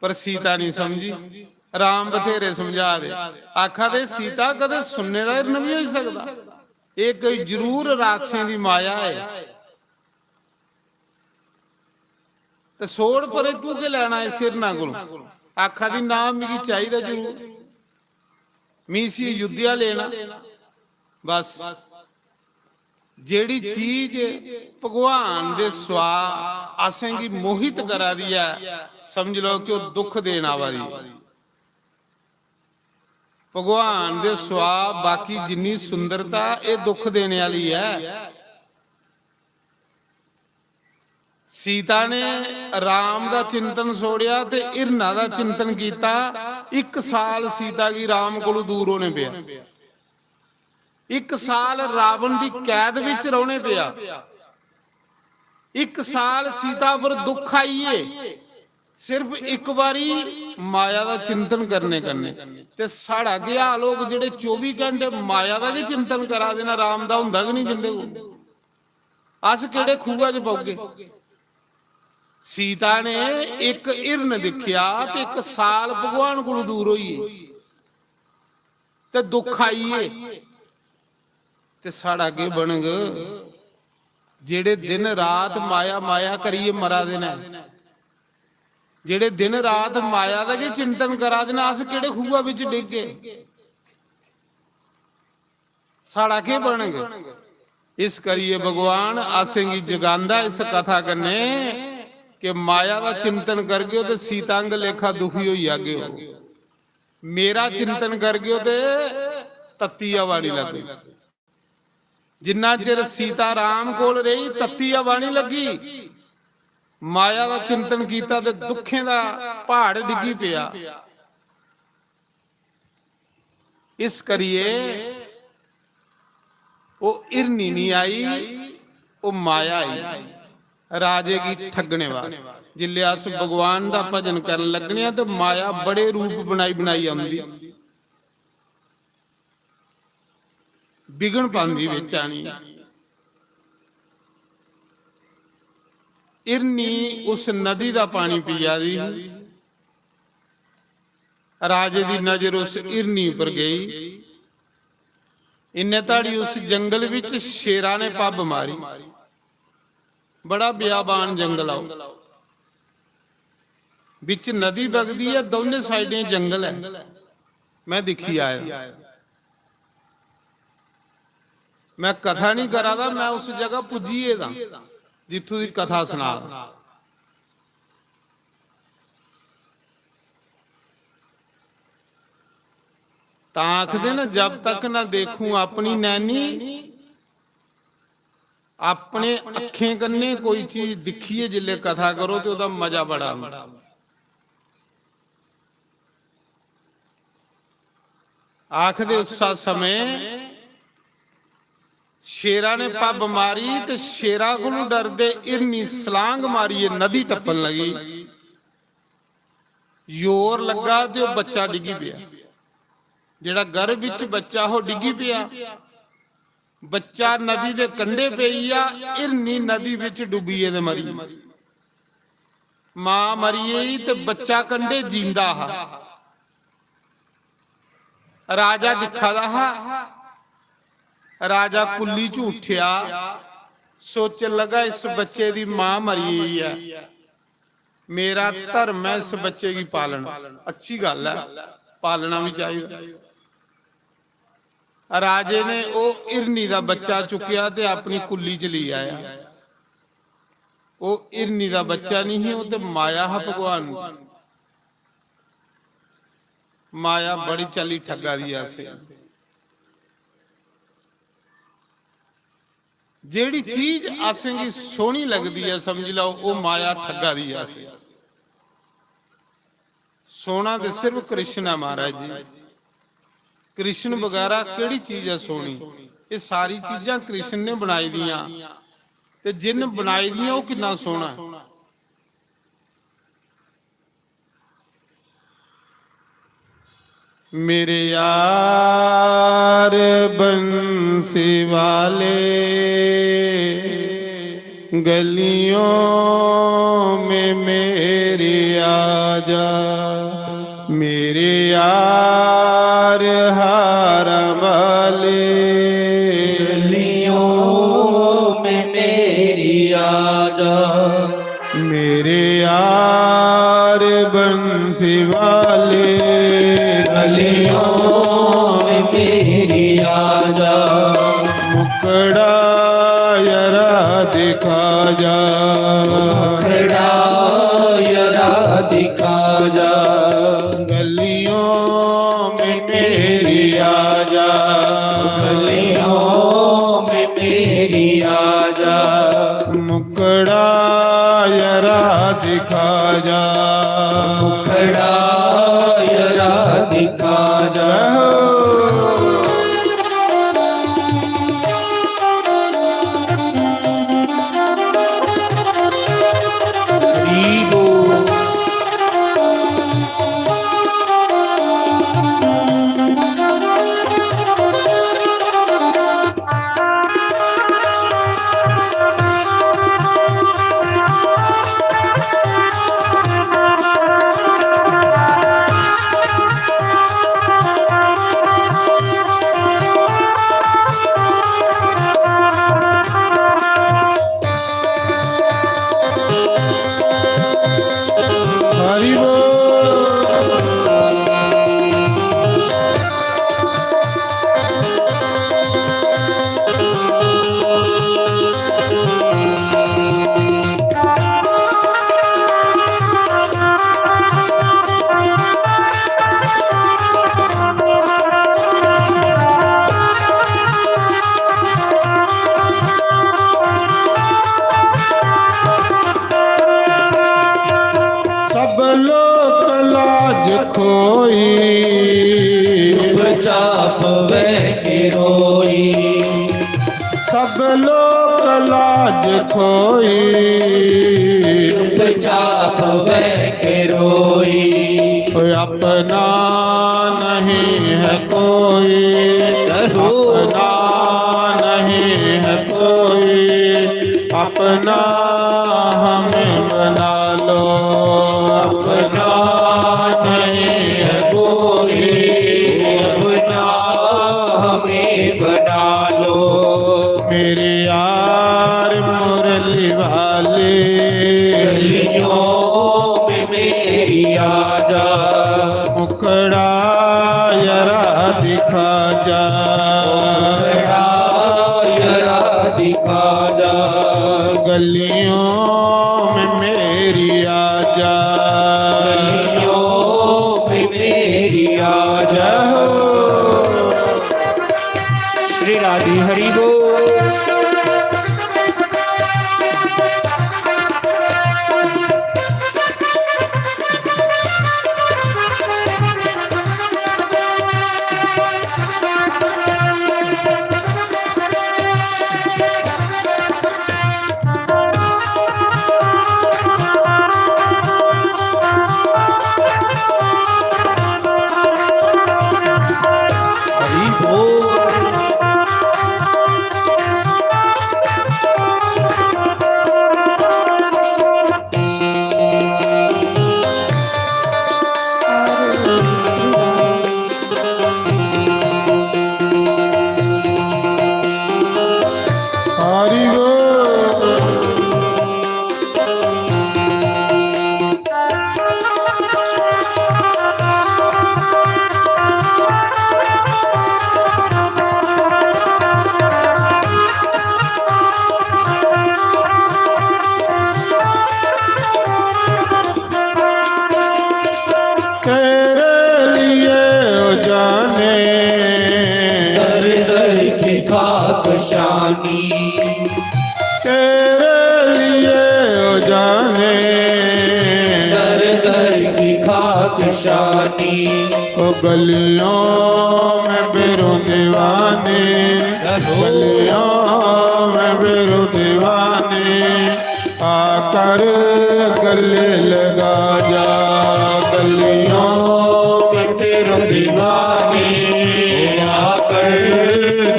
ਪਰ ਸੀਤਾ ਨਹੀਂ ਸਮਝੀ। ਰਾਮ ਬਥੇਰੇ ਸਮਝਾ ਦੇ, ਆਖਾ ਦੇ ਸੀਤਾ ਕਦੇ ਸੁਣਨੇ ਦਾ ਇਰਨ ਵੀ ਹੋ ਸਕਦਾ, ਇਹ ਕੋਈ ਜ਼ਰੂਰ ਰਾਖਸ਼ਾਂ ਦੀ ਮਾਇਆ ਹੈ। ਤੇ ਸੋੜ ਪਰੇ ਤੂੰ ਕੇ ਲੈਣਾ ਹੈ ਸਿਰਨਾ ਕੋਲੋਂ। ਆਖਾ ਦੀ ਨਾਮ ਮਿਗੀ ਚਾਹੀਦਾ ਜ਼ਰੂਰ, ਮੀਸੀ ਯੁੱਧਿਆ ਲੈਣਾ ਬਸ। ਜਿਹੜੀ ਚੀਜ਼ ਭਗਵਾਨ ਦੇ ਸਵਾ ਆਸੇਂਗੀ ਮੋਹਿਤ ਕਰਾ ਦਿਆ ਸਮਝ ਲਓ ਕਿ ਉਹ ਦੁੱਖ ਦੇਣ ਵਾਲੀ। ਭਗਵਾਨ ਦੇ ਸਵਾ ਬਾਕੀ ਜਿੰਨੀ ਸੁੰਦਰਤਾ ਇਹ ਦੁੱਖ ਦੇਣ ਵਾਲੀ ਹੈ। ਸੀਤਾ ਨੇ ਰਾਮ ਦਾ ਚਿੰਤਨ ਛੋੜਿਆ ਤੇ ਇਰਨਾ ਦਾ ਚਿੰਤਨ ਕੀਤਾ। 1 ਸਾਲ ਸੀਤਾ ਕੀ ਰਾਮ ਕੋਲੋਂ ਦੂਰ ਹੋਣੇ ਪਿਆ। 1 ਸਾਲ ਰਾਵਣ ਦੀ ਕੈਦ ਵਿੱਚ ਰਹਿਣੇ ਪਿਆ। 1 ਸਾਲ ਸੀਤਾ ਪਰ ਦੁੱਖ ਆਈਏ ਸਿਰਫ ਇੱਕ ਵਾਰੀ ਮਾਇਆ ਦਾ ਚਿੰਤਨ ਕਰਨੇ ਤੇ ਸਾੜਾ ਗਿਆ ਲੋਕ ਜਿਹੜੇ 24 ਘੰਟੇ ਮਾਇਆ ਦਾ ਜੇ ਚਿੰਤਨ ਕਰਾ ਦੇਣਾ ਰਾਮ ਦਾ ਹੁੰਦਾ ਕਿ ਨਹੀਂ ਜਿੰਦੇ ਕੋ। ਅਸ ਕਿਹੜੇ ਖੂਹਾਂ 'ਚ ਪਉਗੇ। ਸੀਤਾ ਨੇ ਇੱਕ ਇਰਨ ਦੇਖਿਆ ਤੇ 1 ਸਾਲ ਭਗਵਾਨ ਕੋਲੋਂ ਦੂਰ ਹੋਈਏ ਤੇ ਦੁੱਖ ਆਈਏ ਤੇ ਸਾੜਾ ਅੱਗੇ ਬਣਗ ਜਿਹੜੇ ਦਿਨ ਰਾਤ ਮਾਇਆ ਮਾਇਆ ਕਰੀਏ ਮਰਾ ਦੇਣਾ। ਜਿਹੜੇ ਦਿਨ ਰਾਤ ਮਾਇਆ ਦਾ ਜੇ ਚਿੰਤਨ ਕਰਾ ਦੇਣਾ ਅਸ ਕਿਹੜੇ ਖੂਹਾਂ ਵਿੱਚ ਡਿੱਗੇ ਸਾੜਾ ਕੇ ਬਣਗ। ਇਸ ਕਰੀਏ ਭਗਵਾਨ ਆਸੇਂਗੀ ਜਗਾਂਦਾ ਇਸ ਕਥਾ ਕਰਨੇ ਕਿ ਮਾਇਆ ਦਾ ਚਿੰਤਨ ਕਰ ਗਿਓ ਤੇ ਸੀਤਾਂਗ ਲੇਖਾ ਦੁਖੀ ਹੋਈ ਆਗੇ ਹੋ। ਮੇਰਾ ਚਿੰਤਨ ਕਰ ਗਿਓ ਤੇ ਤਤੀਆ ਬਾਣੀ ਲੱਗੀ। ਜਿੰਨਾ ਚਿਰ ਸੀਤਾ ਰਾਮ ਕੋਲ ਰਹੀ ਤਤੀਆ ਬਾਣੀ ਲੱਗੀ। ਮਾਇਆ ਦਾ ਚਿੰਤਨ ਕੀਤਾ ਤੇ ਦੁੱਖਾਂ ਦਾ ਪਹਾੜ ਡਿੱਗੀ ਪਿਆ। ਇਸ ਕਰੀਏ ਉਹ ਇਰਨੀ ਨਹੀਂ ਆਈ, ਉਹ ਮਾਇਆ ਆਈ ਰਾਜੇ ਕੀ ਠੱਗਣੇ ਵਾਸਤੇ। ਜਿੱਲੇ ਅਸ ਭਗਵਾਨ ਦਾ ਭਜਨ ਕਰਨ ਲੱਗਣੇ ਆ ਤੇ ਮਾਇਆ ਬੜੇ ਰੂਪ ਬਣਾਈ ਆਉਂਦੀ, ਵਿਗਣ ਪਾਉਂਦੀ ਵਿੱਚ ਆਣੀ। ਇਰਨੀ ਉਸ ਨਦੀ ਦਾ ਪਾਣੀ ਪੀਆ ਦੀ। ਰਾਜੇ ਦੀ ਨਜ਼ਰ ਉਸ ਇਰਨੀ ਉੱਪਰ ਗਈ। ਇੰਨੇ ਤਾੜੀ ਉਸ ਜੰਗਲ ਵਿੱਚ ਸ਼ੇਰਾਂ ਨੇ ਪੱਬ ਮਾਰੀ। ਬੜਾ ਬਿਆਬਾਨ ਜੰਗਲ ਆਓ, ਵਿੱਚ ਨਦੀ ਵਗਦੀ ਹੈ, ਦੋਨੇ ਸਾਈਡਾਂ ਜੰਗਲ ਹੈ। ਮੈਂ ਦੇਖੀ ਆਇਆ। ਮੈਂ ਕਥਾ ਨਹੀਂ ਕਰਾਦਾ, ਮੈਂ ਉਸ ਜਗ੍ਹਾ ਪੁੱਜੀਏ ਦਾ ਜਿੱਥੋਂ ਦੀ ਕਥਾ ਸੁਣਾ। ਤਾਂ ਆਖਦੇ ਨਾ ਜਬ ਤੱਕ ਨਾ ਦੇਖੂੰ ਆਪਣੀ ਨੈਣੀ, ਆਪਣੇ ਅੱਖਾਂ ਕੰਨੇ ਕੋਈ ਚੀਜ਼ ਦਿਖੀਏ ਜਿੱਲੇ ਕਥਾ ਕਰੋ ਤੇ ਉਹਦਾ ਮਜ਼ਾ ਬੜਾ ਆਉਂਦਾ। ਆਖਦੇ ਉਸ ਸਮੇਂ ਸ਼ੇਰਾਂ ਨੇ ਪੱਬ ਮਾਰੀ ਤੇ ਸ਼ੇਰਾਂ ਕੋਲੋਂ ਡਰਦੇ ਇਰਨੀ ਸਲਾਂਗ ਮਾਰੀਏ ਨਦੀ ਟੱਪਣ ਲੱਗੀ। ਜ਼ੋਰ ਲੱਗਾ ਤੇ ਉਹ ਬੱਚਾ ਡਿੱਗੀ ਪਿਆ। ਜਿਹੜਾ ਗਰਭ ਵਿੱਚ ਬੱਚਾ ਉਹ ਡਿੱਗੀ ਪਿਆ। ਬੱਚਾ ਨਦੀ ਦੇ ਕੰਢੇ ਪਈ ਆ, ਇਰਨੀ ਨਦੀ ਵਿੱਚ ਡੁੱਬੀਏ ਤੇ ਮਰੀ। ਮਾਂ ਮਰੀਏ ਤੇ ਬੱਚਾ ਕੰਢੇ ਜਿੰਦਾ ਆ। ਰਾਜਾ ਦਿਖਾ ਰਹਾ। ਰਾਜਾ ਕੁੱਲੀ ਚ ਉੱਠਿਆ, ਸੋਚਣ ਲੱਗਾ ਇਸ ਬੱਚੇ ਦੀ ਮਾਂ ਮਰੀ ਹੈ, ਮੇਰਾ ਧਰਮ ਹੈ ਇਸ ਬੱਚੇ ਦੀ ਪਾਲਣ। ਅੱਛੀ ਗੱਲ ਹੈ, ਪਾਲਣਾ ਵੀ ਚਾਹੀਦਾ। ਰਾਜੇ ਨੇ ਉਹ ਇਰਨੀ ਦਾ ਬੱਚਾ ਚੁੱਕਿਆ ਤੇ ਆਪਣੀ ਕੁੱਲੀ ਚ ਲਈ ਆਇਆ। ਉਹ ਇਰਨੀ ਦਾ ਬੱਚਾ ਨਹੀਂ, ਉਹ ਤੇ ਮਾਇਆ ਹੈ ਭਗਵਾਨ ਨੂੰ। माया बड़ी चाली ठगा दिया से जेड़ी चीज आसेंगी सोहनी लगदी है समझ लो वो माया ठगा दी आसे सोना ते सिर्फ कृष्ण है महाराज जी कृष्ण वगैरह केड़ी चीज है सोहनी ये सारी चीजां कृष्ण ने बनाई दियां ते जिन बनाई दियां वो कितना सोहना है मेरे यार बंसी वाले गलियों में मेरे आजा मेरे यार हारम वाले गलियों में मेरी आजा मेरे यार बंसी वाले गलियों में मेरी आजा मुकड़ा यरा दिखा जा खड़ा यरा दिखा जा गलियों में मेरी आजा गलियों में मेरी आजा मुकड़ा यरा दिखा जा खड़ा यरा दिखा जा हरि बोल। हरि बोल। सब लोग लाज खोई चुपचाप वह के रोई सब लोग लाज खोई चुपचाप वह के रोई कोई अपना नहीं है कोई अपना नहीं है कोई अपना हमें बना लो अपना नहीं है कोई अपना हमें बना लो मेरे यार मुरली वाले गलियों में मेरी आजा मुकड़ा यरा दिखा जा खड़ा यरा दिखा जा गलियों में मेरी आजा गलियों में मेरी आजा श्री राधे हरि बोल। हरि बोल निशानी तेरे लिए ओ जाने घर घर की खाक शानी ओ गलियों में बेरो दीवाने गलियों में बेरो दीवाने आकर गले लगा जा गलियों में बेरो दीवाने आकर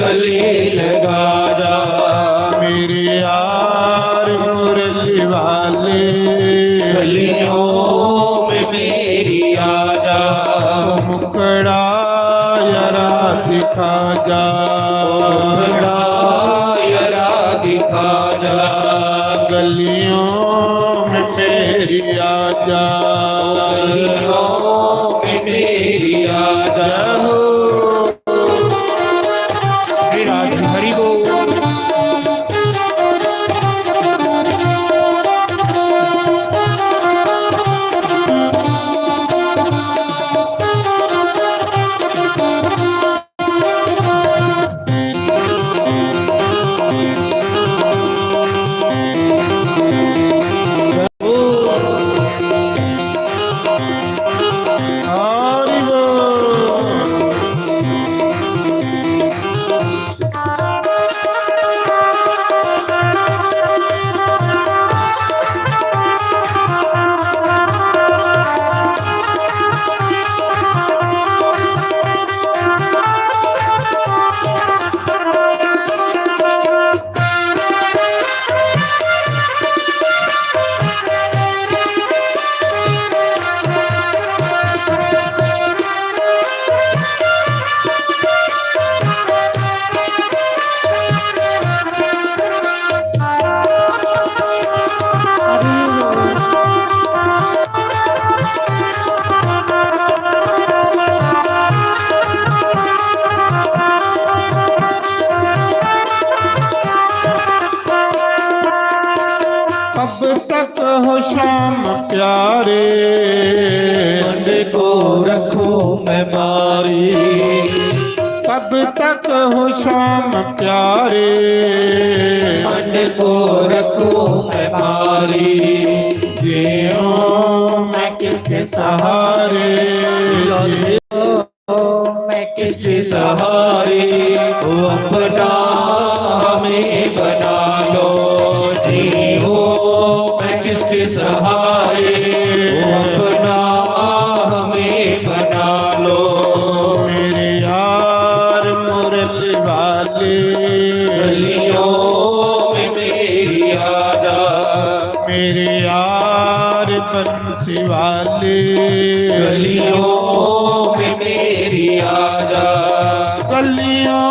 गले लगा जा मेरे यार मुरली वाले गलियों में मेरी आजा मुकड़ा यारा दिखा जा बड़ा यरा दिखा जा गलियों में मेरी आजा गलियों में मेरी आजा श्री राधे हरि बोल। हरि बोल। कब तक हो शाम प्यारे मंड को रखूं मैं मारी कब तक हो शाम प्यारे मंड को रखूं मैं मारी जियो मैं किसके सहारे मैं किसके सहारे वो अपना हमें बना लो जीओ मैं किसके सहारे वो अपना हमें बना लो मेरे यार मुरली वाले गलियों में मेरी आजा मेरे यार बंसी वाले गलियों में मेरी आजा गलियों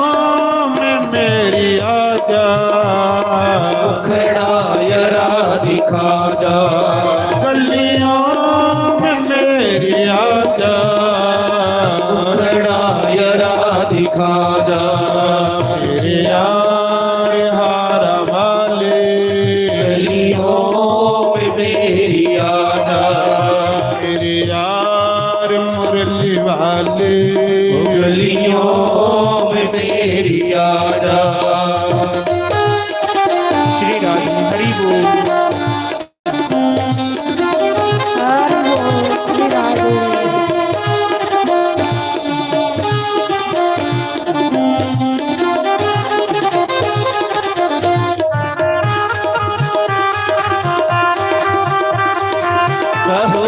में मेरी आजा खड़ा यरा दिखा जा गलियों में मेरी आजा खड़ा यरा दिखा जा मेरे यार हारा वाले गलियों में मेरी आजा मेरे यार मुरली वाले गलियों में मेरी आजा श्री राधे हरि बोल। श्री राधे कहो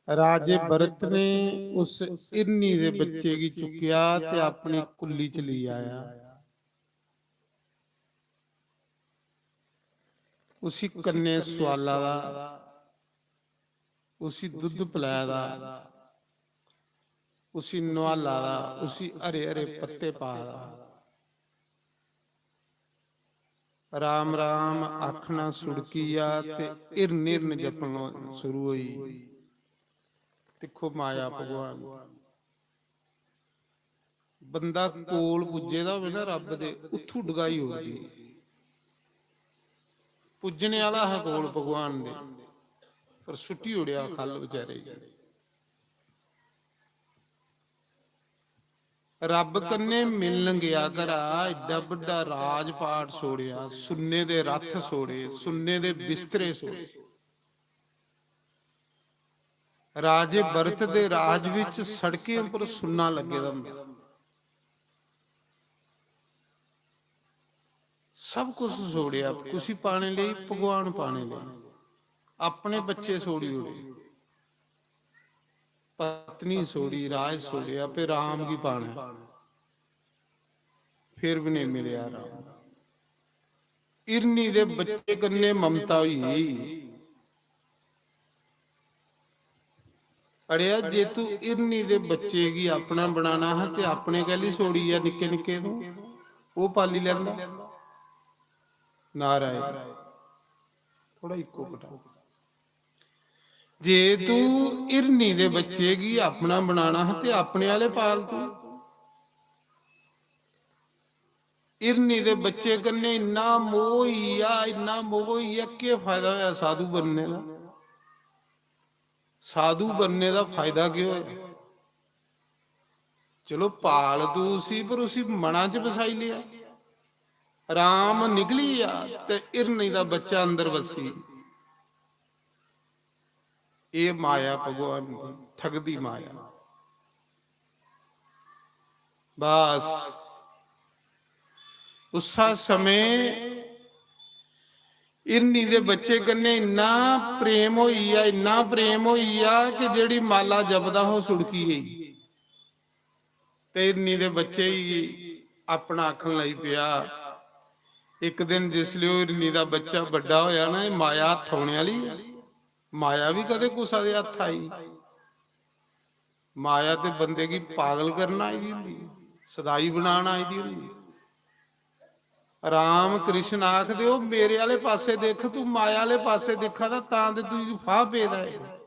ਰਾਜੇ ਭਰਤ ਨੇ ਉਸ ਇਰਨੀ ਦੇ ਬੱਚੇ ਕੀ ਚੁੱਕਿਆ ਤੇ ਆਪਣੀ ਕੁੱਲੀ ਚ ਲਈ ਆਇਆ। ਉਸੀ ਕੰਨੇ ਸਵਾਲਾ ਦਾ, ਉਸੀ ਦੁੱਧ ਪਿਲਾਇਆ ਦਾ, ਉਸੀ ਨਵਾਲਾ ਦਾ, ਉਸੀ ਹਰੇ ਹਰੇ ਪੱਤੇ ਪਾ ਦਾ। ਰਾਮ ਰਾਮ ਆਖਣਾ ਸੁੜਕੀਆ ਤੇ ਇਰਨ ਇਰਨ ਜਪਣ ਸ਼ੁਰੂ ਹੋਈ। ਦੇਖੋ ਮਾਇਆ ਭਗਵਾਨ, ਬੰਦਾ ਕੋਲ ਪੁੱਜੇ ਦਾ ਹੋਵੇ ਨਾ ਰੱਬ ਦੇ, ਉੱਥੋਂ ਡਗਾਈ ਹੋ ਗਈ। ਪੁੱਜਣੇ ਵਾਲਾ ਹੈ ਕੋਲ ਭਗਵਾਨ ਦੇ, ਪਰ ਸੁੱਟੀ ਉੜਿਆ ਖੱਲ ਵਿਚਾਰੇ। ਰੱਬ ਕੰਨੇ ਮਿਲਣ ਗਿਆ ਘਰਾ, ਏਡਾ ਵੱਡਾ ਰਾਜ ਪਾਟ ਸੋੜਿਆ, ਸੁੰਨੇ ਦੇ ਰੱਥ ਸੋੜੇ, ਸੁੰਨੇ ਦੇ ਬਿਸਤਰੇ ਸੋੜੇ। ਰਾਜੇ ਭਰਤ ਦੇ ਰਾਜ ਵਿੱਚ ਸੜਕੇ ਉੱਪਰ ਸੁੰਨਾ ਲੱਗੇ ਦਾ ਹੁੰਦਾ। ਸਭ ਕੁਝ ਸੋੜਿਆ, ਕੁਸੀ ਪਾਣੇ ਲਈ, ਭਗਵਾਨ ਪਾਣੇ ਲਈ। ਆਪਣੇ ਬੱਚੇ ਸੋੜੀ ਉੜੇ, ਪਤਨੀ ਸੋੜੀ, ਰਾਜ ਸੋੜਿਆ, ਫਿਰ ਰਾਮ ਕੀ ਪਾਣਾ, ਫਿਰ ਵੀ ਨਹੀਂ ਮਿਲਿਆ ਰਾਮ। ਇਰਨੀ ਦੇ ਬੱਚੇ ਕੰਨੇ ਮਮਤਾ ਹੋਈ। ਅੜਿਆ ਜੇ ਤੂੰ ਇਰਨੀ ਦੇ ਬੱਚੇ ਕੀ ਆਪਣਾ ਬਣਾਣਾ ਹੈ ਤੇ ਆਪਣੇ ਗਲੀ ਸੋੜੀ ਆ ਨਿੱਕੇ ਨਿੱਕੇ ਨੂੰ, ਉਹ ਪਾਲੀ ਲੈਂਦਾ। ਨਾਰਾਇਣ ਥੋੜਾ ਇੱਕੋ ਘਟਾ। ਜੇ ਤੂੰ ਇਰਨੀ ਦੇ ਬੱਚੇ ਕੀ ਆਪਣਾ ਬਣਾਣਾ ਹੈ ਤੇ ਆਪਣੇ ਵਾਲੇ ਪਾਲ ਤੂੰ। ਇਰਨੀ ਦੇ ਬੱਚੇ ਕੰਨੇ ਇੰਨਾ ਮੋਹ ਹੀ ਆ, ਇੰਨਾ ਮੋਹ ਹੀ ਆ, ਕੀ ਫਾਇਦਾ ਹੋਇਆ ਸਾਧੂ ਬਣਨੇ ਦਾ? ਸਾਧੂ ਬਣਨੇ ਦਾ ਫਾਇਦਾ ਕੀ ਹੋਇਆ? ਚਲੋ ਪਾਲ ਤੂੰ ਸੀ, ਪਰ ਉਸੀ ਮਨਾਂ ਚ ਵਸਾਈ ਲਿਆ। ਰਾਮ ਨਿਕਲੀ ਆ ਤੇ ਇਰਨੀ ਦਾ ਬੱਚਾ ਅੰਦਰ ਵਸੀ। ਇਹ ਮਾਇਆ ਭਗਵਾਨ ਦੀ ਠਗਦੀ ਮਾਇਆ। ਬਸ ਉਸਾ ਸਮੇਂ ਇਰਨੀ ਦੇ ਬੱਚੇ ਕੰਨੇ ਇੰਨਾ ਪ੍ਰੇਮ ਹੋਈ ਆ, ਇੰਨਾ ਪ੍ਰੇਮ ਹੋਈ ਆ ਕਿ ਜਿਹੜੀ ਮਾਲਾ ਜਪਦਾ ਉਹ ਸੁੜਕੀ ਗਈ। ਤੇ ਇਰਨੀ ਦੇ ਬੱਚੇ ਹੀ ਆਪਣਾ ਆਖਣ ਲਈ ਪਿਆ। ਇੱਕ ਦਿਨ ਜਿਸ ਲਈ ਉਹ ਇਰਨੀ ਦਾ ਬੱਚਾ ਵੱਡਾ ਹੋਇਆ ਨਾ, ਇਹ ਮਾਇਆ ਹੱਥ ਆਉਣੇ ਵਾਲੀ ਆ। ਮਾਇਆ ਵੀ ਕਦੇ ਕੁਸਾ ਦੇ ਹੱਥ ਆਈ? ਮਾਇਆ ਤੇ ਬੰਦੇ ਕੀ ਪਾਗਲ ਕਰਨਾ ਆਈ ਦੀ ਹੁੰਦੀ, ਸਦਾਈ ਬਣਾਉਣ ਆਈ ਦੀ ਹੁੰਦੀ। ਰਾਮ ਕ੍ਰਿਸ਼ਨ ਆਖਦੇ ਉਹ ਮੇਰੇ ਵਾਲੇ ਪਾਸੇ ਦੇਖ, ਤੂੰ ਮਾਇਆ ਵਾਲੇ ਪਾਸੇ ਦੇਖਾ ਤਾਂ ਤੇ ਤੂੰ ਫਾਹ ਪੇਦਾ ਹੈ,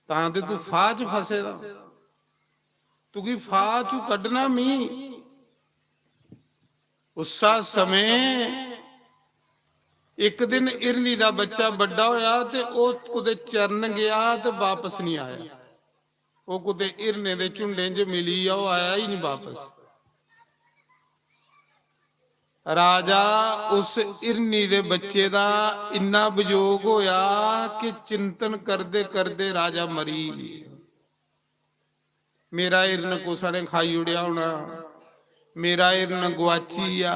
ਤਾਂ ਤੇ ਤੂੰ ਫਾਹ ਚ ਫਸੇ ਦਾ। ਤੂੰ ਕੀ ਫਾਹ ਚੋਂ ਕੱਢਣਾ ਮੀ। ਉਸਾ ਸਮੇਂ ਇੱਕ ਦਿਨ ਇਰਨੀ ਦਾ ਬੱਚਾ ਵੱਡਾ ਹੋਇਆ ਤੇ ਉਹ ਕੁਦੇ ਚਰਨ ਗਿਆ ਤੇ ਵਾਪਸ ਨਹੀਂ ਆਇਆ। ਉਹ ਕੁਦੇ ਇਰਨੇ ਦੇ ਝੁੰਡੇ 'ਚ ਮਿਲੀ ਆ, ਉਹ ਆਇਆ ਹੀ ਨਹੀਂ ਵਾਪਸ। ਰਾਜਾ ਉਸ ਇਰਨੀ ਦੇ ਬੱਚੇ ਦਾ ਇੰਨਾ ਵਿਯੋਗ ਹੋਇਆ ਕਿ ਚਿੰਤਨ ਕਰਦੇ ਕਰਦੇ ਰਾਜਾ ਮਰੀ। ਮੇਰਾ ਇਰਨ ਕੋਸਾ ਨੇ ਖਾਈ ਉੜਿਆ ਹੋਣਾ, ਮੇਰਾ ਇਰਨ ਗੁਆਚੀ ਆ।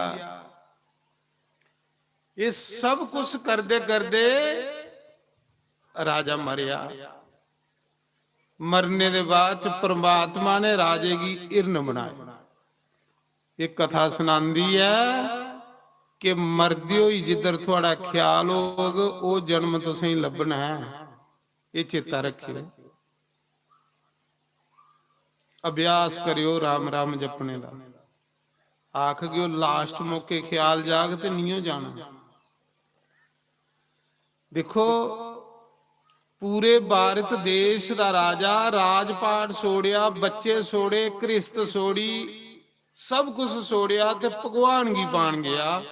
ਇਹ ਸਭ ਕੁਝ ਕਰਦੇ ਕਰਦੇ ਰਾਜਾ ਮਰਿਆ। ਮਰਨੇ ਦੇ ਬਾਅਦ ਚ ਪ੍ਰਮਾਤਮਾ ਨੇ ਰਾਜੇ ਦੀ ਇਰਨ ਬਣਾਈ। ਇਹ ਕਥਾ ਸੁਣਾਉਂਦੀ ਹੈ ਕਿ ਮਰਦੇ ਹੋਈ ਜਿੱਧਰ ਤੁਹਾਡਾ ਖਿਆਲ ਹੋਗ ਉਹ ਜਨਮ ਤੁਸੀਂ ਲੱਭਣਾ ਹੈ। ਇਹ ਚੇਤਾ ਰੱਖਿਓ। ਅਭਿਆਸ ਕਰਿਓ ਰਾਮ ਰਾਮ ਜਪਣੇ ਦਾ। ਆਖ ਗਿਓ ਲਾਸਟ ਮੌਕੇ ਖਿਆਲ ਜਾਗ ਤੇ ਨਹੀਂ ਜਾਣਾ। ਦੇਖੋ ਪੂਰੇ ਭਾਰਤ ਦੇਸ਼ ਦਾ ਰਾਜਾ ਰਾਜਪਾਟ ਸੋੜਿਆ, ਬੱਚੇ ਸੋੜੇ, ਕ੍ਰਿਸਤ ਸੋੜੀ, ਸਭ ਕੁਝ ਸੋੜਿਆ ਤੇ ਭਗਵਾਨ ਕੀ ਪਾਣ ਗਿਆ।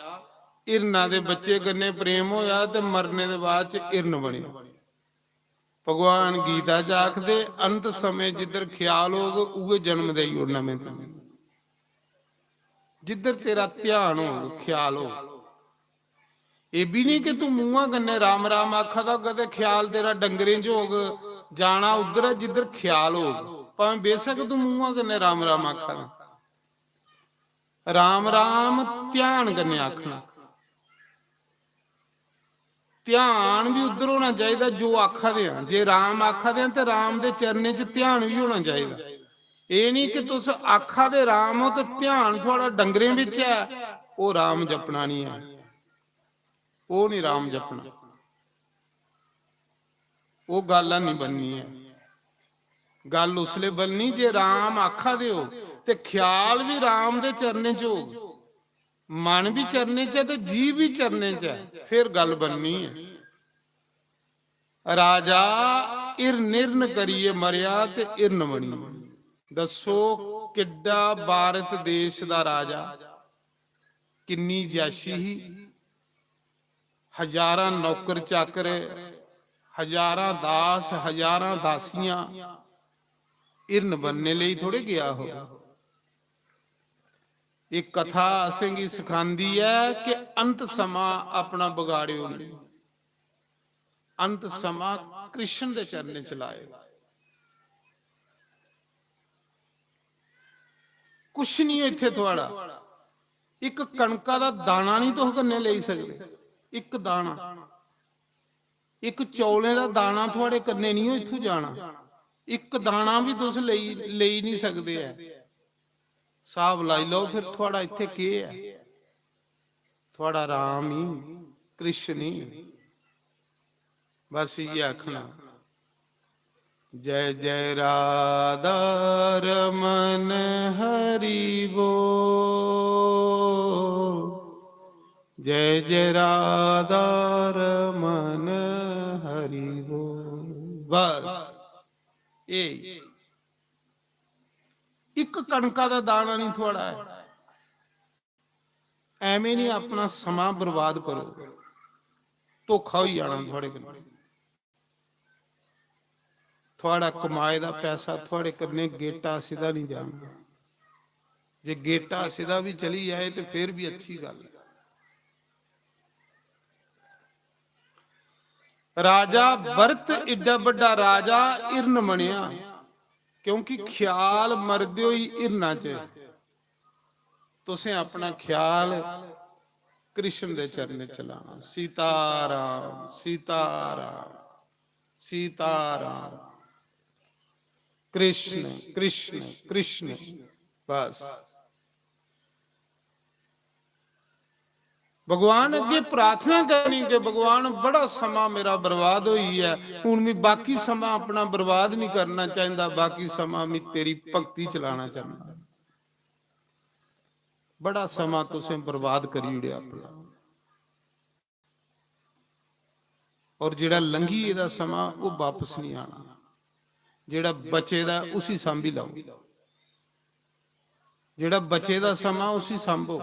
ਇਰਨਾ ਦੇ ਬੱਚੇ ਕੰਨੇ ਪ੍ਰੇਮ ਹੋਇਆ ਤੇ ਮਰਨੇ ਦੇ ਬਾਅਦ ਚ ਇਰਨ ਬਣੀ। ਭਗਵਾਨ ਗੀਤਾ ਚ ਆਖਦੇ ਅੰਤ ਸਮੇਂ ਜਿੱਧਰ ਖਿਆਲ ਹੋਗ ਉਹ ਜਨਮ ਦੇਈ ਉੜਨਾ। ਮੈਂ ਜਿੱਧਰ ਤੇਰਾ ਧਿਆਨ ਹੋ ਖਿਆਲ ਹੋ। ਇਹ ਵੀ ਨਹੀਂ ਕਿ ਤੂੰ ਮੂੰਹਾਂ ਕੰਨੇ ਰਾਮ ਰਾਮ ਆਖਾ ਦਾ ਕਦੇ ਖਿਆਲ ਤੇਰਾ ਡੰਗਰੇ ਚ ਹੋਗ ਜਾਣਾ ਉਧਰ ਜਿੱਧਰ ਖਿਆਲ ਹੋ। ਭਾਵੇਂ ਬੇਸ਼ੱਕ ਤੂੰ ਮੂੰਹਾਂ ਕੰਨੇ ਰਾਮ ਰਾਮ ਆਖਾ ਦਾ, ਰਾਮ ਰਾਮ ਧਿਆਨ ਕੰਨੇ ਆਖਣਾ। ਧਿਆਨ ਵੀ ਉਧਰ ਹੋਣਾ ਚਾਹੀਦਾ ਜੋ ਆਖਦੇ ਆ। ਜੇ ਰਾਮ ਆਖਦੇ ਆ ਤੇ ਰਾਮ ਦੇ ਚਰਨੇ 'ਚ ਧਿਆਨ ਵੀ ਹੋਣਾ ਚਾਹੀਦਾ। ਇਹ ਨਹੀਂ ਕਿ ਤੁਸੀਂ ਆਖਾ ਦੇ ਰਾਮ ਹੋ ਤੇ ਧਿਆਨ ਤੁਹਾਡਾ ਡੰਗਰੇ ਵਿੱਚ ਹੈ, ਉਹ ਰਾਮ ਜਪਣਾ ਨਹੀਂ ਹੈ, ਉਹ ਨਹੀਂ ਰਾਮ ਜਪਣਾ। ਉਹ ਗੱਲ ਨਹੀਂ ਬਣਨੀ ਹੈ। ਗੱਲ ਉਸਲੇ ਬਣਨੀ ਜੇ ਰਾਮ ਆਖਾ ਦਿਓ ਤੇ ਖਿਆਲ ਵੀ ਰਾਮ ਦੇ ਚਰਨੇ 'ਚ ਹੋ, ਮਨ ਵੀ ਚਰਨੇ 'ਚ ਹੈ ਤੇ ਜੀਵ ਵੀ ਚਰਨੇ 'ਚ ਹੈ, ਫਿਰ ਗੱਲ ਬਣਨੀ ਹੈ। ਰਾਜਾ ਇਰ ਨਿਰਨ ਕਰੀਏ ਮਰਿਆ ਤੇ ਇਰਨ ਬਣੀ। ਦੱਸੋ ਕਿੱਡਾ ਭਾਰਤ ਦੇਸ਼ ਦਾ ਰਾਜਾ, ਕਿੰਨੀ ਜਾਸ਼ੀ ਹੀ, ਹਜ਼ਾਰਾਂ ਨੌਕਰ ਚਾਕਰ, ਹਜ਼ਾਰਾਂ ਦਾਸ, ਹਜ਼ਾਰਾਂ ਦਾਸੀਆਂ, ਇਰਨ ਬਣਨੇ ਲਈ ਥੋੜੇ ਗਿਆ ਹੋ। ਇਹ ਕਥਾ ਅਸੰਗੀ ਸਿਖਾਉਂਦੀ ਹੈ ਕਿ ਅੰਤ ਸਮਾਂ ਆਪਣਾ ਵਿਗਾੜਿਓ ਨਹੀਂ, ਅੰਤ ਸਮਾਂ ਕ੍ਰਿਸ਼ਨ ਦੇ ਚਰਨੇ ਚ ਲਾਏ। ਕੁਛ ਨਹੀਂ ਇੱਥੇ ਤੁਹਾਡਾ, ਇੱਕ ਕਣਕਾਂ ਦਾ ਦਾਣਾ ਨਹੀਂ ਤੁਸੀਂ ਕੰਨੇ ਲੈ ਸਕਦੇ। ਇੱਕ ਦਾਣਾ, ਇੱਕ ਚੌਲੇ ਦਾ ਦਾਣਾ ਤੁਹਾਡੇ ਕੰਨੇ ਨਹੀਂ ਇੱਥੋਂ ਜਾਣਾ। ਇੱਕ ਦਾਣਾ ਵੀ ਤੁਸੀਂ ਲਈ ਨਹੀਂ ਸਕਦੇ ਐ। ਸਾਬ ਲਾਈ ਲਓ ਫਿਰ ਤੁਹਾਡਾ ਇੱਥੇ ਕੀ ਹੈ? ਤੁਹਾਡਾ ਰਾਮ ਹੀ, ਕ੍ਰਿਸ਼ਨ ਹੀ। ਬਸ ਇਹ ਆਖਣਾ, ਜੈ ਜੈ ਰਾਧਾ ਰਮਨ ਹਰੀ ਬੋਲ, ਜੈ ਜੈ ਰਾਧਾ ਰਮਨ ਹਰੀ ਬੋਲ। ਬਸ ਇਹ ਇੱਕ ਕਣਕਾਂ ਦਾ ਦਾਣਾ ਨਹੀਂ ਤੁਹਾਡਾ ਹੈ। ਐਵੇਂ ਨਹੀਂ ਆਪਣਾ ਸਮਾਂ ਬਰਬਾਦ ਕਰੋ, ਧੋਖਾ ਹੋਈ ਜਾਣਾ ਤੁਹਾਡੇ ਕੋਲ। ਤੁਹਾਡਾ ਕਮਾਏ ਦਾ ਪੈਸਾ ਤੁਹਾਡੇ ਕੰਨੇ ਗੇਟਾ ਸਿੱਧਾ ਨਹੀਂ ਜਾਣਾ। ਜੇ ਗੇਟਾ ਸਿੱਧਾ ਵੀ ਚਲੀ ਜਾਏ ਤੇ ਫਿਰ ਵੀ ਅੱਛੀ ਗੱਲ ਹੈ। ਰਾਜਾ ਭਰਤ ਏਡਾ ਵੱਡਾ ਰਾਜਾ ਇਰਨ ਬਣਿਆ ਕਿਉਂਕਿ ਖਿਆਲ ਮਰਦੇ ਹੋਈ ਇਰਨਾ ਚ। ਤੁਸੀਂ ਆਪਣਾ ਖਿਆਲ ਕ੍ਰਿਸ਼ਨ ਦੇ ਚਰਨੇ ਚਲਾਣਾ। ਸੀਤਾ ਰਾਮ ਸੀਤਾ ਰਾਮ ਸੀਤਾ ਰਾਮ, कृष्ण कृष्ण कृष्ण। बस भगवान अगे प्रार्थना करनी कि भगवान बड़ा समा मेरा बर्बाद हुई है, हुण मैं बाकी समा अपना बर्बाद नहीं करना चाहता, बाकी समा मैं तेरी भक्ति चलाना चाहता। बड़ा समा तुसें बर्बाद करी उड़िया अपना, और जिहड़ा लंघी इहदा समा वो वापस नहीं आना। ਜਿਹੜਾ ਬਚੇਦਾ ਉਸੇ ਸੰਭੀ ਲਾਓ, ਜਿਹੜਾ ਬਚੇਦਾ ਸਮਾਂ ਉਸੇ ਸੰਭੋ।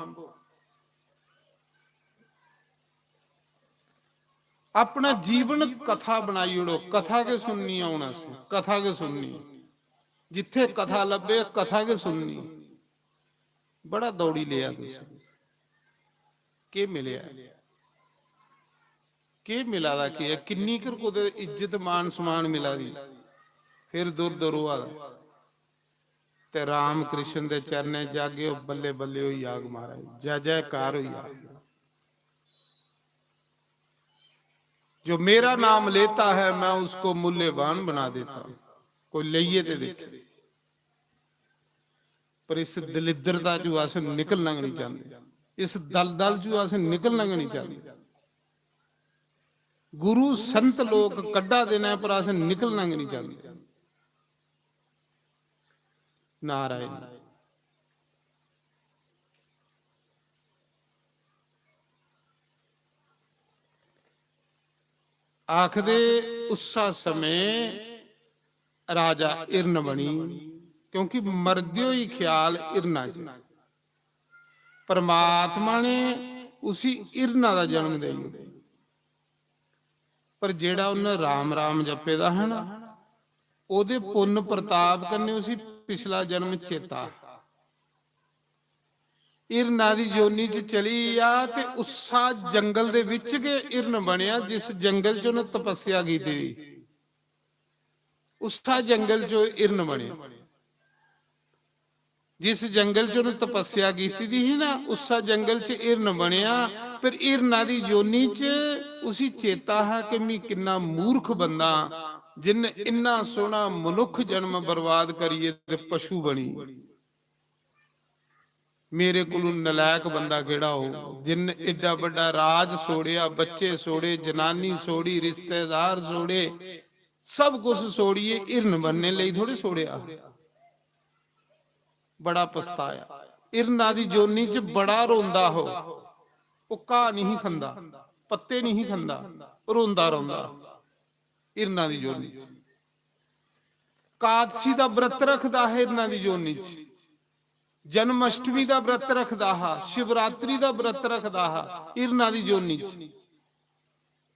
अपना जीवन कथा बनाई उड़ो। कथा के सुननी आना से, कथा के सुननी, जिथे कथा लभे कथा के सुननी। बड़ा दौड़ी लिया तुसीं, के मिलिया, के मिला दा की है, किन्नी कर को इज्जत मान सम्मान मिला दी। फिर दूर दरुआ ते राम कृष्ण दे चरने जागे बल्ले बल्ले हो याग महाराज, जय जयकार हो याग। जो मेरा नाम लेता है मैं उसको मूल्यवान बना देता हूं। कोई लइए ते देखे, पर इस दलिद्रता चो अस निकलना नहीं चाहते, इस दलदल चो अस निकलना नहीं चाहते। गुरु संत लोग कड्डा देना पर अस निकलना नहीं चाहते। नारायण आखदे उसा समय राजा इरन बनी, क्योंकि मरदियो ही ख्याल इरना च। परमात्मा ने उसी इरना का जन्म दे, पर जेड़ा उन्हें राम राम जपे दा है ना, ओदे पुण्य प्रताप करने उसी पिछला जन्म चेता। इरना दी जोनी च चली आ ते उसा जंगल दे विच के इरन बनिया, जिस जंगल च उन्हें तपस्या की थी, उसा जंगल चो इरन बने। जिस जंगल च उन्हें तपस्या की थी ना, उसा जंगल च इरन बनिया ਫਿਰ ਇਰਨਾ ਦੀ ਜੋਨੀ ਚ ਉਸੀ ਚੇਤਾ ਹੈ ਕਿ ਮੈਂ ਕਿੰਨਾ ਮੂਰਖ ਬੰਦਾ ਜਿਨ ਇੰਨਾ ਸੋਹਣਾ ਮਨੁੱਖ ਜਨਮ ਬਰਬਾਦ ਕਰੀਏ ਤੇ ਪਸ਼ੂ ਬਣੀ। ਮੇਰੇ ਕੋਲੋਂ ਨਲਾਇਕ ਬੰਦਾ ਕਿਹੜਾ ਹੋ ਜਿਨ ਏਡਾ ਵੱਡਾ ਰਾਜ ਸੋੜਿਆ, ਬੱਚੇ ਸੋੜੇ, ਜਨਾਨੀ ਸੋੜੀ, ਰਿਸ਼ਤੇਦਾਰ ਸੋੜੇ, ਸਭ ਕੁਝ ਸੋੜੀਏ, ਇਰਨ ਬਣਨੇ ਲਈ ਥੋੜੇ ਸੋੜਿਆ। ਬੜਾ ਪਛਤਾਇਆ। ਇਰਨਾ ਦੀ ਜੋਨੀ ਚ ਬੜਾ ਰੋਂਦਾ ਹੋ। ਉਹ ਘਾਹ ਨਹੀਂ ਖਾਂਦਾ, ਪੱਤੇ ਨਹੀਂ ਖਾਂਦਾ, ਰੋਂਦਾ ਰੋਂਦਾ ਇਰਨਾ ਦੀ ਜੋਨੀ ਚ। ਕਾਦਸੀ ਦਾ ਵਰਤ ਰੱਖਦਾ ਹੈ ਇਰਨਾ ਦੀ ਜੋਨੀ ਚ, ਜਨਮ ਅਸ਼ਟਮੀ ਦਾ ਵਰਤ ਰੱਖਦਾ ਹੈ, ਸ਼ਿਵਰਾਤਰੀ ਦਾ ਵਰਤ ਰੱਖਦਾ ਹੈ ਇਰਨਾ ਦੀ ਜੋਨੀ ਚ।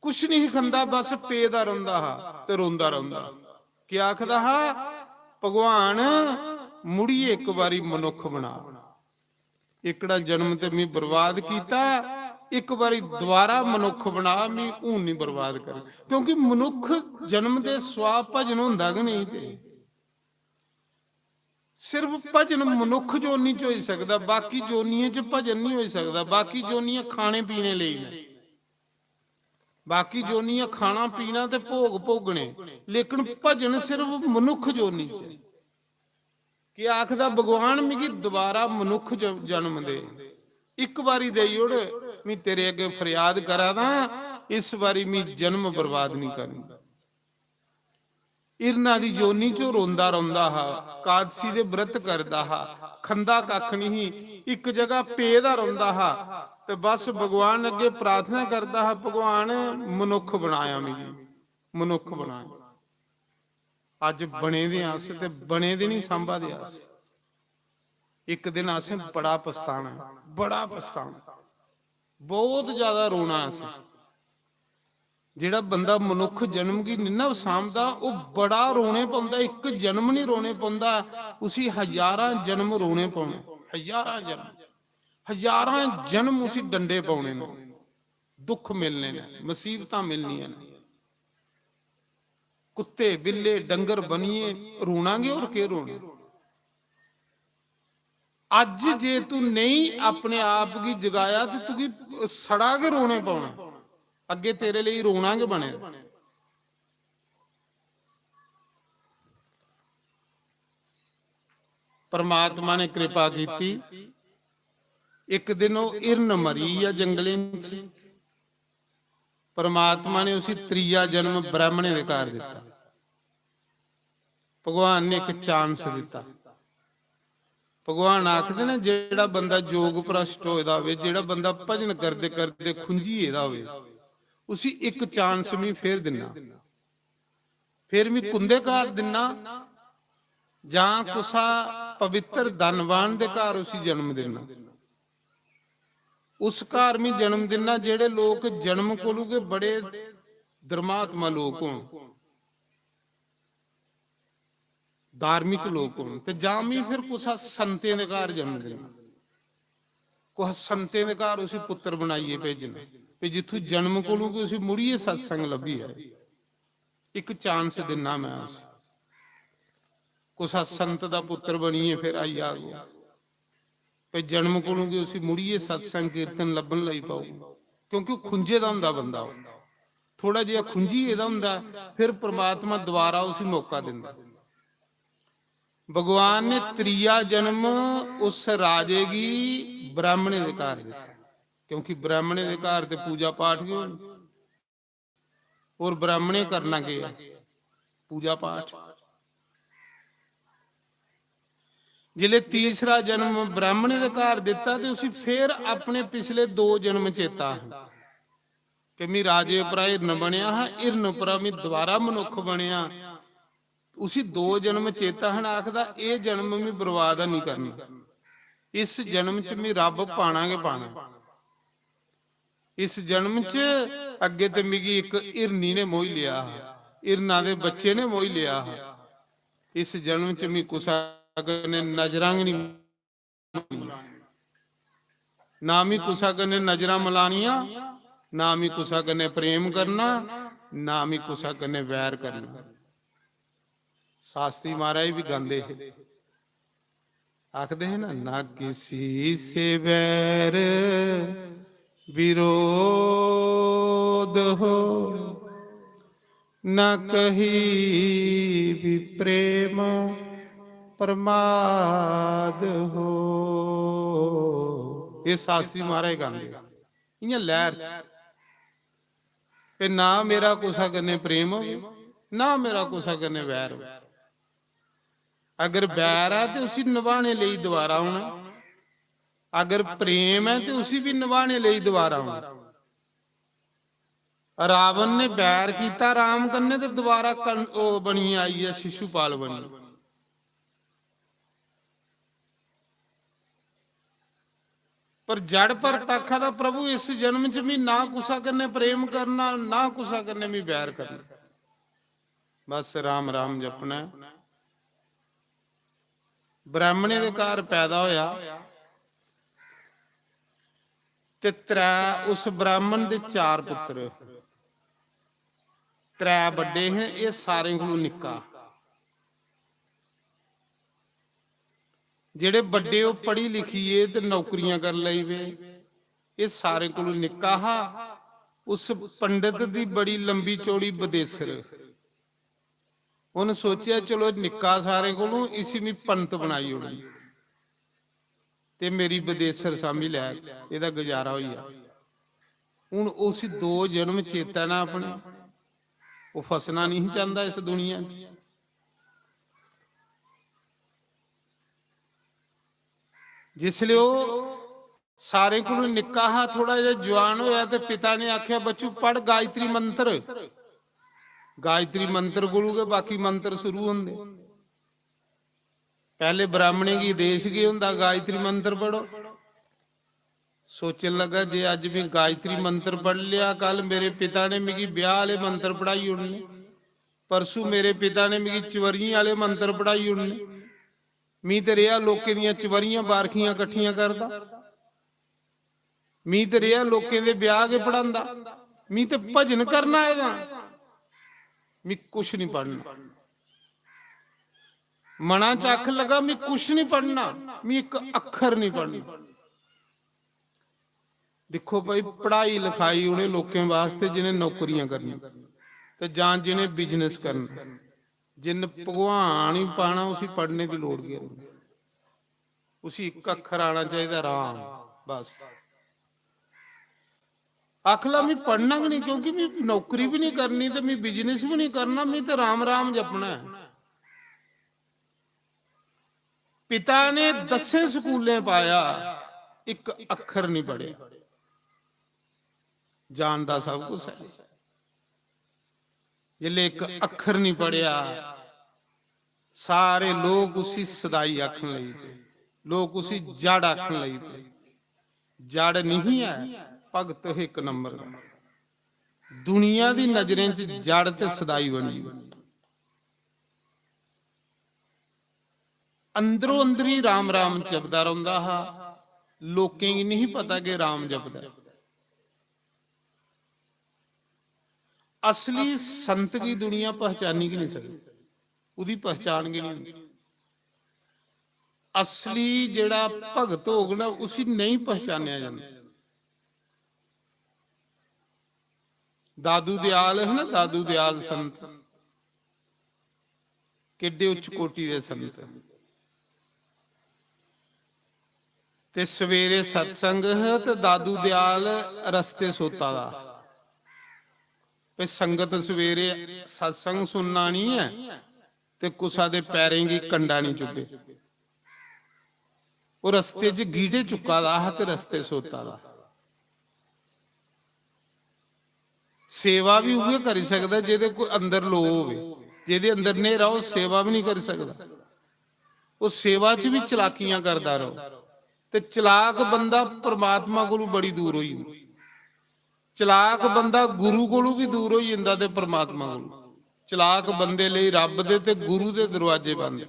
ਕੁਛ ਨਹੀਂ ਖਾਂਦਾ, ਬਸ ਪੇਦਾ ਰੋਂਦਾ ਹੈ ਤੇ ਰੋਂਦਾ ਰੋਂਦਾ ਕੀ ਆਖਦਾ ਹੈ, ਭਗਵਾਨ ਮੁੜੀਏ ਇੱਕ ਵਾਰੀ ਮਨੁੱਖ ਬਣਾ। ਇਕੜਾ ਜਨਮ ਤੇ ਮੈਂ ਬਰਬਾਦ ਕੀਤਾ, ਇੱਕ ਵਾਰੀ ਦੁਬਾਰਾ ਮਨੁੱਖ ਬਣਾ, ਮੈਂ ਹੁਣ ਨਹੀਂ ਬਰਬਾਦ ਕਰ। ਕਿਉਂਕਿ ਮਨੁੱਖ ਜਨਮ ਦੇ ਸਵਾ ਭਜਨ ਹੁੰਦਾ ਕਿ ਨਹੀਂ, ਤੇ ਸਿਰਫ ਭਜਨ ਮਨੁੱਖ ਜੋਨੀ ਚ ਹੋ ਸਕਦਾ, ਬਾਕੀ ਜੋਨੀਆਂ ਚ ਭਜਨ ਨਹੀਂ ਹੋ ਸਕਦਾ। ਬਾਕੀ ਜੋਨੀਆਂ ਖਾਣੇ ਪੀਣੇ ਲਈ ਨੇ, ਬਾਕੀ ਜੋਨੀਆਂ ਖਾਣਾ ਪੀਣਾ ਤੇ ਭੋਗ ਭੋਗਣੇ, ਲੇਕਿਨ ਭਜਨ ਸਿਰਫ ਮਨੁੱਖ ਜੋਨੀ ਚ। ਕਿ ਆਖਦਾ ਭਗਵਾਨ ਮਿਗੀ ਦੁਬਾਰਾ ਮਨੁੱਖ ਜਨਮ ਦੇ, ਇੱਕ ਵਾਰੀ ਦੇਈ ਉੜ, ਮੈਂ ਤੇਰੇ ਅੱਗੇ ਫਰਿਆਦ ਕਰਾਂ ਤਾਂ ਇਸ ਵਾਰੀ ਮੈਂ ਜਨਮ ਬਰਬਾਦ ਨਹੀਂ ਕਰਨੀ। ਇਰਨਾ ਦੀ ਜੋਨੀ ਚੋਂ ਰੋਂਦਾ ਰੋਂਦਾ ਹਾ, ਕਾਦਸੀ ਦੇ ਵਰਤ ਕਰਦਾ ਹਾ, ਖੰਦਾ ਕੱਖ ਨਹੀਂ, ਇੱਕ ਜਗ੍ਹਾ ਪੇਦਾ ਰੋਂਦਾ ਹਾ ਤੇ ਬਸ ਭਗਵਾਨ ਅੱਗੇ ਪ੍ਰਾਰਥਨਾ ਕਰਦਾ ਹਾ, ਭਗਵਾਨ ਮਨੁੱਖ ਬਣਾਇਆ ਮੈਨੂੰ, ਮਨੁੱਖ ਬਣਾਇਆ। ਅੱਜ ਬਣੇ ਦੇ ਆਸ ਤੇ ਬਣੇ ਦੇ ਨਹੀਂ ਸੰਭਾ ਦੇ ਆਸ। ਇੱਕ ਦਿਨ ਆਸੇ ਬੜਾ ਪਛਤਾਣਾ, ਬੜਾ ਪਛਤਾਣਾ, ਬਹੁਤ ਜ਼ਿਆਦਾ ਰੋਣਾ ਆਸੇ। ਜਿਹੜਾ ਬੰਦਾ ਮਨੁੱਖ ਜਨਮ ਕੀ ਨਿੰਨਾ ਸਾਂਭਦਾ ਉਹ ਬੜਾ ਰੋਣੇ ਪਾਉਂਦਾ। ਇੱਕ ਜਨਮ ਨਹੀਂ ਰੋਣੇ ਪਾਉਂਦਾ, ਉਸੀ ਹਜ਼ਾਰਾਂ ਜਨਮ ਰੋਣੇ ਪਾਉਣੇ, ਹਜ਼ਾਰਾਂ ਜਨਮ, ਹਜ਼ਾਰਾਂ ਜਨਮ ਉਸੀ ਡੰਡੇ ਪਾਉਣੇ ਨੇ, ਦੁੱਖ ਮਿਲਨੇ ਨੇ, ਮੁਸੀਬਤਾਂ ਮਿਲਣੀਆਂ ਨੇ। ਕੁੱਤੇ ਬਿੱਲੇ ਡੰਗਰ ਬਣੀਏ ਰੋਣਾਂਗੇ, ਔਰ ਕੀ ਰੋਣਾ। ਅੱਜ ਜੇ ਤੂੰ ਨਹੀਂ ਆਪਣੇ ਆਪ ਕੀ ਜਗਾਇਆ ਤੇ ਤੂੰ ਕੀ ਸੜਾ ਕੇ ਰੋਣੇ ਪਾਉਣਾ, ਅੱਗੇ ਤੇਰੇ ਲਈ ਰੋਣਾ ਕਿ ਬਣੇ। ਪਰਮਾਤਮਾ ਨੇ ਕਿਰਪਾ ਕੀਤੀ, ਇੱਕ ਦਿਨ ਉਹ ਇਰਨ ਮਰੀ ਆ ਜੰਗਲੇ ਚ। ਪਰਮਾਤਮਾ ਨੇ ਉਸੇ ਤੀਜਾ ਜਨਮ ਬ੍ਰਾਹਮਣੇ ਦੇ ਘਰ ਦਿੱਤਾ। ਭਗਵਾਨ ਨੇ ਇੱਕ ਚਾਂਸ ਦਿੱਤਾ। ਭਗਵਾਨ ਆਖਦੇ ਨੇ ਜਿਹੜਾ ਬੰਦਾ ਜੋਗ ਭ੍ਰਸ਼ਟ ਹੋਏਦਾ ਹੋਵੇ, ਜਿਹੜਾ ਬੰਦਾ ਭਜਨ ਕਰਦੇ ਕਰਦੇ ਖੁੰਝੀ ਇਹਦਾ ਹੋਵੇ, ਉਸੀ ਇੱਕ ਚਾਂਸ ਵੀ ਫੇਰ ਦਿਨਾ, ਫੇਰ ਵੀ ਕੁੰਦੇ ਘਰ ਦਿਨਾ ਜਾਂ ਕੁਸਾ ਪਵਿੱਤਰ ਧਨਵਾਨ ਦੇ ਘਰ ਉਸੀ ਜਨਮ ਦੇਣਾ। ਉਸ ਘਰ ਵੀ ਜਨਮ ਦੇਣਾ ਜਿਹੜੇ ਲੋਕ ਜਨਮ ਕੋਲੋਂ ਬੜੇ ਧਰਮਾਤਮਾ ਲੋਕ ਹੋਣ, ਧਾਰਮਿਕ ਲੋਕ ਹੋਣ, ਤੇ ਜਾਂ ਵੀ ਫਿਰ ਕੁਸਾ ਸੰਤੇ ਦੇ ਘਰ ਜਨਮ ਦੇਣਾ। ਕੁਛ ਸੰਤੇ ਦੇ ਘਰ ਉਸੀ ਪੁੱਤਰ ਬਣਾਈਏ ਭੇਜਣਾ, ਤੇ ਜਿੱਥੋਂ ਜਨਮ ਕੋਲੋਂ ਕਿ ਉਸੀ ਮੁੜੀਏ ਸਤਸੰਗ ਲੱਭੀ ਹੈ। ਇੱਕ ਚਾਂਸ ਦਿਨਾ ਮੈਂ ਉਸ ਕੁਸਾ ਸੰਤ ਦਾ ਪੁੱਤਰ ਬਣੀਏ, ਫਿਰ ਆਈ ਆ ਗਿਆ ਤੇ ਜਨਮ ਕੋਲੋਂ ਕਿ ਉਸੀ ਮੁੜੀਏ ਸਤਸੰਗ ਕੀਰਤਨ ਲੱਭਣ ਲਈ ਪਾਉ। ਕਿਉਂਕਿ ਉਹ ਖੁੰਝੇ ਦਾ ਹੁੰਦਾ ਬੰਦਾ, ਥੋੜਾ ਜਿਹਾ ਖੁੰਝੀ ਇਹਦਾ ਹੁੰਦਾ, ਫਿਰ ਪ੍ਰਮਾਤਮਾ ਦੁਬਾਰਾ ਉਸੀ ਮੌਕਾ ਦਿੰਦਾ। ਭਗਵਾਨ ਨੇ ਤੀਜਾ ਜਨਮ ਉਸ ਰਾਜੇ ਕੀ ਬ੍ਰਾਹਮਣੇ ਦੇ ਘਰ ਦਿੱਤਾ, ਕਿਉਂਕਿ ਬ੍ਰਾਹਮਣੇ ਦੇ ਘਰ ਤੇ ਪੂਜਾ ਪਾਠ ਵੀ ਹੋਣੀ, ਔਰ ਬ੍ਰਾਹਮਣੇ ਕਰਨਾ ਕੀ ਹੈ, ਪੂਜਾ ਪਾਠ। ਜਿਲੇ ਤੀਸਰਾ ਜਨਮ ਬ੍ਰਾਹਮਣੇ ਦੇ ਘਰ ਦਿੱਤਾ ਤੇ ਉਸੇ ਫੇਰ ਆਪਣੇ ਪਿਛਲੇ 2 ਜਨਮ ਚੇਤਾ ਕਿ ਮੈਂ ਰਾਜੇ ਉਪਰਾ ਇਰਨ ਬਣਿਆ ਹਾਂ, ਇਰਨ ਉਪਰਾ ਮੈਂ ਦੁਬਾਰਾ ਮਨੁੱਖ ਬਣਿਆ। ਉਸੀ 2 ਜਨਮ ਚੇਤਾ ਹਨ। ਆਖਦਾ ਇਹ ਜਨਮ ਮੈਂ ਬਰਬਾਦ ਨਹੀਂ ਕਰਨਾ, ਇਸ ਜਨਮ ਚ ਮੈਂ ਰੱਬ ਪਾਣਾ ਕੇ ਪਾਣਾ। ਇਸ ਜਨਮ ਚ ਅੱਗੇ ਤੇ ਮਿਗੀ ਇੱਕ ਇਰਨੀ ਨੇ ਮੋਹ ਲਿਆ, ਇਰਨਾ ਦੇ ਬੱਚੇ ਨੇ ਮੋਹ ਲਿਆ। ਇਸ ਜਨਮ ਚ ਮੈਂ ਕੁਸਾ ਕਨੇ ਨਜ਼ਰਾਂ ਨਹੀਂ, ਨਾ ਮੈਂ ਕੁਸਾ ਕਨੇ ਨਜ਼ਰਾਂ ਮਲਾਣੀਆਂ, ਨਾ ਮੈਂ ਕੁਸਾ ਕਨੇ ਪ੍ਰੇਮ ਕਰਨਾ, ਨਾ ਮੈਂ ਕੁਸਾ ਕਨੇ ਵੈਰ ਕਰਨਾ। शास्त्री महाराज भी गाते हैं, आखते हैं ना, ना किसी से बैर विरोध हो न कही भी प्रेम प्रमाद हो। ये शास्त्री महाराज गांदे इयां लहर च कि ना मेरा कुसा कन्ने प्रेम हो ना मेरा कुसा कन्ने वैर हो। अगर बैर है तो उसी निभाने लिए दोबारा आना, अगर प्रेम है तो उसी भी निभाने लिए दोबारा आना। रावण ने बैर किया राम कन्ने तो दोबारा बनी आई है शिशुपाल बनी। पर जड़ पर तखा दा प्रभु इस जन्म च भी ना कुसा कन्ने प्रेम करना ना कुसा कन्ने भी बैर करना, बस राम राम जपना। ब्राह्मणे दे घर पैदा होया ते त्रै उस ब्राह्मण दे 4 पुत्र, 3 बड़े हैं, ये सारे कोलों निक्का। जेड़े बड़े वो पढ़ी लिखिए ते नौकरियां कर लई वे, ये सारे कोलों निक्का हा। उस पंडित दी बड़ी लंबी चौड़ी बदेसर, उन्हें सोचा चलो निक्का सारे कोलों इसी में पंत बनाई होनी ते मेरी बदेसर सामी लै एदा गुजारा होइया। हुण उस 2 जन्म चेता ना अपने, वो फसना नहीं चाहता इस दुनिया च। जिसले वो सारे कोलों निक्का हा, थोड़ा जिहा जवान होया ते पिता ने आख्या बच्चू पढ़ गायत्री मंत्र। गायत्री मंत्र गुरु के बाकी मंत्र शुरू होंगे। पहले ब्राह्मणे की देश के होंदा गायत्री मंत्र पढ़ो। सोचने लगा जे अज भी गायत्री मंत्र पढ़ लिया, कल मेरे पिता ने मिगी ब्याह वाले मंत्र पढ़ाई होने, परसों मेरे पिता ने मिगी चवरियां वाले मंत्र पढ़ाई होने। मी ते रेहा लोकें दियां चवरियां बारखियां कट्ठियां करदा, मी ते रेहा लोकें दे ब्याह के पढ़ांदा, मी ते भजन करना है ना, मैं कुछ नहीं पढ़ना। मना च आख लगा मैं कुछ नहीं पढ़ना, मैं एक अखर नहीं पढ़ना। देखो भाई पढ़ाई लिखाई उन्हें लोगों वास्ते जिन्हें नौकरियां करनी ते जां जिन्हें बिजनेस करना, जिन भगवान ही पाना उसी पढ़ने की लोड़ गई। उसी एक अखर आना चाहिए राम, बस। आखला मैं पढ़ना भी नहीं, क्योंकि मैं नौकरी भी नहीं करनी तो मैं बिजनेस भी नहीं करना, मैं तो राम राम जपना है। पिता ने 10 स्कूलें पाया, एक अखर नहीं पढ़े, जानता सब कुछ है। जिले एक अखर नहीं पढ़िया सारे लोग उसी सदाई आखन लगी पे, लोग उसी जड़ आखन लगी पे। जड़ नहीं है, भगत एक नंबर दा। दुनिया दी नजरें च जड़ ते सदाई बनी, अंदरों अंदर ही राम राम जपदा रहिंदा हा, लोकें गी नहीं पता कि राम जपदा। असली संत की दुनिया पहचानी की नहीं सकती, उदी पहचान की नहीं होती। असली जेड़ा भगत होगा उसी नहीं पहचानिया जाता। दादू दयाल है ना, दादू दयाल संत किड्डे उच्च कोटि दे संत। ते सवेरे सत्संग है तो दादू दयाल रस्ते सोता दा संगत सवेरे सत्संग सुनना नहीं है ते कुसा दे पैरें की कंडा नहीं चुके। वो रस्ते च गीढ़े चुका दा ते रस्ते सोता दा। सेवा भी उहे करी सकदा जेदे कोई अंदर लो होवे, जेदे अंदर नेरा हो सेवा भी नहीं कर सकदा। वो सेवा च भी चलाकियां करदा रहो ते चलाक बंदा परमात्मा कोलों बड़ी दूर होई। चलाक बंदा गुरु कोलों भी दूर हो जांदा ते परमात्मा कोलों। चलाक बंदे लई रब दे ते गुरु दे दरवाजे बंद।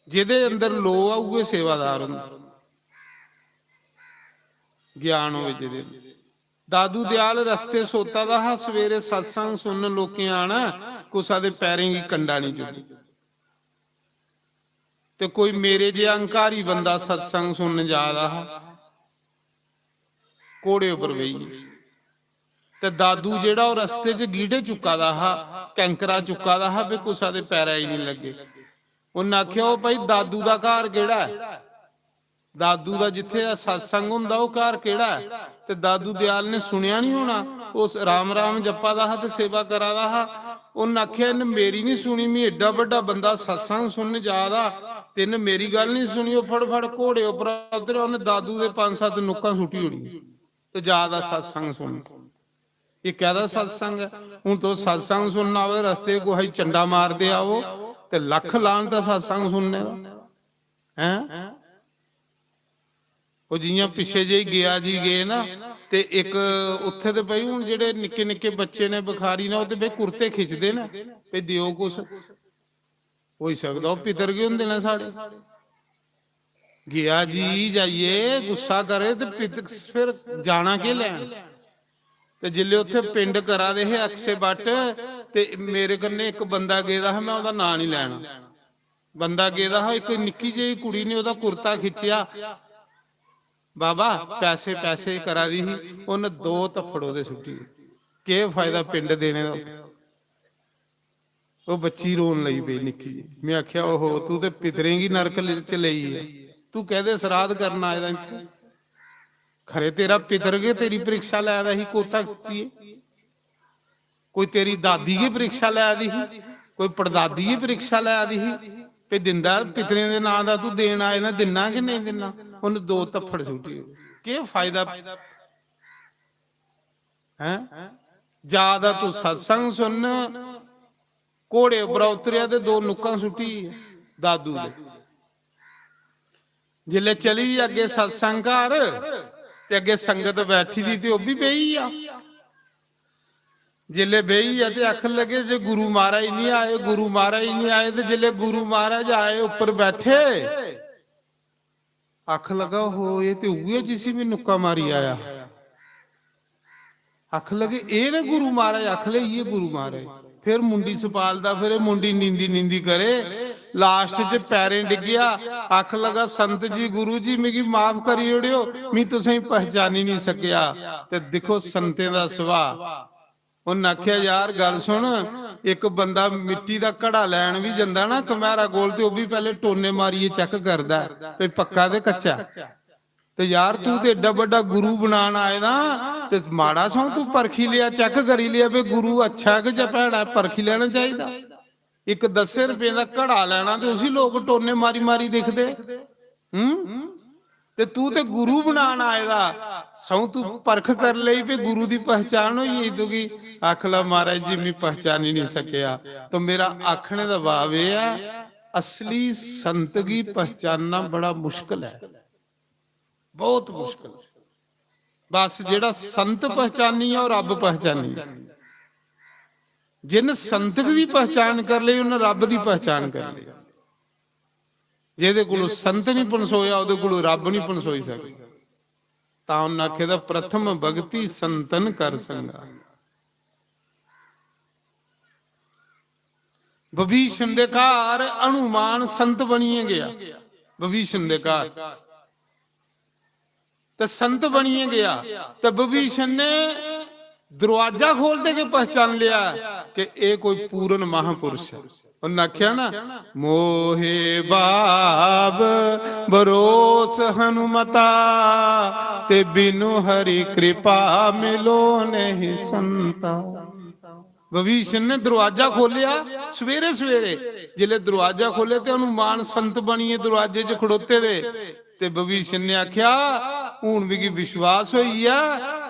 जिहदे अंदर लो आ उहे सेवादार हुंदा, ज्ञान होवे जिहदे। दादू दयाल रस्ते सोता दा हा, सवेरे सत्संग सुनन लोकें आना, कुसा दे पैरें की कंडा नहीं चुकी। ते कोई मेरे जिहा अंकारी बंदा सत्संग सुनन जा रहा, ਘੋੜੇ ਉੱਪਰ ਬਈ ਤੇ ਦਾਦੂ ਜਿਹੜਾ ਉਹ ਰਸਤੇ 'ਚ ਗੀਢੇ ਚੁੱਕਾ ਦਾ ਹਾ, ਕੈਂਕਰਾ ਚੁੱਕਾ ਦਾ ਹਾ ਵੀ ਕੁਸਾ ਦੇ ਪੈਰਾਂ ਹੀ ਨਹੀਂ ਲੱਗੇ। ਉਹਨੇ ਆਖਿਆ ਉਹ ਭਾਈ ਦਾਦੂ ਦਾ ਘਰ ਕਿਹੜਾ ਹੈ, ਦਾਦੂ ਦਾ ਜਿੱਥੇ ਸਤਸੰਗ ਹੁੰਦਾ ਉਹ ਘਰ ਕਿਹੜਾ ਹੈ? ਤੇ ਦਾਦੂ ਦਿਆਲ ਨੇ ਸੁਣਿਆ ਨਹੀਂ ਹੋਣਾ, ਉਸ ਰਾਮ ਰਾਮ ਜੱਪਾ ਦਾ ਹਾ ਤੇ ਸੇਵਾ ਕਰਾ ਦਾ ਹਾ। ਉਹਨੇ ਆਖਿਆ ਇਹਨੇ ਮੇਰੀ ਨਹੀਂ ਸੁਣੀ, ਮੈਂ ਏਡਾ ਵੱਡਾ ਬੰਦਾ ਸਤਸੰਗ ਸੁਣਨ ਜਾਦਾ ਤੈਨੂੰ ਮੇਰੀ ਗੱਲ ਨਹੀਂ ਸੁਣੀ। ਉਹ ਫੜ ਫੜ ਘੋੜੇ ਉੱਪਰ ਉਤਰਿਆ, ਉਹਨੇ ਦਾਦੂ ਦੇ 5-7 ਨੁੱਕਾਂ ਸੁੱਟੀ ਹੋਣੀ ਤੇ ਜਾਦਾ ਸਤਸੰਗ ਸੁਣ। ਇਹ ਕਾਹਦਾ ਸਤਸੰਗ ਹੈ? ਹੁਣ ਤੋਂ ਸਤਸੰਗ ਸੁਣਨਾ ਆਵੇ ਰਸਤੇ ਕੋਈ ਚੰਡਾ ਮਾਰਦੇ ਆਵੋ ਤੇ ਲੱਖ ਲਾਣ ਦਾ ਸਤਸੰਗ ਸੁਣਨੇ ਦਾ ਹੈ। ਉਹ ਜੀਆਂ ਪਿੱਛੇ ਜਿਹੀ ਗਿਆ ਜੀ ਗਏ ਨਾ ਤੇ ਇੱਕ ਉੱਥੇ ਤੇ ਬਈ ਹੁਣ ਜਿਹੜੇ ਨਿੱਕੇ ਨਿੱਕੇ ਬੱਚੇ ਨੇ ਬੁਖਾਰੀ ਨੇ ਉਹ ਤੇ ਬਈ ਕੁਰਤੇ ਖਿੱਚਦੇ ਨੇ ਵੀ ਦਿਓ ਕੁਛ, ਹੋਈ ਸਕਦਾ ਉਹ ਪਿਤਰ ਗਏ ਹੁੰਦੇ ਨੇ ਸਾਡੇ। ਗਿਆ ਜੀ ਜਾਈਏ ਗੁੱਸਾ ਕਰੇ ਤੇ ਪਿਤਰ ਫਿਰ ਜਾਣਾ ਕਿ ਲੈਣ। ਤੇ ਜਿੱਲੇ ਉੱਥੇ ਪਿੰਡ ਕਰਾ ਦੇ ਹੈ ਅਕਸੇ ਬੱਟ ਤੇ ਮੇਰੇ ਕੰਨੇ ਇੱਕ ਬੰਦਾ ਗੇਦਾ ਹੈ, ਮੈਂ ਉਹਦਾ ਨਾਂ ਨਹੀਂ ਲੈਣਾ। ਬੰਦਾ ਗੇਦਾ ਹੈ, ਇੱਕ ਨਿੱਕੀ ਜਿਹੀ ਕੁੜੀ ਨੇ ਉਹਦਾ ਕੁਰਤਾ ਖਿੱਚਿਆ, ਬਾਬਾ ਪੈਸੇ ਪੈਸੇ ਕਰਾ ਦੀ ਸੀ, ਉਹਨੇ 2 ਥੱਪੜ ਉਹਦੇ ਸੁੱਟੀ। ਕੀ ਫਾਇਦਾ ਪਿੰਡ ਦੇਣੇ ਦਾ? ਉਹ ਬੱਚੀ ਰੋਣ ਲਈ ਪਈ ਨਿੱਕੀ ਜੀ। ਮੈਂ ਆਖਿਆ ਓਹੋ ਤੂੰ ਤੇ ਪਿਤਰੇਂਗੀ ਨਰਕ ਚ ਲਈ ਹੈ, ਤੂੰ ਕਹਦੇ ਸਰਾਧ ਕਰਨ ਆਇਆ ਇੱਥੇ, ਖਰੇ ਤੇਰਾ ਪਿਤਰ ਕੇ ਤੇਰੀ ਪ੍ਰੀਖਿਆ ਲੈ ਆਦਾ ਸੀ ਕੋਤਾ ਖਿੱਚੀਏ, ਕੋਈ ਤੇਰੀ ਦਾਦੀ ਕੀ ਪ੍ਰੀਖਿਆ ਲੈ ਆਦੀ ਸੀ, ਕੋਈ ਪੜਦਾਦੀ ਕੀ ਪ੍ਰੀਖਿਆ ਲੈ ਆਦੀ ਸੀ ਤੇ ਦਿੰਦਾ ਪਿਤਰੇ ਦੇ ਨਾਂ ਦਾ ਤੂੰ ਦੇਣ ਆਏ ਨਾ, ਦਿਨਾ ਕਿ ਨਹੀਂ ਦਿਨਾ? ਉਹਨੇ 2 ਥੱਪੜ ਸੁੱਟੀ। ਕੀ ਫਾਇਦਾ ਹੈ? ਜਿਆਦਾ ਤੂੰ ਸਤਸੰਗ ਸੁਣ, ਘੋੜੇ ਉੱਪਰ ਉਤਰਿਆ ਤੇ 2 ਨੁੱਕਾਂ ਸੁੱਟੀ ਦਾਦੂ ਦੇ। ਜਿੱਲੇ ਚਲੀ ਅੱਗੇ ਸਤਸੰਗ ਘਰ ਤੇ ਅੱਗੇ ਸੰਗਤ ਬੈਠੀ ਦੀ ਤੇ ਉਹ ਵੀ ਬਈ ਆ। ਜਿੱਲੇ ਬਈ ਆ ਤੇ ਅੱਖ ਲੱਗੇ ਜੇ ਗੁਰੂ ਮਹਾਰਾਜ ਨਹੀਂ ਆਏ, ਗੁਰੂ ਮਹਾਰਾਜ ਨਹੀਂ ਆਏ। ਤੇ ਜਿੱਲੇ ਗੁਰੂ ਮਹਾਰਾਜ ਆਏ ਉੱਪਰ ਬੈਠੇ, ਅੱਖ ਲਗਾ ਹੋ ਇਹ ਤੇ ਉਗੇ ਜਿਸੀ ਵੀ ਨੁੱਕਾ ਮਾਰੀ ਆਇਆ। ਅੱਖ ਲਗੇ ਇਹ ਨੇ ਗੁਰੂ ਮਹਾਰਾਜ, ਅੱਖ ਲਈ ਇਹ ਗੁਰੂ ਮਹਾਰਾਜ। ਫਿਰ ਮੁੰਡੀ ਸਪਾਲਦਾ, ਫਿਰ ਇਹ ਮੁੰਡੀ ਨੀਂਦੀ ਨੀਂਦੀ ਕਰੇ, ਲਾਸਟ ਚ ਪੈਰੇ ਡਿੱਗਿਆ। ਅੱਖ ਲਗਾ ਸੰਤ ਜੀ ਗੁਰੂ ਜੀ ਮੇਰੀ ਮਾਫ ਕਰੀ ਉੜਿਓ, ਮੈਂ ਤੁਸੀਂ ਪਹਿਚਾਨ ਹੀ ਨਹੀਂ ਸਕਿਆ। ਤੇ ਦੇਖੋ ਸੰਤੇ ਦਾ ਸੁਭਾਅ। ਉਹਨੇ ਆਖਿਆ ਯਾਰ ਗੱਲ ਸੁਣ, ਇੱਕ ਬੰਦਾ ਮਿੱਟੀ ਦਾ ਘੜਾ ਲੈਣ ਵੀ ਜਾਂਦਾ ਨਾ ਕਮਹਿਰਾ ਕੋਲ, ਤੇ ਉਹ ਵੀ ਪਹਿਲੇ ਟੋਨੇ ਮਾਰੀਏ ਚੈੱਕ ਕਰਦਾ ਵੀ ਪੱਕਾ ਤੇ ਕੱਚਾ। ਤੇ ਯਾਰ ਤੂੰ ਤੇ ਏਡਾ ਵੱਡਾ ਗੁਰੂ ਬਣਾਣ ਆਏ ਨਾ, ਤੇ ਮਾੜਾ ਸੌ ਤੂੰ ਪਰਖੀ ਲਿਆ, ਚੈੱਕ ਕਰੀ ਲਿਆ ਵੀ ਗੁਰੂ ਅੱਛਾ ਕਿ ਜਾਂ ਭੈੜਾ, ਪਰਖੀ ਲੈਣਾ ਚਾਹੀਦਾ। ਇੱਕ 10 ਰੁਪਏ ਦਾ ਘੜਾ ਲੈਣਾ ਤੇ ਉਸੇ ਲੋਕ ਟੋਨੇ ਮਾਰੀ ਮਾਰੀ ਦਿਖਦੇ। ਤੇ ਤੂੰ ਤੇ ਗੁਰੂ ਬਣਾਣ ਆਏਦਾ ਸੌ ਤੂੰ ਪਰਖ ਕਰ ਲਈ ਵੀ ਗੁਰੂ ਦੀ ਪਹਿਚਾਨ ਹੋਈ ਤੂੰ ਕੀ? ਆਖ ਲਾ ਮਹਾਰਾਜ ਜੀ ਮੈਂ ਪਹਿਚਾਨ ਹੀ ਨਹੀਂ ਸਕਿਆ। तो मेरा आखने का भाव यह है असली संत की पहचानना बड़ा मुश्किल है, बहुत मुश्किल। बस जेड़ा संत पहचानी है और रब पहचानी, जिन संत की पहचान कर ली उन्हें रब की पहचान कर ली। ਜਿਹਦੇ ਕੋਲੋਂ ਸੰਤ ਨਹੀਂ ਪਨਸੋਇਆ ਉਹਦੇ ਕੋਲੋਂ ਰੱਬ ਨਹੀਂ ਪਨਸੋਈ ਸਕਦਾ। ਤਾਂ ਉਹਨਾਂ ਆਖਿਆ ਪ੍ਰਥਮ ਭਗਤੀ ਸੰਤਨ ਕਰ ਸੰਗਾ। ਵਿਭੀਸ਼ਣ ਦੇ ਘਰ ਹਨੂਮਾਨ ਸੰਤ ਬਣੀਏ ਗਿਆ, ਵਿਭੀਸ਼ਣ ਦੇ ਘਰ ਤੇ ਸੰਤ ਬਣੀਏ ਗਿਆ। ਤੇ ਵਿਭੀਸ਼ਣ ਨੇ ਦਰਵਾਜ਼ਾ ਖੋਲਦੇ ਕੇ ਪਹਿਚਾਨ ਲਿਆ ਕਿ ਇਹ ਕੋਈ ਪੂਰਨ ਮਹਾਪੁਰਸ਼ ਹੈ। ਉਹਨੇ ਆਖਿਆ ਨਾ ਮੋਹੇ ਬਾਬ ਬਰੋਸ ਹਨੂਮਤਾ ਤੇ ਬਿਨੁ ਹਰੀ ਕਿਰਪਾ ਮਿਲੋ ਨਹੀਂ ਸੰਤਾ। ਵਿਭੀਸ਼ਣ ਨੇ ਦਰਵਾਜ਼ਾ ਖੋਲਿਆ ਸਵੇਰੇ ਸਵੇਰੇ, ਜਿਲੇ ਦਰਵਾਜ਼ਾ ਖੋਲੇ ਤੇ ਹਨੂਮਾਨ ਸੰਤ ਬਣੀਏ ਦਰਵਾਜ਼ੇ 'ਚ ਖੜੋਤੇ ਦੇ। ਤੇ ਵਿਭੀਸ਼ਣ ਨੇ ਆਖਿਆ ਹੁਣ ਮੇਰੀ ਵਿਸ਼ਵਾਸ ਹੋਈ ਆ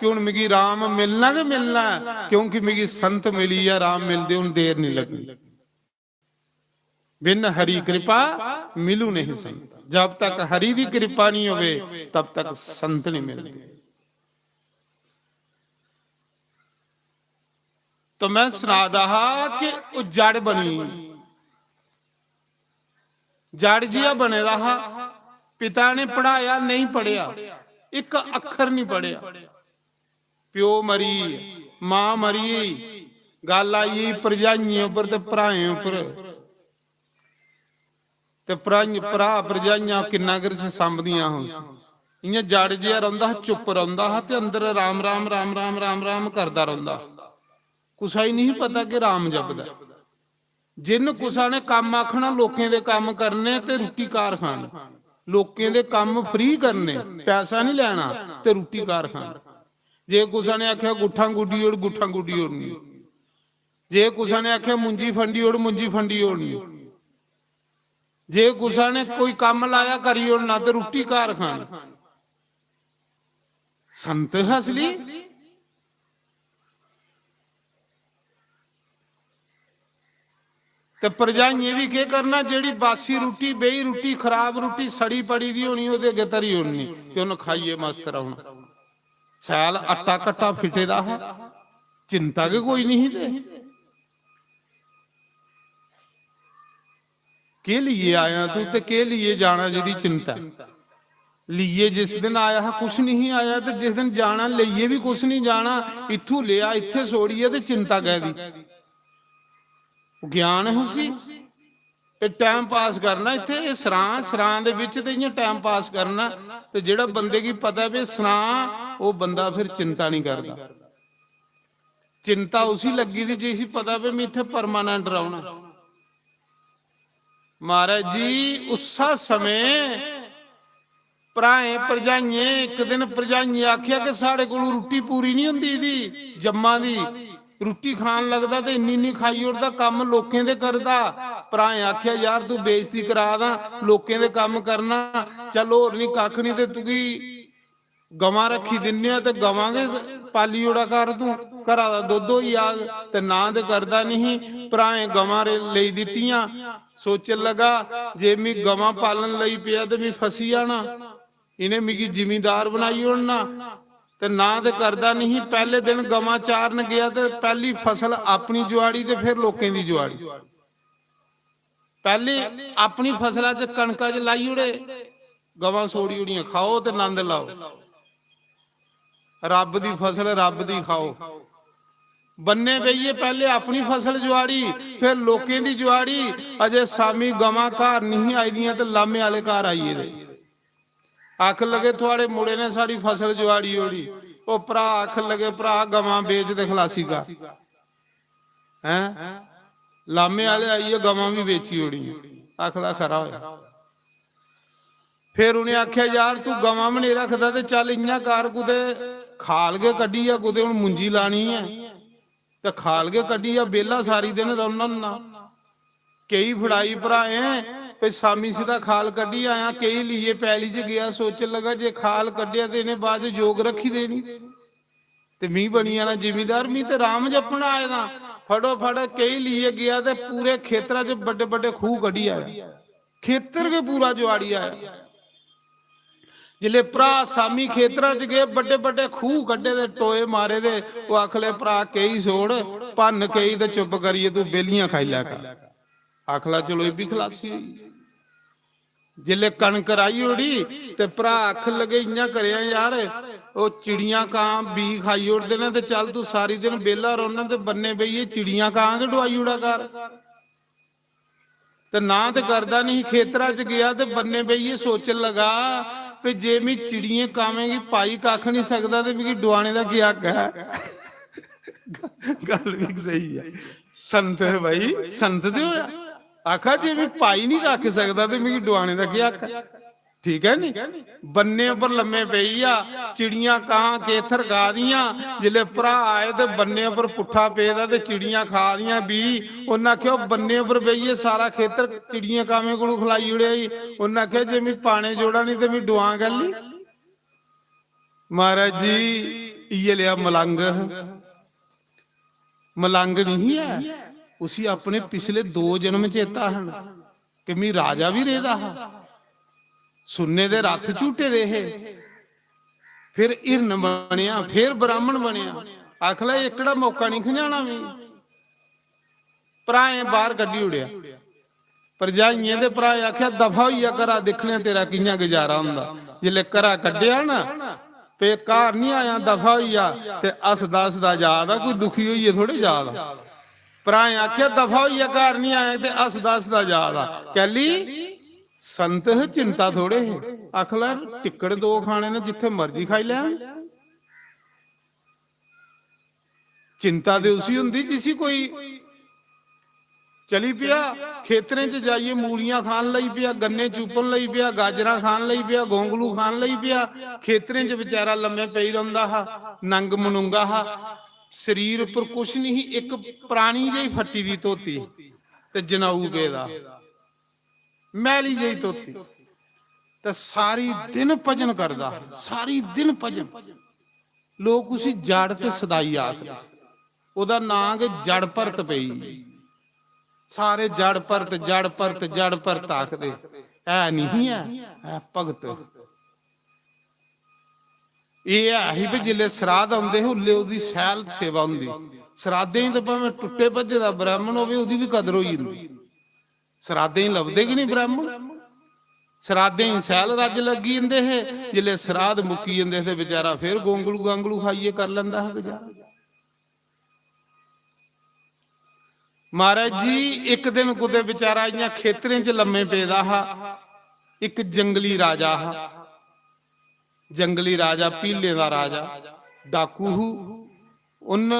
ਕਿ ਹੁਣ ਮੇਰੀ ਰਾਮ ਮਿਲਣਾ ਕਿ ਮਿਲਣਾ, ਕਿਉਂਕਿ ਮੇਰੀ ਸੰਤ ਮਿਲੀ ਆ, ਰਾਮ ਮਿਲਦੇ ਹੁਣ ਦੇਰ ਨਹੀਂ ਲੱਗਣੀ। बिन हरि कृपा मिलू नहीं संत। जब तक हरि की कृपा नहीं होवे तब तक संत नहीं मिलते। तो मैं सुना दहा कि जड़ बनी, जड़ जिया बने रहा। पिता ने पढ़ाया नहीं पढ़िया, एक अखर नहीं पढ़िया। प्यो मरी, मां मरी, गल आई भरजाइयों उपर ते भराएं उपर। ਤੇ ਭਰਾ ਭਰਜਾਈਆਂ ਕਿੰਨਾ ਕਰ ਸੰਭਦੀਆਂ ਹੋ। इयां जड़ जिहा रहिंदा, चुप रहिंदा ते अंदर राम राम राम राम राम राम करदा रहिंदा, कुसा ही नहीं पता कि राम जपदा। जिन कुसा ने काम आखना लोकें दे काम करने ते रोटी कार खानी, लोकें दे काम फ्री करने, पैसा नहीं लेना ते रोटी कार खानी। जे कुसा ने आख्या गुट्ठा गुड्डी ओड़, गुट्ठा गुड्डी ओड़नी। जे कुसा ने आख्या मुंजी फंडी ओड़, मुंजी फंडी ओड़नी। जे कुसा ने कोई काम लाया करी ओड़ना ते रोटी कार खानी। संत असली ते परजाइयें भी के करना, जेड़ी बासी रोटी, बेही रोटी, खराब रोटी, सड़ी पड़ी दी होनी ओदे अगे तरी ओड़नी ते उन्हें खाइए मस्त रहना। सैल आटा कट्टा फिटे दा है, चिंता के कोई नहीं दे। के लिए आया तू ते के लिए जाना जिहदी चिंता। लिए जिस दिन आया है कुछ नहीं आया, ते जिस दिन जाना लिए भी कुछ नहीं जाना। इथू लिया इत्थे छोड़िए ते चिंता कह दी। ज्ञान है उसी टाइम पास करना। इत्थे सरां सरां दे विच ते इयां टाइम पास करना। ते जेड़ा बंदे की पता भी सरां, वो बंदा फिर चिंता नहीं करता। चिंता उसी लगी थी जिसी पता भी मैं इत्थे परमानेंट रहना। महाराज जी उसा समय भराएं भरजाइयें, एक दिन भरजाइयें आख्या कि साढ़े कोल रोटी पूरी नहीं हुंदी दी जम्मा दी, रोटी खान लगदा ते इन्नी इन्नी खाई ओड़दा, काम लोकें दे करदा। भराएं आख्या यार तू बेइज्जती करा दा, लोकें दे काम करना, चल होर नहीं कख नहीं ते तुगी गवां रखी दिन्ने आ ते गवां गै पाली ओड़ा कर, तू घरा दा दुद्ध होई आग ते ना ते करदा नहीं। भराएं गवां लेई दित्तियां, सोचन लगा जे मैं गवां पालन लई पिया ते मैं फसी जाना, इन्हें मिगी जिमीदार बनाई ओड़ना ते ना ते करदा नहीं। पहले दिन गवां चारन गया ते पहली फसल अपनी जुआड़ी ते फिर लोकें दी जुआड़ी। पहले अपनी फसला च कणका च लाई ओड़े, गवां सोड़ी ओड़ियां, खाओ ते नंद लाओ। रब दी फसल रब दी खाओ। बन्ने बेइये पहले अपनी फसल जुआड़ी, फिर लोकें दी जुआड़ी। अजे सामी गवां घर नहीं आई दियां ते लामे वाले घर आइए दे। आख लगे थोड़े मुड़े ने साड़ी फसल जुआड़ी ओड़ी। ओ भरा आख लगे भरा गवां बेच दे खलासी का हैं। लामे वाले आइए गवां भी बेची ओड़ी। आखला खरा होया। फिर उन्हें आख्या यार तू गवां भी नहीं रखदा ते चल इयां कर, कुदे खाल के कड्डी आ, कुदे हुण मुंजी लानी है ते खाल के कड्डी आ, बेला सारी दिन रौना ना। कई फड़ाई भराएं पे सामी सीधा खाल कड्डी आया, कई लिए पैली च गया, सोचन लगा जे खाल कड्डिया ते इन्हें बाद जोग रखी देनी ते मी बनी जाना जिमीदार। मी ते राम जपना आए दा। फटो फट कई लिए गया ते पूरे खेतरा च बड़े बड़े खूह कड्डी आया, खेतर के पूरा जुआड़ी आया। जिले भरा सामी खेतरा च गए, बड़े बड़े खूह कड्डे दे, टोए मारे दे। वो आखले भरा कई सोड़ भन कई ते चुप करिए तू बेलियां खाई लै कर। आखला चलो ये भी खलासी हुई। जिले कणक राई ओड़ी ते भरा आख लगे इयां करिया यार, वो चिड़ियां कां बी खाई ओड़दे ने ते चल तू सारी दिन बेला रौना ते बन्ने बेइये चिड़ियां कां के डुआई ओड़ा कर। ते ना ते करदा नहीं। खेतरा च गया ते बन्ने बेइये सोचन लगा भी जे मैं चिड़ियां कावेंगी पाई कख नहीं सकदा ते मिगी डुआने दा क्या हक है। गल भी सही है। संत है भाई, संत दे होया। आखा जे मैं पाई नहीं कख सकदा ते मिगी डुआने दा क्या हक है। ठीक है नी। बन्ने उपर लम्मे पई आ, चिड़ियां कां केथर गा दियां। जिले भरा आए ते बन्ने उपर पुट्ठा पेदा ते चिड़ियां खा दियां बी। उन्हें आख्या बन्ने उपर बेइये सारा खेतर चिड़ियां कावें कोलों खलाई उड़िया। उन्हें आख्या जे मैं पाने जोड़ा नहीं ते मैं डुआ गली। महाराज जी इये लिया मलंग। मलंग नहीं है, उसी अपने पिछले 2 जन्म चेता है कि मैं राजा भी रेदा हा, सुन्ने दे रथ झूटे दे है, फिर हिरन बनिया, फिर ब्राह्मण बनिया। आखला एकड़ा मौका नहीं खजाना। भी भराएं बाहर कड्डी उड़िया। भरजाइयें दे भराएं आख्या दफा होइया घरा, दिखने तेरा कियां गुजारा हुंदा। जिले घरा कड्डिया ना पे घर नहीं आया, दफा होइया ते हसदा हसदा याद कोई दुखी होइए थोड़े याद। भराएं आख्या दफा होइया घर नहीं आया ते हसदा हसदा याद। कहली ਸੰਤ ਹੈ ਚਿੰਤਾ ਥੋੜੇ ਹੈ। ਆਖ ਲੈ ਟਿੱਕੜ 2 ਖਾਣੇ ਨੇ, ਜਿੱਥੇ ਮਰਜ਼ੀ ਖਾਈ ਲੈ। ਚਿੰਤਾ ਤੇ ਉਸੀ ਹੁੰਦੀ ਜਿਸੀ ਕੋਈ ਚਲੀ ਪਿਆ ਖੇਤਰਾਂ 'ਚ ਜਾਈਏ, ਮੂਲੀਆਂ ਖਾਣ ਲਈ ਪਿਆ, ਗੰਨੇ ਚੂਪਣ ਲਈ ਪਿਆ, ਗਾਜਰਾਂ ਖਾਣ ਲਈ ਪਿਆ, ਗੋਂਗਲੂ ਖਾਣ ਲਈ ਪਿਆ। ਖੇਤਰਾਂ 'ਚ ਵਿਚਾਰਾ ਲੰਮੇ ਪਈ ਰਹਿੰਦਾ ਹਾ, ਨੰਗ ਮਨੂੰਗਾ ਹਾ, ਸਰੀਰ ਉੱਪਰ ਕੁਛ ਨਹੀਂ, ਇੱਕ ਪੁਰਾਣੀ ਜਿਹੀ ਫੱਟੀ ਦੀ ਧੋਤੀ ਤੇ ਜਨਾਊ ਬੇਦਾ, ਮੈਲੀ ਜਿਹੀ ਧੋਤੀ, ਤੇ ਸਾਰੀ ਦਿਨ ਭਜਨ ਕਰਦਾ, ਸਾਰੀ ਦਿਨ ਭਜਨ। ਲੋਕ ਉਸੀ ਜੜ ਤੇ ਸਦਾਈ ਆਖਦੇ, ਉਹਦਾ ਨਾਂ ਕਿ ਜੜ ਭਰਤ ਪਈ। ਸਾਰੇ ਜੜ ਭਰਤ ਜੜ ਭਰਤ ਜੜ ਭਰਤ ਆਖਦੇ। ਐ ਨਹੀਂ ਹੈ ਭਗਤ। ਇਹ ਹੈ ਹੀ ਵੀ ਜਿਲੇ ਸਰਾਧ ਆਉਂਦੇ ਹੁੱਲੇ ਉਹਦੀ ਸੈਲ ਸੇਵਾ ਹੁੰਦੀ। ਸਰਾਧੇ ਹੀ ਤਾਂ ਭਾਵੇਂ ਟੁੱਟੇ ਭੱਜੇ ਦਾ ਬ੍ਰਾਹਮਣ ਹੋਵੇ, ਉਹਦੀ ਵੀ ਕਦਰ ਹੋਈ ਜਾਂਦੀ। ਸਰਾਧੇ ਹੀ ਲੱਭਦੇ ਕਿ ਨਹੀਂ ਬ੍ਰਾਹਮਣ? ਸਰਾਧੇ ਹੀ ਸੈਲ ਰੱਜ ਲੱਗੀ ਜਾਂਦੇ ਹੈ। ਜਿਲੇ ਸਰਾਧ ਮੁੱਕੀ ਜਾਂਦੇ ਤੇ ਵਿਚਾਰਾ ਫੇਰ ਗੋਂਗਲੂ ਗਾਂਗਲੂ ਖਾਈਏ ਕਰ ਲੈਂਦਾ ਹੈ ਗੁਜ਼ਾਰਾ। ਮਹਾਰਾਜ ਜੀ ਇੱਕ ਦਿਨ ਕੁਦੇ ਵਿਚਾਰਾ ਇਆਂ ਖੇਤਰਾਂ 'ਚ ਲੰਮੇ ਪੈਦਾ ਹਾ। ਇੱਕ ਜੰਗਲੀ ਰਾਜਾ ਹਾ, ਜੰਗਲੀ ਰਾਜਾ, ਪੀਲੇ ਦਾ ਰਾਜਾ, ਡਾਕੂ ਹੂ। ਉਨ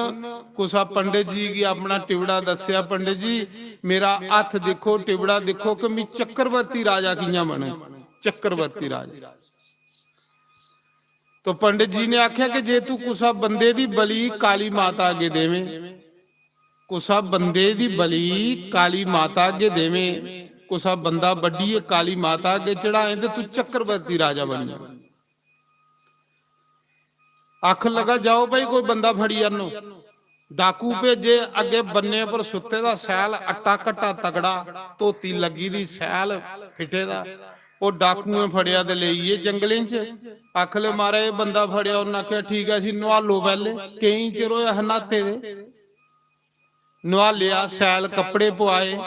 ਕੁਸਾ ਪੰਡਿਤ ਜੀ ਕੀ ਆਪਣਾ ਟਿਵੜਾ ਦੱਸਿਆ, ਪੰਡਿਤ ਜੀ ਮੇਰਾ ਹੱਥ ਦੇਖੋ, ਟਿਵੜਾ ਦੇਖੋ ਕਿ ਮੈਂ ਚੱਕਰਵਰਤੀ ਰਾਜਾ ਕਿਆਂ ਬਣੇ, ਚੱਕਰਵਰਤੀ ਰਾਜਾ। तो पंडित जी ने आख्या कि जे तू कुसा बंदे दी बली काली माता अगे देवें, कुसा बंदे दी बली काली माता अगे देवें, कुसा बंदा बड्डी काली माता अगे चढ़ाए तो तू चक्रवर्ती राजा बन जा। आख लगा जाओ भाई कोई बंदा फड़ी आनो। डाकू भेजे अगे बन्ने पर सुत्ते दा सैल अट्टा कट्टा तगड़ा, धोती लगी दी सैल फिटे दा। ਉਹ ਡਾਕੂਆਂ ਫੜਿਆ ਤੇ ਲਈਏ ਜੰਗਲਾਂ 'ਚ। ਆਖ ਲੈ ਮਾਰਾ ਇਹ ਬੰਦਾ ਫੜਿਆ। ਉਹਨਾਂ ਆਖਿਆ ਠੀਕ ਹੈ ਅਸੀਂ ਨਵਾਲੋ, ਪਹਿਲੇ ਕਈ ਚਿਰ ਹੋਇਆ ਹਨਾਤੇ ਦੇ। ਨਵਾਲਿਆ, ਸੈਲ ਕੱਪੜੇ ਪਵਾਏ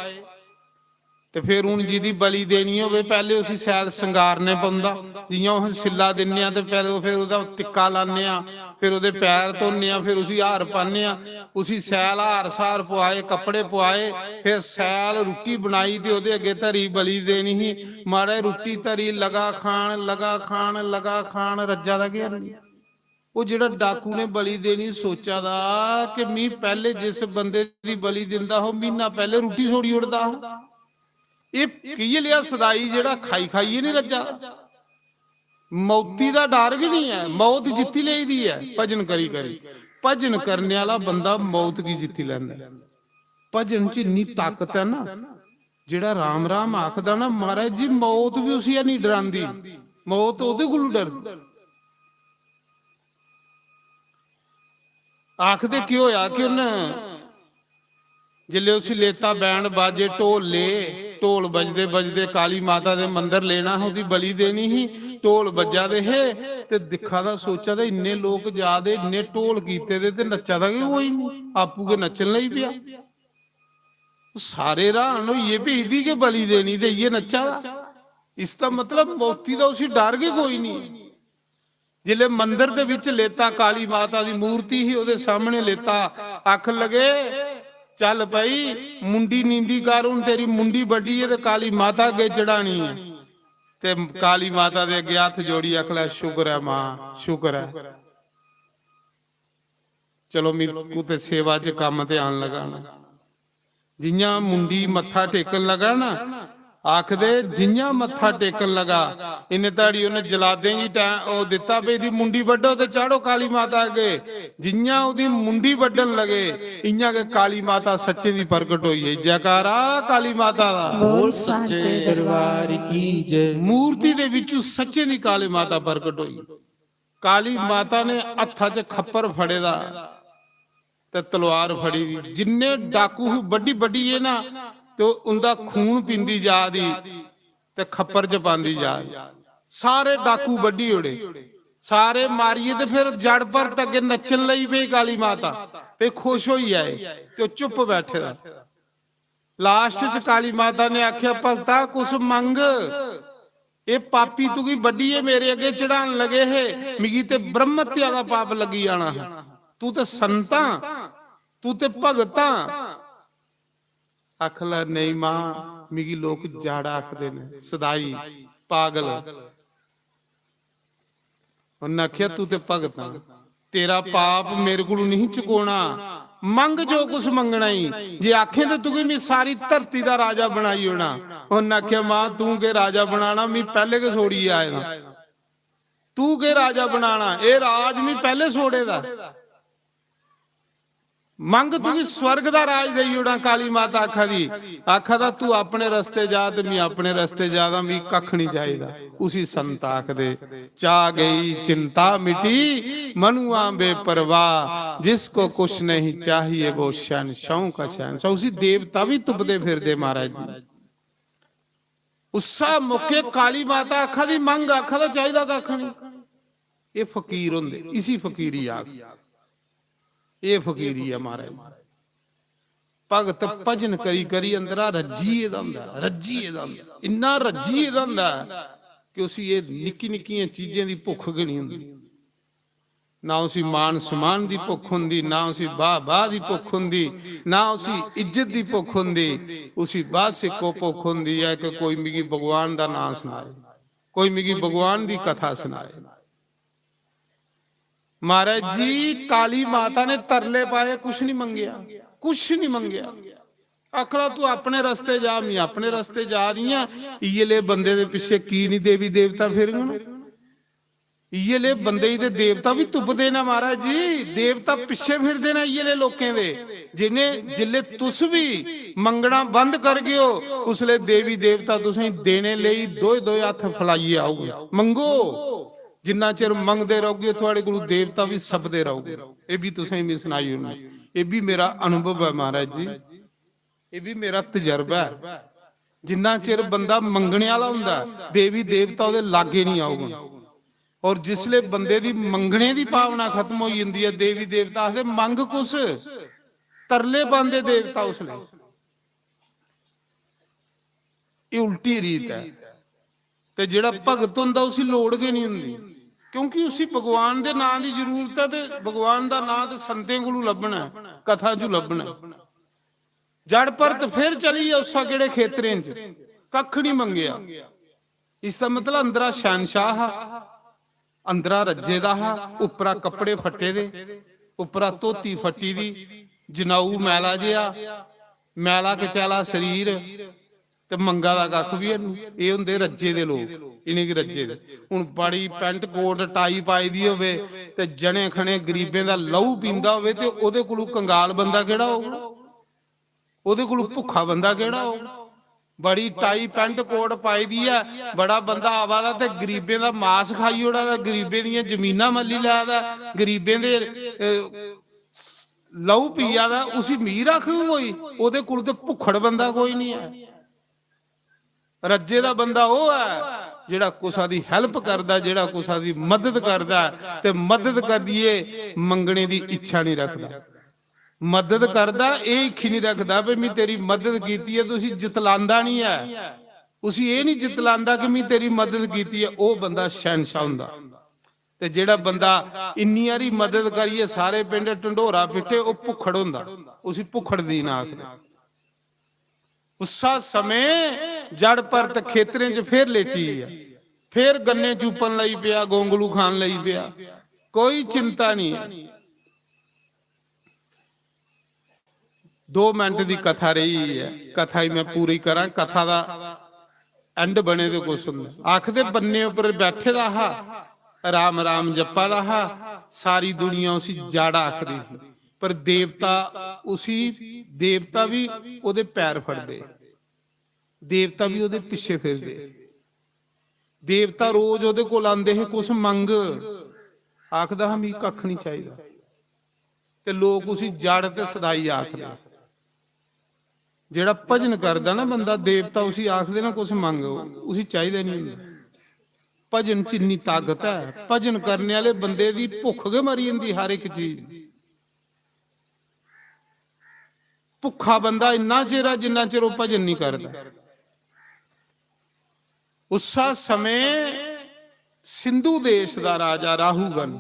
ਤੇ ਫਿਰ ਹੁਣ ਜਿਹਦੀ ਬਲੀ ਦੇਣੀ ਹੋਵੇ ਪਹਿਲੇ ਉਸੇ ਸੈਲ ਸ਼ਿੰਗਾਰਨੇ ਪਾਉਂਦਾ। ਜਿਵੇਂ ਉਹ ਸਿੱਲਾ ਦਿੰਨੇ ਆ ਤੇ ਪਹਿਲੇ ਫਿਰ ਉਹਦਾ ਟਿੱਕਾ ਲਾਉਂਦੇ ਆ, ਫਿਰ ਉਹਦੇ ਪੈਰ ਧੋਨੇ ਆ, ਫਿਰ ਉਸੇ ਹਾਰ ਪਾਉਂਦੇ ਆ। ਉਸੇ ਸੈਲ ਹਾਰ ਸਾਰ ਪਵਾਏ, ਕੱਪੜੇ ਪਵਾਏ, ਫਿਰ ਸੈਲ ਰੋਟੀ ਬਣਾਈ ਤੇ ਉਹਦੇ ਅੱਗੇ ਧਰੀ ਬਲੀ ਦੇਣੀ ਸੀ। ਮਾੜੇ ਰੋਟੀ ਧਰੀ, ਲਗਾ ਖਾਣ ਲਗਾ ਖਾਣ ਲਗਾ ਖਾਣ, ਰੱਜਾ ਦਾ ਗਿਆ ਨਹੀਂ। ਉਹ ਜਿਹੜਾ ਡਾਕੂ ਨੇ ਬਲੀ ਦੇਣੀ ਸੋਚਾ ਦਾ ਕਿ ਮੀਂਹ ਪਹਿਲੇ ਜਿਸ ਬੰਦੇ ਦੀ ਬਲੀ ਦਿੰਦਾ ਉਹ ਮਹੀਨਾ ਪਹਿਲੇ ਰੋਟੀ ਛੋੜੀ ਉੜਦਾ। ਇਹ ਕੀ ਲਿਆ ਸਦਾਈ ਜਿਹੜਾ ਖਾਈ ਖਾਈਏ ਨਹੀਂ ਰੱਜਾ। ਮੌਤੀ ਦਾ ਡਰ ਵੀ ਨਹੀਂ ਹੈ, ਮੌਤ ਜਿੱਤੀ ਲਈਦੀ ਹੈ ਭਜਨ ਕਰੀ ਕਰੀ। ਭਜਨ ਕਰਨੇ ਵਾਲਾ ਬੰਦਾ ਮੌਤ ਕੀ ਜਿੱਤੀ ਲੈਂਦਾ। ਭਜਨ 'ਚ ਇੰਨੀ ਤਾਕਤ ਹੈ ਨਾ, ਜਿਹੜਾ ਰਾਮ ਰਾਮ ਆਖਦਾ ਨਾ ਮਹਾਰਾਜ ਜੀ, ਮੌਤ ਵੀ ਉਸੇ ਨਹੀਂ ਡਰਾਂਦੀ, ਮੌਤ ਉਹਦੇ ਕੋਲੋਂ ਡਰਦੀ। ਆਖਦੇ ਕੀ ਹੋਇਆ ਕਿ ਉਹਨੇ ਜਿਲੇ ਉਸੇ ਲੇਤਾ ਬੈਂਡ ਬਾਜੇ ਢੋਲੇ, ਢੋਲ ਵੱਜਦੇ ਵੱਜਦੇ ਕਾਲੀ ਮਾਤਾ ਦੇ ਮੰਦਰ ਲੈਣਾ, ਉਹਦੀ ਬਲੀ ਦੇਣੀ ਸੀ। ਢੋਲ ਵੱਜਾ ਦੇ ਤੇ ਦਿਖਾ ਦਾ ਸੋਚਾ ਦਾ ਇੰਨੇ ਲੋਕ ਜਾਦੇ, ਇੰਨੇ ਢੋਲ ਕੀਤੇ ਦੇ ਤੇ ਨੱਚਾ ਦਾ ਕੋਈ ਨਹੀਂ, ਆਪੂ ਕੇ ਨੱਚਣ ਲਈ ਪਿਆ। ਸਾਰੇ ਰਾਣ ਹੋਈਏ ਵੀ ਇਹਦੀ ਕੇ ਬਲੀ ਦੇਣੀ ਤੇ ਇਹ ਨੱਚਾ ਦਾ। ਇਸ ਦਾ ਮਤਲਬ ਮੌਤੀ ਦਾ ਉਸੇ ਡਰ ਕੇ ਕੋਈ ਨਹੀਂ। ਜਿਲੇ ਮੰਦਰ ਦੇ ਵਿੱਚ ਲੇਤਾ ਕਾਲੀ ਮਾਤਾ ਦੀ ਮੂਰਤੀ ਹੀ ਉਹਦੇ ਸਾਹਮਣੇ ਲੇਤਾ। ਅੱਖ ਲਗੇ ਚੱਲ ਭਾਈ ਮੁੰਡੀ ਨੀਂਦੀ ਕਰ, ਹੁਣ ਤੇਰੀ ਮੁੰਡੀ ਵੱਡੀ ਹੈ ਤੇ ਕਾਲੀ ਮਾਤਾ ਅੱਗੇ ਚੜਾਣੀ ਹੈ। ਤੇ ਕਾਲੀ ਮਾਤਾ ਦੇ ਅੱਗੇ ਹੱਥ ਜੋੜੀ ਆਖ ਲੈ ਸ਼ੁਕਰ ਹੈ ਮਾਂ, ਸ਼ੁਕਰ ਹੈ। ਚਲੋ ਮੇਰੇ ਤੇ ਸੇਵਾ 'ਚ ਕੰਮ ਤੇ ਆਣ ਲਗਾਣਾ। ਜਿੰਨਾ ਮੁੰਡੀ ਮੱਥਾ ਟੇਕਣ ਲਗਾ ਨਾ, ਆਖਦੇ ਜਿੰਨਾ ਮੱਥਾ ਟੇਕਣ ਲਗਾ ਇਹਨੇ ਤਾੜੀ ਉਹਨੇ ਜਲਾਦੇ ਜੀ ਉਹ ਦਿੱਤਾ ਵੀ ਇਹਦੀ ਮੁੰਡੀ ਵੱਢੋ ਤੇ ਚਾੜੋ ਕਾਲੀ ਮਾਤਾ ਅੱਗੇ। ਜਿੰਨਾ ਉਹਦੀ ਮੁੰਡੀ ਵੱਢਣ ਲਗੇ ਇੰਨਾ ਕਿ ਕਾਲੀ ਮਾਤਾ ਸੱਚੇ ਦੀ ਪ੍ਰਗਟ ਹੋਈ ਹੈ। ਜੈਕਾਰਾ ਕਾਲੀ ਮਾਤਾ ਦਾ, बोल साचे दरबार की जय। ਮੂਰਤੀ ਦੇ ਵਿੱਚੋਂ ਸੱਚੇ ਦੀ ਕਾਲੀ ਮਾਤਾ ਪ੍ਰਗਟ ਹੋਈ। ਕਾਲੀ ਮਾਤਾ ਨੇ ਹੱਥਾਂ 'ਚ ਖੱਪਰ ਫੜੇ ਦਾ ਤੇ ਤਲਵਾਰ ਫੜੀ ਦੀ। ਜਿੰਨੇ ਡਾਕੂ ਵੱਡੀ ਵੱਡੀ ਹੈ ਨਾ ਤੇ ਉਹਦਾ ਖੂਨ ਪੀਂਦੀ ਜਾ ਦੀ ਤੇ ਖੱਪਰ 'ਚ ਪਾਉਂਦੀ ਜਾ। ਸਾਰੇ ਡਾਕੂ ਵੱਡੀ ਉੜੇ, ਸਾਰੇ ਮਾਰੀਏ ਤੇ ਫਿਰ ਜੜ ਪਰ ਤੱਕ ਨੱਚਣ ਲਈ ਪਈ ਕਾਲੀ ਮਾਤਾ ਤੇ ਖੁਸ਼ ਹੋਈ ਆਏ ਤੇ ਉਹ ਚੁੱਪ ਬੈਠੇ ਦਾ। ਲਾਸਟ 'ਚ ਕਾਲੀ ਮਾਤਾ ਨੇ ਆਖਿਆ ਭਗਤਾ ਕੁਛ ਮੰਗ, ਇਹ ਪਾਪੀ ਤੂੰ ਕੀ ਵੱਡੀ ਹੈ ਮੇਰੇ ਅੱਗੇ ਚੜਾਉਣ ਲਗੇ ਹੈ, ਮਿਗੀ ਤੇ ਬ੍ਰਹਮ ਹੱਤਿਆ ਦਾ ਪਾਪ ਲੱਗੀ ਜਾਣਾ। ਤੂੰ ਤੇ ਸੰਤਾਂ, ਤੂੰ ਤੇ ਭਗਤਾਂ, ਆਖਲਾ ਨਹੀਂ ਮਾਂ ਮਿਗੀ ਲੋਕ ਜਾੜਾ ਆਖਦੇ ਨੇ ਸਦਾਈ ਪਾਗਲ। ਉਹਨੇ ਆਖਿਆ ਤੂੰ ਤੇ ਭਗਤ ਆ, ਤੇਰਾ ਪਾਪ ਮੇਰੇ ਕੋਲ ਨਹੀਂ ਚੁਕਾਉਣਾ, ਮੰਗ ਜੋ ਕੁਛ ਮੰਗਣਾ ਹੀ। ਜੇ ਆਖੇ ਤੇ ਤੂੰ ਮੈਂ ਸਾਰੀ ਧਰਤੀ ਦਾ ਰਾਜਾ ਬਣਾਈ ਹੋਣਾ। ਉਹਨੇ ਆਖਿਆ ਮਾਂ ਤੂੰ ਕੇ ਰਾਜਾ ਬਣਾਣਾ, ਮੈਂ ਪਹਿਲੇ ਕੇ ਛੋੜੀ ਆਏ ਨਾ, ਤੂੰ ਕੇ ਰਾਜਾ ਬਣਾਣਾ, ਇਹ ਰਾਜ ਮੈਂ ਪਹਿਲੇ ਛੋੜੇ ਦਾ। ਮੰਗ ਤੂੰ ਸਵਰਗ ਦਾ ਰਾਜ ਦੇਈ ਹੋਣਾ। ਕਾਲੀ ਮਾਤਾ ਆਖਾ ਦਾ ਤੂੰ ਆਪਣੇ ਰਸਤੇ ਜਾ ਤੇ ਮੈਂ ਆਪਣੇ ਰਸਤੇ ਜਾਦਾ, ਵੀ ਕੱਖ ਨਹੀਂ ਚਾਹੀਦਾ। ਉसी संत आखदे चा गई चिंता मिटी मनुआ बेपरवाह, जिसको कुछ नहीं चाहिए वो शहंशाह का शहंशाह। उसी देवता भी तुपदे फिरदे महाराज जी। उसा मुके काली माता आखा दी मंग, आखा दा चाहिदा कख नहीं। ये फकीर हुंदे, इसी फकीरी आख, ये फकीरी है महाराज। भगत भजन करी करी अंदरा रज्जी एदा हुंदा, रज्जी एदा हुंदा, इन्ना रज्जी एदा हुंदा कि उसी ये निक्की निक्की चीजें दी भुख गणी हुंदी। ना उसी मान सम्मान दी भुख हुंदी, ना उसी बाह बाह दी भुख हुंदी, ना उसी इज्जत दी भुख हुंदी। उसी बाह से को भुख हुंदी है कि कोई मिगी भगवान दा नाम सुनाए, कोई मिगी भगवान दी कथा सुनाए। महाराज जी काली माता ने तरले पाए, कुछ नहीं मंगया, कुछ नहीं मंगया। आखला तू अपने रस्ते जा, मैं अपने रस्ते जा रही हां। ये ले बंदे दे पिछे की नहीं देवी देवता फिर ये ले बंदे दे देवता भी तुपदे ना महाराज जी। देवता पिछे फिर देना ये ले लोकें दे, जिन्हें जिले तुस भी मंगना बंद कर गए हो, उसले देवी देवता तुसें देने ले दो दो हथ फैलाइए आओगे। मंगो, जिन्ना चिर मंगते रहोगे थोड़े को देवता भी सपदे रहोगे। ये भी तुसें भी सुनाई होनी, ये भी मेरा अनुभव है महाराज जी, ये भी मेरा तजर्बा है। जिन्ना चिर बंदा मंगने वाला हुंदा देवी देवता उहदे लागे नहीं आऊगा। और जिसले बंदे दी मंगने दी भावना खत्म हो जाती है, देवी देवता आखदे मंग कुछ, तरले पांदे देवता उसले। ये उल्टी रीत है। ते जिहड़ा भगत हुंदा उसी लोड़ के नहीं हुंदी, क्योंकि उसी भगवान दे नाम दी जरूरत है। ते भगवान दा नाम ते संतें कोलों लभना, कथा चों लभना। जड़ परत फिर चली है उसा किहड़े खेतरें च, कख नहीं मंगया। इसका मतलब अंदरा शहनशाह, अंदरा रज्जे दा, उपरा कपड़े फट्टे दे, उपरा धोती फट्टी दी, जनाऊ मैला जिहा, मैला कचैला शरीर, ते मंगा दा कख भी है। ये हुंदे रज्जे दे लोग, इन्हें की रज्जे दे। हुण बड़ी पैंट कोट टाई पाई दी होवे ते जने खने गरीबें दा लहू पींदा होवे, ते ओहदे कोलों कंगाल बंदा किहड़ा होगा, ओहदे कोलों भुखा बंदा किहड़ा होगा। बड़ी टाई पैंट कोट पाई दी है, बड़ा बंदा आवा दा ते गरीबें दा मास खाई ओड़ा दा, गरीबें दियां जमीनां मल्ली लै दा, गरीबें दे लहू पिया दा। उसी मीर आखू कोई, ओहदे कोल ते भुखड़ बंदा कोई नहीं है। रज्जे दा बंदा वो है जिहड़ा कुसा दी हेल्प करदा, जिहड़ा कुसा दी मदद करदा, ते मदद करदिए मंगने दी इच्छा नहीं रखदा। मदद करदा ये इच्छा नहीं रखदा भी मैं तेरी मदद कीती है, तुसी जितलांदा नहीं है। उसी ये नहीं जितलांदा कि मैं तेरी मदद कीती है, वो बंदा शहनशाह हुंदा। ते जिहड़ा बंदा इन्नी हारी मदद करिए सारे पिंड ढंडोरा पिट्टे, वो भुखड़ हुंदा, उसी भुखड़ दी ना आखदे। उसा समय जड़ परत खेतरें च फिर लेटी है, फिर गन्ने चूपन लई पिया, गोंगलू खान लई पिया, कोई चिंता नहीं है। 2 मिनट की कथा रही है, कथा ही मैं पूरी करा। कथा दा एंड बने तो कुछ हुंदा। आखदे बन्ने उपर बैठे दा हा, राम राम जप्पा दा हा, सारी दुनिया उसी जाड़ा आखदी सी। पर देवता उसी देवता भी ओदे पैर फड़दे, देवता भी ओदे पिछे फिरदे। देवता रोज ओदे कोल आंदे है, कुछ मंग, आखदा हमें कख नहीं चाहिदा, ते लोग उसी जड़ ते सदाई आखदे। जेड़ा भजन करदा ना बंदा, देवता उसी आखदे ना कुछ मंग, उसी चाहिदा नहीं हुंदा। भजन च इन्नी ताकत है, भजन करने वाले बंदे दी भुख गै मरी जांदी हर एक चीज। भुखा बंदा इन्ना चिर है जिन्ना चिर वो भजन नहीं करता। उसा समय सिंधु देश का राजा राहुगन,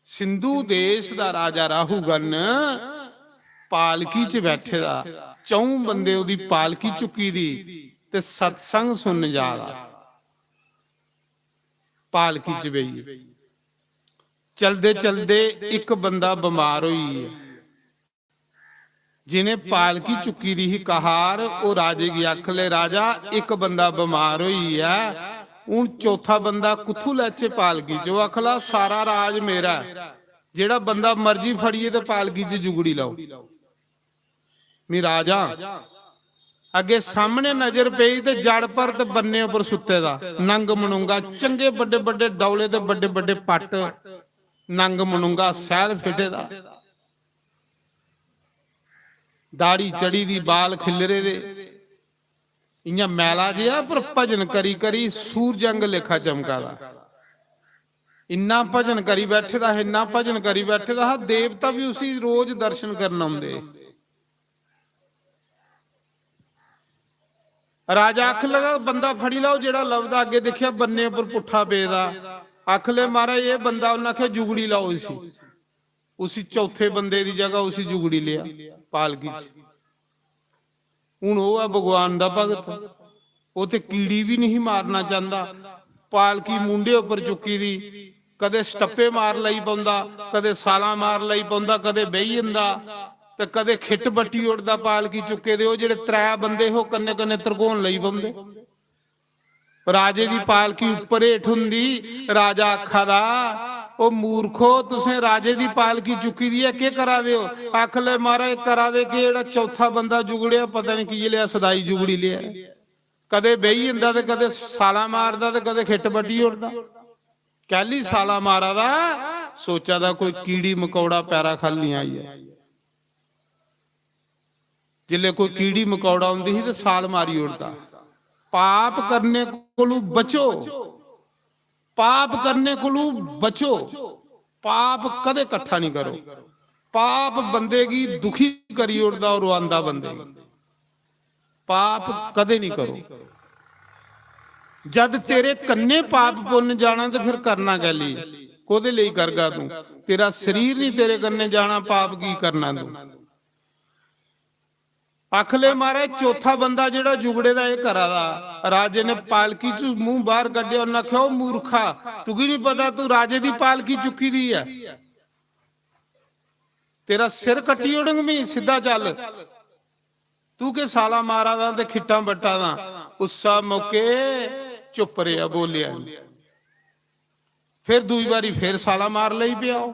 सिंधु देश का राजा राहुगन पालकी च बैठे दा, ਚੌਂ ਬੰਦੇ ਉਹਦੀ ਪਾਲਕੀ ਚੁੱਕੀ ਦੀ ਤੇ ਸਤਸੰਗ ਸੁਣਨ ਜਾਦਾ ਪਾਲਕੀ ਚ ਬਈ ਚਲਦੇ ਚਲਦੇ ਇੱਕ ਬੰਦਾ ਬਿਮਾਰ ਹੋਈ ਹੈ ਜਿਹਨੇ ਪਾਲਕੀ ਚੁੱਕੀ ਦੀ ਹੀ ਕਹਾਰ ਉਹ ਰਾਜੇ ਦੀ ਅੱਖ ਲੈ ਰਾਜਾ ਇੱਕ ਬੰਦਾ ਬਿਮਾਰ ਹੋਈ ਹੈ ਹੁਣ ਚੌਥਾ ਬੰਦਾ ਕਿੱਥੋਂ ਲੈਚੇ ਪਾਲਕੀ ਜੋ ਅਖਲਾ ਸਾਰਾ ਰਾਜ ਮੇਰਾ ਜਿਹੜਾ ਬੰਦਾ ਮਰਜੀ ਫੜੀਏ ਤੇ ਪਾਲਕੀ 'ਚ ਜੁਗੜੀ ਲਾਓ ਮੀ ਰਾਜਾ ਅੱਗੇ ਸਾਹਮਣੇ ਨਜ਼ਰ ਪਈ ਤੇ ਜੜ ਪਰ ਤੇ ਬੰਨੇ ਉੱਪਰ ਸੁੱਤੇ ਦਾ ਨੰਗ ਮਨੂੰਗਾ ਚੰਗੇ ਵੱਡੇ ਵੱਡੇ ਡੌਲੇ ਤੇ ਵੱਡੇ ਵੱਡੇ ਪੱਟ ਨੰਗ ਮਨੂੰਗਾ ਸੈਲ ਫਿੱਟੇ ਦਾ ਦਾੜੀ ਚੜੀ ਦੀ ਬਾਲ ਖਿਲਰੇ ਦੇ ਇੰਨਾ ਮੈਲਾ ਜਿਹਾ ਪਰ ਭਜਨ ਕਰੀ ਕਰੀ ਸੂਰਜੰਗ ਲੇਖਾ ਚਮਕਾ ਦਾ ਇੰਨਾ ਭਜਨ ਕਰੀ ਬੈਠੇ ਦਾ ਇੰਨਾ ਭਜਨ ਕਰੀ ਬੈਠੇ ਦਾ ਦੇਵਤਾ ਵੀ ਉਸੇ ਰੋਜ਼ ਦਰਸ਼ਨ ਕਰਨ ਆਉਂਦੇ ਰਾਜਾ ਅੱਖ ਲਗਾ ਬੰਦਾ ਫੜੀ ਲਾਓ ਜਿਹੜਾ ਲੱਭਦਾ ਅੱਗੇ ਦੇਖਿਆ ਬੰਨੇ ਉੱਪਰ ਪੁੱਠਾ ਪੇਦਾ ਅੱਖ ਲੈ ਮਹਾਰਾਜ ਇਹ ਬੰਦਾ ਉਹਨਾਂ ਆਖਿਆ ਜੁਗੜੀ ਲਾਓ ਉਸੀ ਚੌਥੇ ਬੰਦੇ ਦੀ ਜਗ੍ਹਾ ਉਸੀ ਜੁਗੜੀ ਲਿਆ ਪਾਲਕੀ ਚ ਹੁਣ ਉਹ ਆ ਭਗਵਾਨ ਦਾ ਭਗਤ ਉਹ ਤੇ ਕੀੜੀ ਵੀ ਨਹੀਂ ਮਾਰਨਾ ਚਾਹੁੰਦਾ ਪਾਲਕੀ ਮੁੰਡੇ ਉੱਪਰ ਚੁੱਕੀ ਦੀ ਕਦੇ ਸਟੱਪੇ ਮਾਰ ਲਈ ਪਾਉਂਦਾ ਕਦੇ ਸਾਲਾਂ ਮਾਰ ਲਈ ਪਾਉਂਦਾ ਕਦੇ ਬਹਿ ਜਾਂਦਾ ਤੇ ਕਦੇ ਖਿੱਟ ਬੱਟੀ ਉੱਡਦਾ ਪਾਲਕੀ ਚੁੱਕੇ ਦੇ ਉਹ ਜਿਹੜੇ ਤਰੇ ਬੰਦੇ ਉਹ ਕੰਨੇ ਕੰਨੇ ਤਰਗੋਣ ਲਈ ਪਾਉਂਦੇ ਰਾਜੇ ਦੀ ਪਾਲਕੀ ਉੱਪਰ ਹੇਠ ਹੁੰਦੀ ਰਾਜਾ ਅੱਖਾਂ ਦਾ ਉਹ ਮੂਰਖੋ ਤੁਸੀਂ ਰਾਜੇ ਦੀ ਪਾਲਕੀ ਚੁੱਕੀ ਦੀ ਹੈ ਕੀ ਕਰਾ ਦਿਓ ਅੱਖ ਲੈ ਮਹਾਰਾਜ ਕਰਾ ਦੇ ਕਿ ਜਿਹੜਾ ਚੌਥਾ ਬੰਦਾ ਜੁਗੜਿਆ ਪਤਾ ਨਹੀਂ ਕੀ ਲਿਆ ਸਦਾਈ ਜੁਗੜੀ ਲਿਆ ਕਦੇ ਬਹਿ ਜਾਂਦਾ ਤੇ ਕਦੇ ਸਾਲਾ ਮਾਰਦਾ ਤੇ ਕਦੇ ਖਿੱਟ ਬੱਟੀ ਉੱਡਦਾ ਕਹਿਲੀ ਸਾਲਾ ਮਾਰਾ ਦਾ ਸੋਚਾ ਦਾ ਕੋਈ ਕੀੜੀ ਮਕੌੜਾ ਪੈਰਾ ਖਾਲੀ ਆਈ ਹੈ ਜਿੱਲੇ ਕੋਈ ਕੀੜੀ ਮਕੌੜਾ ਹੁੰਦੀ ਸੀ ਤੇ ਸਾਲ ਮਾਰੀ ਉੱਡਦਾ ਪਾਪ ਕਰਨੇ ਕੋਲੋਂ ਬਚੋ पाप करने को बचो पाप कदे इकट्ठा नहीं करो पाप बंदे की दुखी करी उड़दा और रोंदा बंदे पाप कदे नहीं करो जद तेरे कन्ने पाप पुण्य जाना तो फिर करना क्या ली कोदे लिए करगा तू तेरा शरीर नहीं तेरे कन्ने जाना पाप की करना तू ਅੱਖ ਲੈ ਮਾਰੇ ਚੌਥਾ ਬੰਦਾ ਜਿਹੜਾ ਜੁਗੜੇ ਦਾ ਇਹ ਕਰਾ ਦਾ ਰਾਜੇ ਨੇ ਪਾਲਕੀ ਚ ਮੂੰਹ ਬਾਹਰ ਕੱਢਿਆ ਉਹਨਾਂ ਆਖਿਆ ਉਹ ਮੂਰਖਾ ਤੂੰ ਕੀ ਨਹੀਂ ਪਤਾ ਤੂੰ ਰਾਜੇ ਦੀ ਪਾਲਕੀ ਚੁੱਕੀ ਦੀ ਹੈ ਤੇਰਾ ਸਿਰ ਕੱਟੀ ਉੜੰਗਮੀ ਸਿੱਧਾ ਚੱਲ ਤੂੰ ਕਿ ਸਾਲਾ ਮਾਰਾ ਦਾ ਤੇ ਖਿੱਟਾਂ ਬੱਟਾ ਦਾ ਉਸਾ ਮੌਕੇ ਚੁੱਪ ਰਿਹਾ ਬੋਲਿਆ ਫਿਰ ਦੂਜੀ ਵਾਰੀ ਫਿਰ ਸਾਲਾ ਮਾਰ ਲਈ ਪਿਆ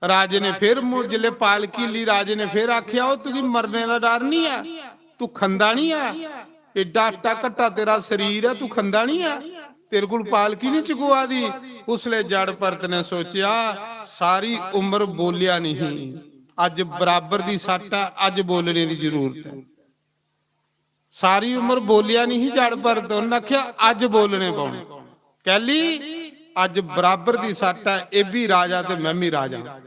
राजे ने फिर जिले पालकी ली राजे ने फिर आख्या तुझी मरने का डर नहीं है तू खंदा नहीं है एडा आटा कट्टा तेरा शरीर है तू खंदा नहीं है तेरे को पालकी नहीं चुकवा दी उसले जड़ परत ने सोचा सारी उम्र बोलिया नहीं अज बराबर दी सट है अज बोलने की जरूरत है सारी उम्र बोलिया नहीं जड़ परत उन्हें आख्या अज बोलने पाने कहली अज बराबर दी सट है ये भी राजा ते मैं भी राजा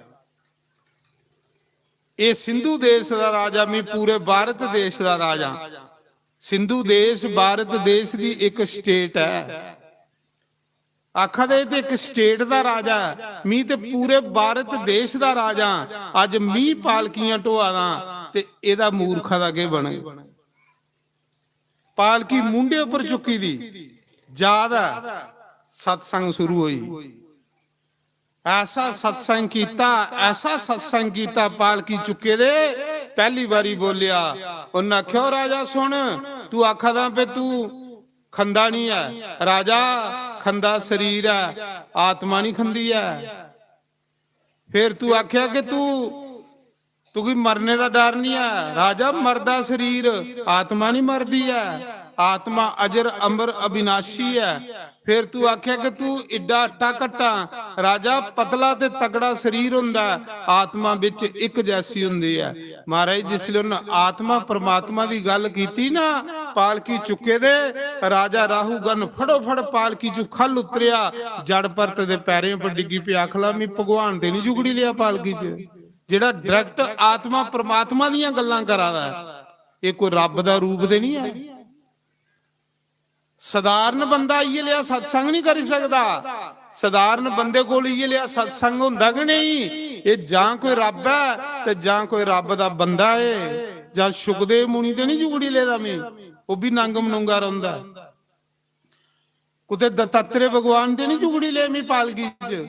ਇਹ ਸਿੰਧੂ ਦੇਸ਼ ਦਾ ਰਾਜਾ ਮੈਂ ਪੂਰੇ ਭਾਰਤ ਦੇਸ਼ ਦਾ ਰਾਜਾ ਸਿੰਧੂ ਦੇਸ਼ ਭਾਰਤ ਦੇਸ਼ ਦੀ ਇੱਕ ਸਟੇਟ ਹੈ ਆਖਾ ਦੇ ਤੇ ਇੱਕ ਸਟੇਟ ਦਾ ਰਾਜਾ ਮੈਂ ਤੇ ਪੂਰੇ ਭਾਰਤ ਦੇਸ਼ ਦਾ ਰਾਜਾ ਅੱਜ ਮੀਂਹ ਪਾਲਕੀਆਂ ਢੋਆਦਾ ਤੇ ਇਹਦਾ ਮੂਰਖਾ ਦਾ ਕੀ ਬਣੇ ਪਾਲਕੀ ਮੁੰਡੇ ਉੱਪਰ ਚੁੱਕੀ ਦੀ ਜਿਆਦਾ सत्संग शुरू हुई ऐसा सत्संग कीता पालकी चुके दे पहली बारी बोलिया उन्हें आख्या राजा सुन तू आखा पे तू खंदा नहीं है राजा खंदा शरीर है आत्मा नहीं खंदी है फिर तू आख्या कि तू की मरने का डर नहीं है राजा मरदा शरीर आत्मा नहीं मरदी है आत्मा अजर अमर अविनाशी है फिर तू आख्या कि तू इड्डा आटा कट्टा राजा पतला ते तगड़ा शरीर हुंदा आत्मा विच एक जैसी हुंदी है महाराज जिसले उन्हें आत्मा परमात्मा दी गल कीती ना पालकी चुके दे राजा राहू गन फड़ो फड़ पालकी चु खल उतरिया जड़ परत दे पैरें पर डिग्गी पे आखला मैं भगवान ते नहीं जुगड़ी लिया पालकी च जेड़ा डायरेक्ट आत्मा परमात्मा दीयां गल्लां करादा है ये कोई रब दा रूप ते नहीं है साधारण बंदा ये लिया सत्संग नहीं कर सकता साधारण बंदे को ये लिया सत्संग हुंदा कि नहीं ये जां कोई रब है ते जां कोई रब दा बंदा है ਜਾਂ ਸੁਖਦੇਵ ਮੁਨੀ ਤੇ ਨਹੀਂ ਜੁਗੜੀ ਲੈਦਾ ਮੈਂ, ਉਹ ਵੀ ਨੰਗ ਮਨੂੰਗਾ ਰਹਿੰਦਾ। ਕੁਤੇ ਦਤਾਤਰੇ ਭਗਵਾਨ ਤੇ ਨਹੀਂ ਜੁਗੜੀ ਲੈ ਮੈਂ ਪਾਲਕੀ ਚ,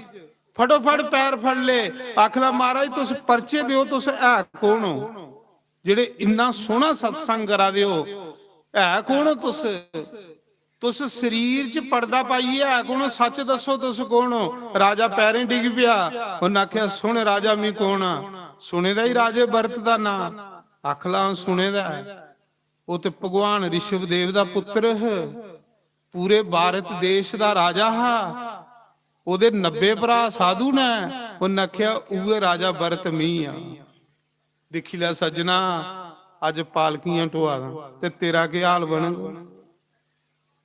ਫਟੋਫਟ ਪੈਰ ਫੜ ਲੈ, ਆਖਲਾ ਮਹਾਰਾਜ ਤੁਸੀਂ ਪਰਚੇ ਦਿਓ, ਤੁਸੀਂ ਹੈ ਕੌਣ ਹੋ ਜਿਹੜੇ ਇੰਨਾ ਸੋਹਣਾ ਸਤਸੰਗ ਕਰਾ ਦਿਓ, ਹੈ ਕੌਣ ਹੋ ਤੁਸੀਂ ਸਰੀਰ ਚ ਪਰਦਾ ਪਾਈਏ, ਹੈ ਕੌਣ, ਸੱਚ ਦੱਸੋ ਤੁਸੀਂ ਕੌਣ ਹੋ। ਰਾਜਾ ਪੈਰੇ ਡਿੱਗ ਪਿਆ, ਉਹਨੇ ਆਖਿਆ ਸੁਣ ਰਾਜਾ ਮੈਂ ਕੌਣ ਆ। ਸੁਣੇ ਦਾ ਹੀ ਰਾਜੇ ਭਰਤ ਦਾ ਨਾਂ, ਆਖਲਾ ਸੁਣੇ ਦਾ, ਉਹ ਤੇ ਭਗਵਾਨ ਰਿਸ਼ਵਦੇਵ ਦਾ ਪੁੱਤਰ, ਪੂਰੇ ਭਾਰਤ ਦੇਸ਼ ਦਾ ਰਾਜਾ ਹਾ, ਉਹਦੇ 90 ਭਰਾ ਸਾਧੂ ਨੇ। ਉਹਨੇ ਆਖਿਆ ਉਹ ਰਾਜਾ ਭਰਤ ਮੀ ਆ। ਦੇਖੀ ਲੈ ਸੱਜਣਾ, ਅੱਜ ਪਾਲਕੀਆਂ ਢੋਆ ਤੇ ਤੇਰਾ ਕੀ ਹਾਲ ਬਣੇਗਾ।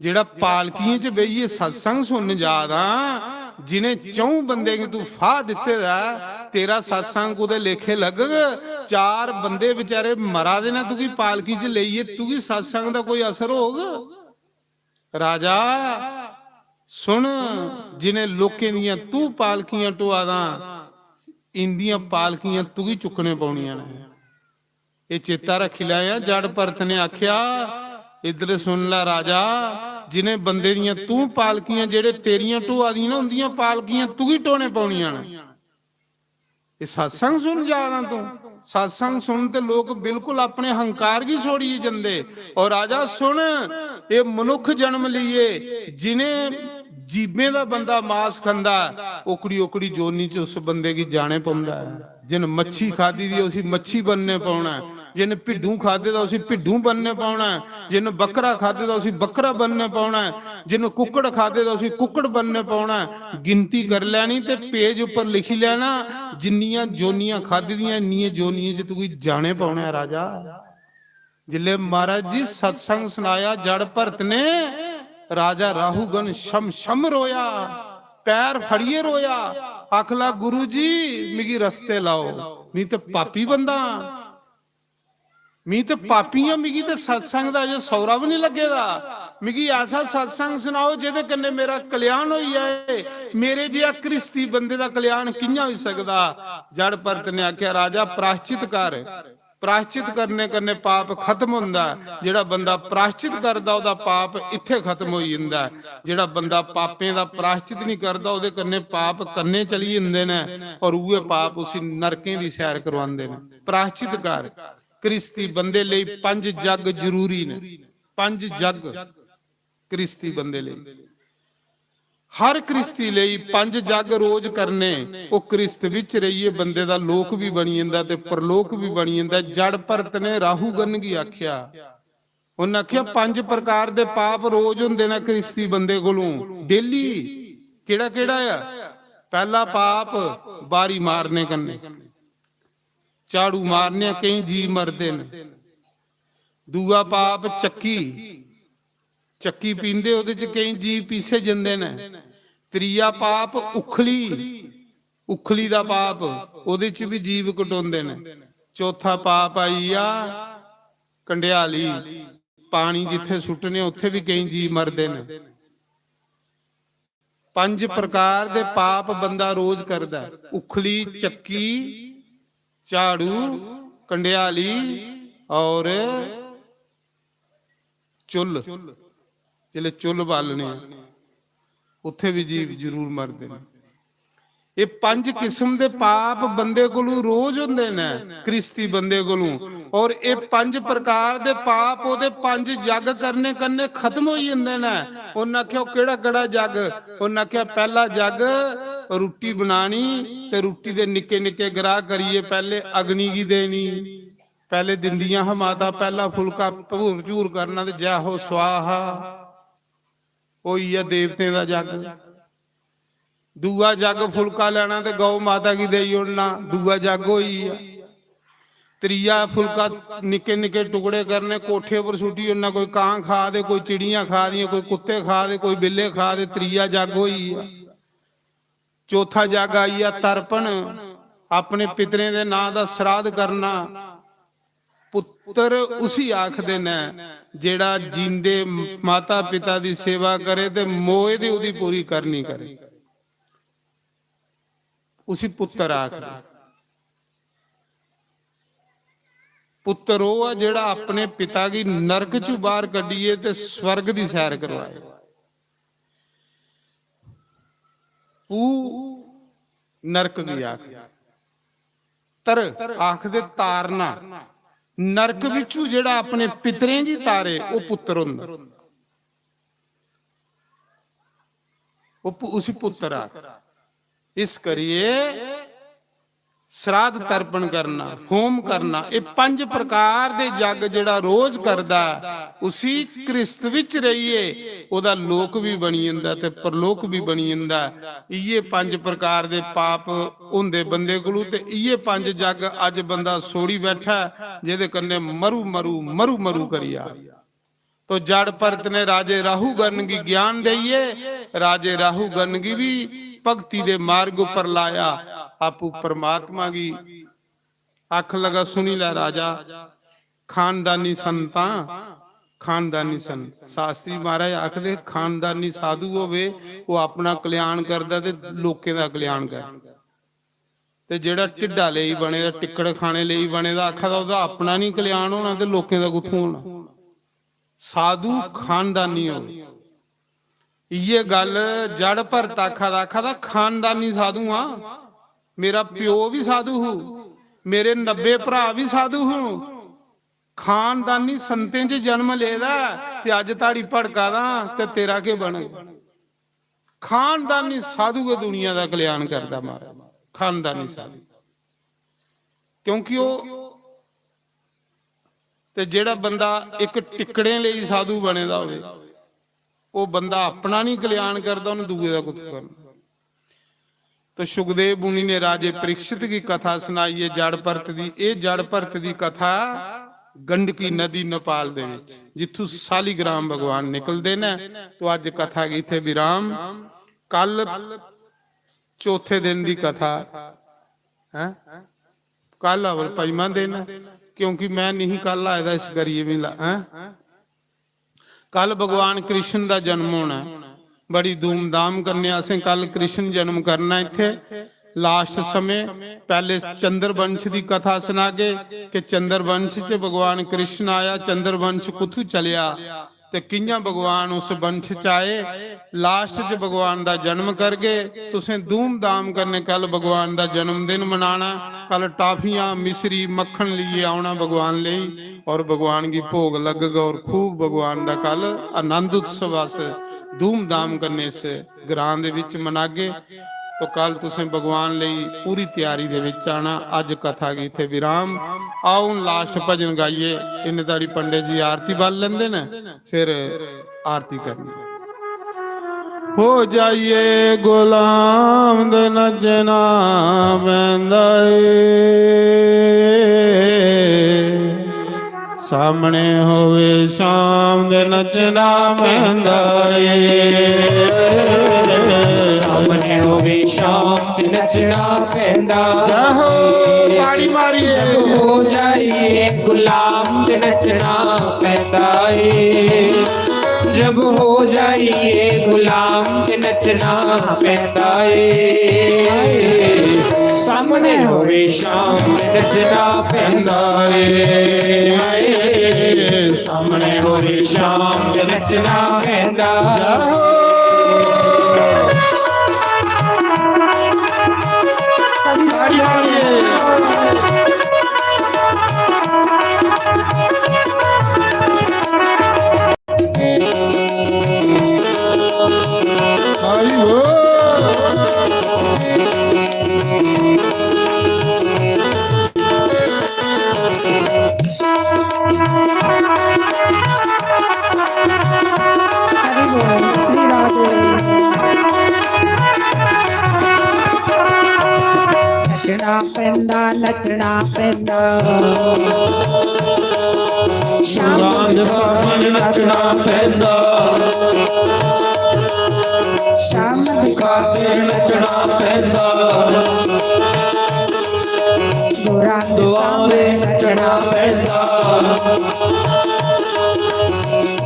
ਜਿਹੜਾ ਪਾਲਕੀਆਂ ਚ ਬਈਏ ਸਤਸੰਗ ਸੁਣਨ ਜਾਦਾ, ਜਿਨੇ ਚੌਂ ਬੰਦੇ ਕਿ ਤੂੰ ਫਾਹ ਦਿੱਤੇ ਦਾ, ਤੇਰਾ ਸਤਸੰਗ ਉਹਦੇ ਲੇਖੇ ਲੱਗ। 4 ਬੰਦੇ ਵਿਚਾਰੇ ਮਰਾ ਦੇਣਾ, ਤੂੰ ਕੀ ਪਾਲਕੀ ਚ ਲਈਏ, ਤੂੰ ਕੀ ਸਤਸੰਗ ਦਾ ਕੋਈ ਅਸਰ ਹੋਗ। ਰਾਜਾ ਸੁਣ, ਜਿਨੇ ਲੋਕਾਂ ਦੀਆਂ ਤੂੰ ਪਾਲਕੀਆਂ ਢੋਆਦਾ, ਇੰਦੀਆਂ ਪਾਲਕੀਆਂ ਤੂੰ ਹੀ ਚੁੱਕਣੇ ਪਾਉਣੀਆਂ ਨੇ। ਇਹ ਚੇਤਾ ਰੱਖੀ ਲਿਆ। ਜੜ ਭਰਤ ਨੇ ਆਖਿਆ ਇਧਰ ਸੁਣ ਲੈ ਰਾਜਾ, ਜਿਨੇ ਬੰਦੇ ਦੀਆਂ ਤੂੰ ਪਾਲਕੀਆਂ, ਜਿਹੜੇ ਤੇਰੀਆਂ ਢੋਆ ਦੀਆਂ ਨਾ ਹੁੰਦੀਆਂ ਪਾਲਕੀਆਂ, ਤੂੰ ਹੀ ਢੋਣੇ ਪਾਉਣੀਆਂ ਨੇ। ਇਹ ਸਤਸੰਗ ਸੁਣ ਜਾਣਾ ਤੂੰ। ਸਤਸੰਗ ਸੁਣ ਤੇ ਲੋਕ ਬਿਲਕੁਲ ਆਪਣੇ ਹੰਕਾਰ ਕੀ ਛੋੜੀ ਜਾਂਦੇ। ਔਰ ਰਾਜਾ ਸੁਣ, ਇਹ ਮਨੁੱਖ ਜਨਮ ਲਈਏ, ਜਿਨੇ ਜੀਬੇ ਦਾ ਬੰਦਾ ਮਾਸ ਖਾਂਦਾ, ओकड़ी ओकड़ी जोनी च उस बंदे की जाने पाਉਂਦਾ है। जिन मच्छी खादी दी उसी मच्छी बनने पाउना है, जिन भिड्डू खादे दा उसी भिड्डू बनने पाउना है, जिन बकरा खादे दा उसी बकरा बनने पाउना है, जिन कुक्कड़ खादे दा उसी कुक्कड़ बनने पाउना है। गिनती कर लैनी ते पेज उपर लिखी लेना, जिन्नियां जोनियां खादी दियां इन्नियां जोनियां च तू जाने पाउना है। राजा जिले महाराज जी सत्संग सुनाया जड़ भरत ने, राजा राहुगन शम शम रोया, पैर फड़िए रोया, आखला गुरु जी मिगी रस्ते लाओ, मी तो पापी बंदा, मी तो पापियां, मिगी तो सत्संग दा अजे सौरा भी नहीं लगेगा। मिगी ऐसा सत्संग सुनाओ जिहदे कन्ने मेरा कल्याण होई जाए। मेरे जिहा क्रिस्ती बंदे दा कल्याण कियां होई सकदा। जड़ भरत ने आख्या राजा प्रायश्चित कर, प्रायश्चित करने करने पाप खत्म होंदा। जेड़ा बंदा प्रायश्चित करदा ओदा पाप इत्थे खत्म हो जांदा। जेड़ा बंदा पापें दा प्रायश्चित नहीं करदा ओदे कन्ने पाप करने चली जांदे ने, और उहे पाप उसी नरकें दी सैर करवांदे ने। प्रायश्चित कर। क्रिस्ती बंदे लई 5 जग जरूरी ने, 5 जग क्रिस्ती बंदे लई। हर क्रिस्ती लई 5 जग रोज करने। वो क्रिस्त विच रहिए बंदे दा लोक भी बनी जांदा ते परलोक भी बनी जांदा। जड़ भरत ने राहुगन की आख्या, उन्हें आख्या 5 प्रकार दे पाप रोज हुंदे ने क्रिस्ती बंदे कोलों डेली। केड़ा केड़ा आ? पहला पाप बारी मारने कन्ने, झाड़ू मारने कई जी मरदे ने। दूआ पाप चक्की, चक्की पींदे ओदे च कई जी पीसे जंदे ने। त्रीया पाप उखली, उखली दा पाप ओदे च भी जीव कटोंदे ने। चौथा पाप आई आ कंडियाली, पानी जिथे सुटने उत्थे भी कई जी मरदे ने। 5 प्रकार दे पाप बंदा रोज करदा, उखली, चक्की, झाड़ू, कंडियाली और चुल। जिले चुल बालने उत्थे भी जीव जरूर मरदे ने। ये 5 किस्म दे पाप बंदे कोलों रोज हुंदे ने क्रिस्ती बंदे कोलों। और ये 5 प्रकार दे पाप ओदे 5 जग करने करने खत्म हो जांदे ने। उन्हें आख्या केड़ा केड़ा जग? उन्हें आख्या पहला जग रोटी बनानी ते रोटी दे निक्के निक्के ग्राह करिए, पहले अग्नि की देनी, पहले दिंदियां हा माता, पहला फुलका भूर झूर करना ते जय हो स्वाहा, ओही है देवते दा जग। दूआ जग फुलका लेना ते गौ माता की देई उड़ना, दूआ जग होई है। त्रीया फुलका निक्के निक्के टुकड़े करने, कोठे पर सुटी उड़ना, कोई कां खा दे, कोई चिड़ियां खा दियां, कोई कुत्ते खा दे, कोई बिल्ले खा दे, त्रीया जग होई है। चौथा जग आई है तर्पण, अपने पितरें दे नां दा श्राद्ध करना। पुत्र उसी आखदे ने जेड़ा जींदे माता पिता दी सेवा करे ते मोए दी उदी पूरी करनी करे, उसी पुत्र आखदे। ਪੁੱਤਰ ਉਹ ਆ ਜਿਹੜਾ ਆਪਣੇ ਪਿਤਾ ਦੀ ਨਰਕ ਚੋਂ ਬਾਹਰ ਕੱਢੀਏ ਤੇ ਸਵਰਗ ਦੀ ਸੈਰ ਕਰਵਾਏ। ਪੂ ਨਰਕ ਦੀ ਆਖ, ਤਰ ਆਖ ਦੇ ਤਾਰਨਾ, ਨਰਕ ਵਿੱਚੋਂ ਜਿਹੜਾ ਆਪਣੇ ਪਿਤਰੇ ਜੀ ਤਾਰੇ ਉਹ ਪੁੱਤਰ ਹੁੰਦਾ, ਉਹ ਉਸੇ ਪੁੱਤਰ ਆਖ। ਇਸ ਕਰੀਏ श्राद्ध तर्पण करना, होम करना, ये 5 प्रकार दे जग जेड़ा रोज करदा उसी क्रिस्त विच रहिए ओदा लोक भी बनी जंदा ते परलोक भी बनी जंदा। ये 5 प्रकार दे पाप हुंदे बंदे कोलों ते ये 5 जग अज बंदा सोड़ी बैठा जेदे कन्ने मरू मरू मरू मरू करी आ। तो जड़ परत ने राजे राहु गन की ज्ञान दईए, राजे राहु गन की भी भक्ति दे मार्ग पर लाया। आपू परमात्मा की अख लगा सुनी ला राजा, खानदानी संता खानदानी संत। शास्त्री महाराज आखदे खानदानी साधु होवे वो अपना कल्याण करदा ते लोकें दा कल्याण करदा, ते जेड़ा टिड्डा लेई बने दा टिक्कड़ खाने लेई बने दा आखा दा ओदा अपना नहीं कल्याण होना ते लोकें दा कुत्थों होना। साधु खानदानी हो, ये गल जड़ भरत आखा दा खानदानी साधु हाँ, मेरा प्यो भी साधु हूं, मेरे 90 भरा भी साधु हूं, खानदानी संतें च जन्म लेदा ते अज ताड़ी भड़का दा ते तेरा के बने। खानदानी साधु के दुनिया का कल्याण करदा महाराज, खानदानी साधु, क्योंकि वो ते जेड़ा बंदा एक टिकड़े लई साधु बने दा होवे वो बंदा अपना नहीं कल्याण करदा, उन्हें दूए दा कुछ करना। तो सुखदेव मुनि ने राजे परीक्षित की कथा सुनाई है जड़ भरत दी। ये जड़ भरत दी कथा गंडकी नदी नेपाल दे विच जिथों सालीग्राम भगवान निकलदे ने। तो अज कथा की इत्थे विराम, कल चौथे दिन की कथा है, कल अवल 5वां दिन, क्योंकि मैं नहीं कल आया इस करिए भी है। कल भगवान कृष्ण का जन्म होना, बड़ी धूमधाम करने असें कल कृष्ण जन्म करना। इत्थे लास्ट समय पहले चंद्रवंश की कथा सुना के कि चंद्रवंश च भगवान कृष्ण आया, चंद्रवंश कुथू चलिया ते कियां भगवान उस वंश च आए। लास्ट च भगवान का जन्म करके तुसें धूमधाम करने कल भगवान का जन्मदिन मनाना। कल टाफियां मिश्री मक्खन लिए आना भगवान ले, और भगवान की भोग लगेगा और खूब भगवान का कल आनंद उत्सव अस धूमधाम करने से ग्रां दे विच मनागे। तो कल तुसें भगवान लई पूरी तैयारी दे विच आना। अज कथा की इत्थे विराम। आओ लास्ट भजन गाइए, इन्ने ताड़ी पंडित जी आरती बाल लेंदे ने, फिर आरती करनी। हो जाइए गुलाम दे नचना पैंदा सामने होवे शाम दे नचना पैंदा सामने होवे शाम ते नचना पैंदा। ताड़ी मारिए हो जाइए गुलाम ते नचना पैंदा। जब हो जाइए गुलाम ते नचना पैंदा। सामने होवे शाम ते नचना पैंदा। सामने होवे शाम ते नचना पैंदा। ताड़ी मारिए आई हो पैंदा नचना पैंदा शाम दे सामने नचना पैंदा। शाम खाते नचना पैंदा। दुआरे नचना पैंदा।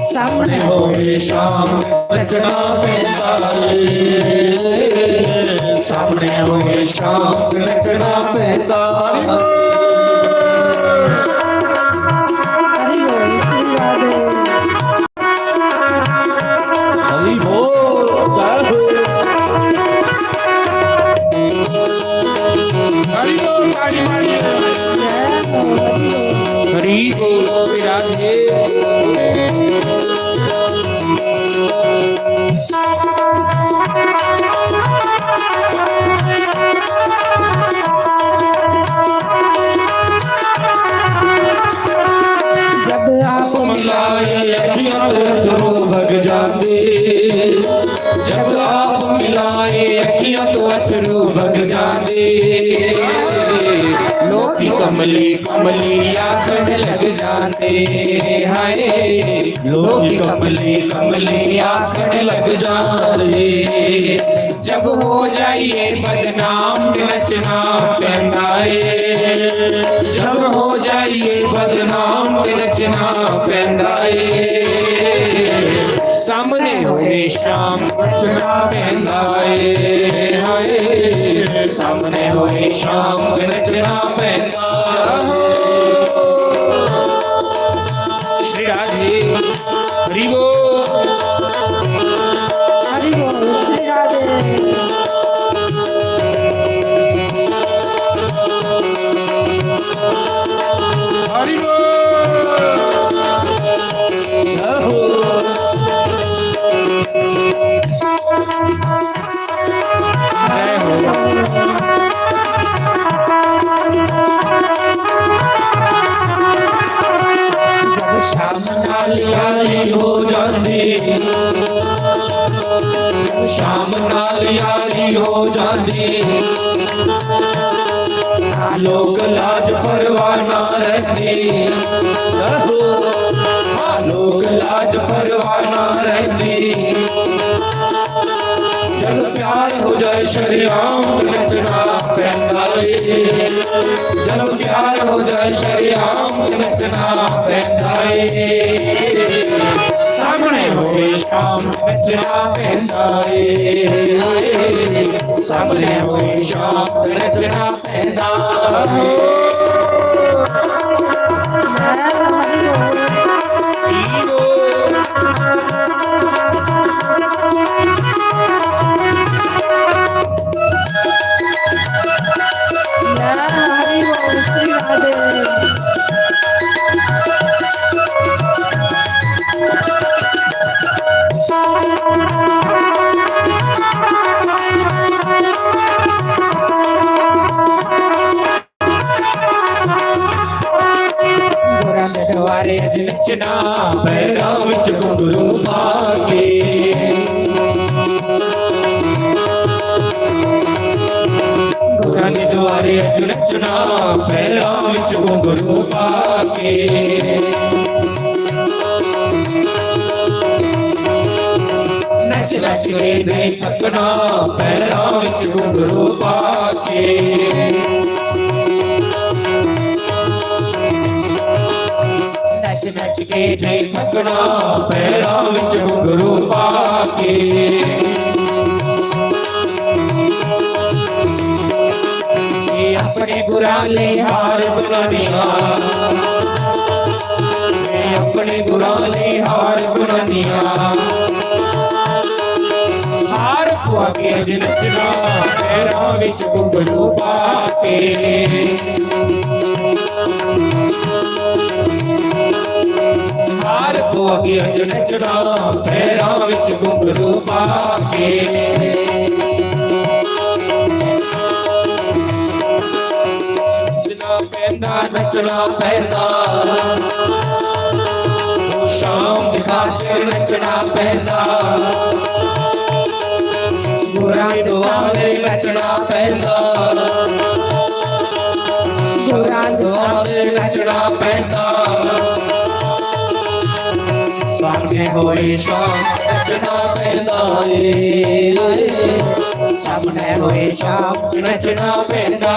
सामने होवे शाम नचना पैंदा। सामने होवे शाम नचना पैंदा। आप मिलाए अखियां तो अथरू भग जाते जब आप मिलाए अखियां तो अथरू भग जाते लोकी कमली कमली आखन लग जाते हाय लोकी कमली कमली आखन लग जाते जब हो जाइए बदनाम नचना पैंदा है जब हो जाइए बदनाम नचना पैंदा सामने होए शाम नचना पैंदा है हाय सामने होए शाम नचना पैंदा श्री राधे हरि बोल हरि बोल श्री राधे। हरि जय हो जब शाम नाल यारी हो जाती शाम नाल यारी हो जाती लोक लाज परवाह ना रहती लोक लाज परवाह ना रहती जब प्यार हो जाए शरियाम नचना पैंदा जब प्यार हो जाए शरियाम नचना पैंदा सामने होए शाम नचना पैंदा सामने होए शाम नचना पैंदा हरि बोल श्री राधे। द्वारे नचना पैरां विच घुंघरू पा के गुरां दे द्वारे अज नचना पैरां विच घुंघरू पा के नच नच के नहीं थकना पैरां विच घुंघरू पा के नच नच के नहीं थकना पैरां विच घुंघरू पा के ये अपने गुराले हार बुलंदियां अपने गुराले हार बुलंदियां हार पुआ के अज नचना पैरां विच घुंघरू पा के हार को अगे अज नचना पैरां विच घुंघरू पा के नचना पैंदा नचना पैंदा शाम दिखा के नचना पैंदा गुरां दुआरे नचना पैंदा गुरां दुआरे नचना पैंदा सामने होए शाम नचना पैंदा सामने होए शाम नचना पैंदा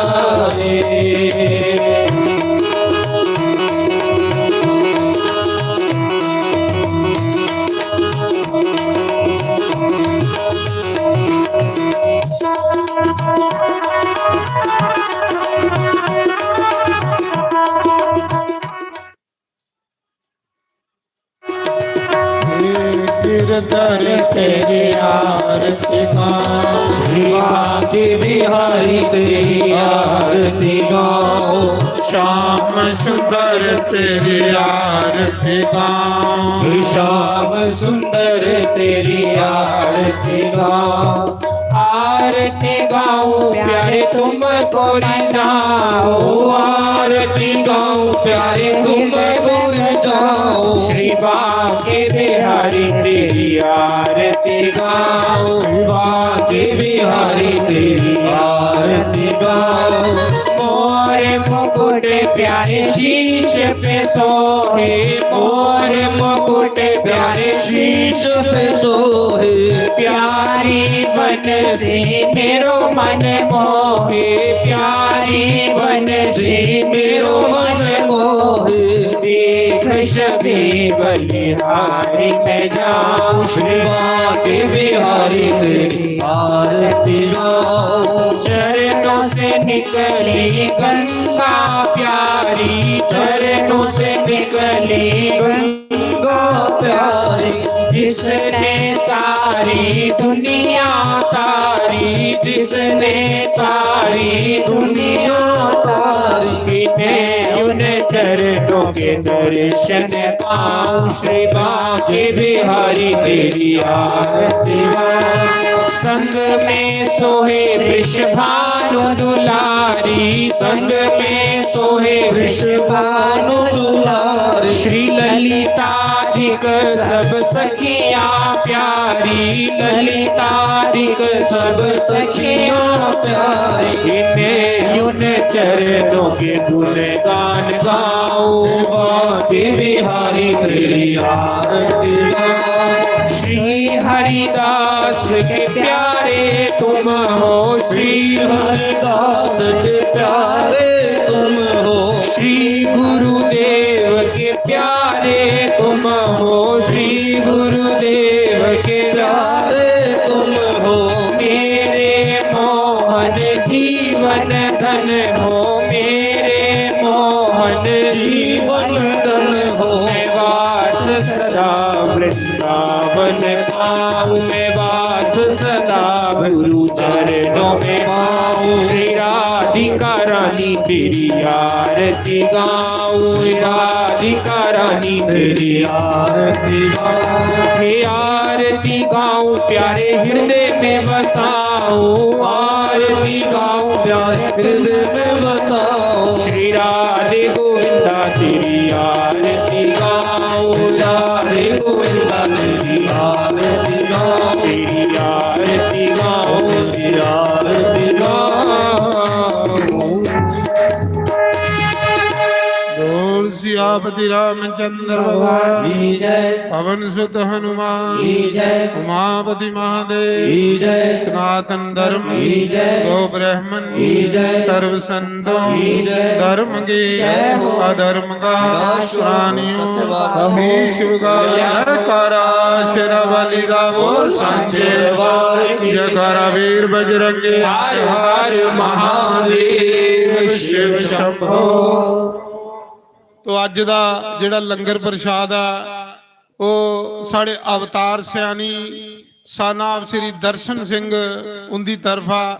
गिरधर तेरी आरती गाओ शिवा के बिहारी तेरी आरती गाओ श्याम सुंदर तेरी आरती गाओ श्याम सुंदर तेरी आरती गाओ आरती गाओ प्यारे तुमको रिझाओ आरती गाओ प्यारे तुम को रिझाओ गाओ श्री बांके बिहारी तेरी आरती गाओ श्री बांके बिहारी तेरी आरती गाओ मोर मुकुट प्यारे शीश पे सोहे मोर मुकुट प्यारे शीश पे सोहे प्यारे बन से मेरो मन मोहे प्यारे बन से मेरो मन मोहे देख सभी बलिहारी में जाऊं श्री बांके बिहारी तेरी आरती गाओ चरणों से निकली गंगा प्यारी चरणों से निकली गंगा प्यारी जिसने सारी दुनिया तारी जिसने सारी दुनिया तारी मैं उन चरणों के दर्शन पाऊं श्री बांके बिहारी तेरी आरती गाऊं संग में सोहे वृषभानु दुलारी संग में सोहे वृषभानु दुलारी श्री ललिताधिक सब सखियां प्यारी ललिताधिक सब सखियां प्यारी इन्हें उन चरणों के गुणगान गाओ श्री बांके बिहारी तेरी आरती गाओ श्री हरिदास के प्यारे तुम हो श्री हरिदास के प्यारे तुम हो श्री गुरुदेव के प्यारे तुम हो श्री गुरुदेव के प्यारे तुम हो मेरे मोहन जीवन धन हो मेरे मोहन जीवन धन हो मैं वास सदा वृंदावन पाऊं मैं वास सदा गुरु चरणों में पाऊं श्री राधिका रानी तेरी आरती गाऊं श्री राधिका रानी तेरी आरती गाओ हे आरती गाऊं प्यारे हृदय में बसाऊं आरती गाऊं प्यारे हृदय में बसाओ श्री राधे गोविंदा तेरी आरती गाऊं राधे गोविंदा तेरी आरती गाओ तेरी आरती गाऊं तेरी आरती बोल सियापति रामचंद्र भगवान की जय पवन सुत हनुमान की जय उमापति महादेव की जय सनातन धर्म की जय गो ब्राह्मण की जय सर्व संतों की जय धर्म की जय हो अधर्म का नाश हो, प्राणियों सेवा विश्व का जयकारा शेरावाली का बोल सांचे सांचे दरबार की जयकारा वीर बजरंगी हर हर महादेव शिव शंभो। तो ਅੱਜ ਦਾ ਜਿਹੜਾ ਲੰਗਰ ਪ੍ਰਸ਼ਾਦ ਆ ਉਹ ਸਾਡੇ ਅਵਤਾਰ ਸਿਆਣੀ ਸਾਨਾਬ ਸ੍ਰੀ ਦਰਸ਼ਨ ਸਿੰਘ ਉਹਦੀ ਤਰਫਾ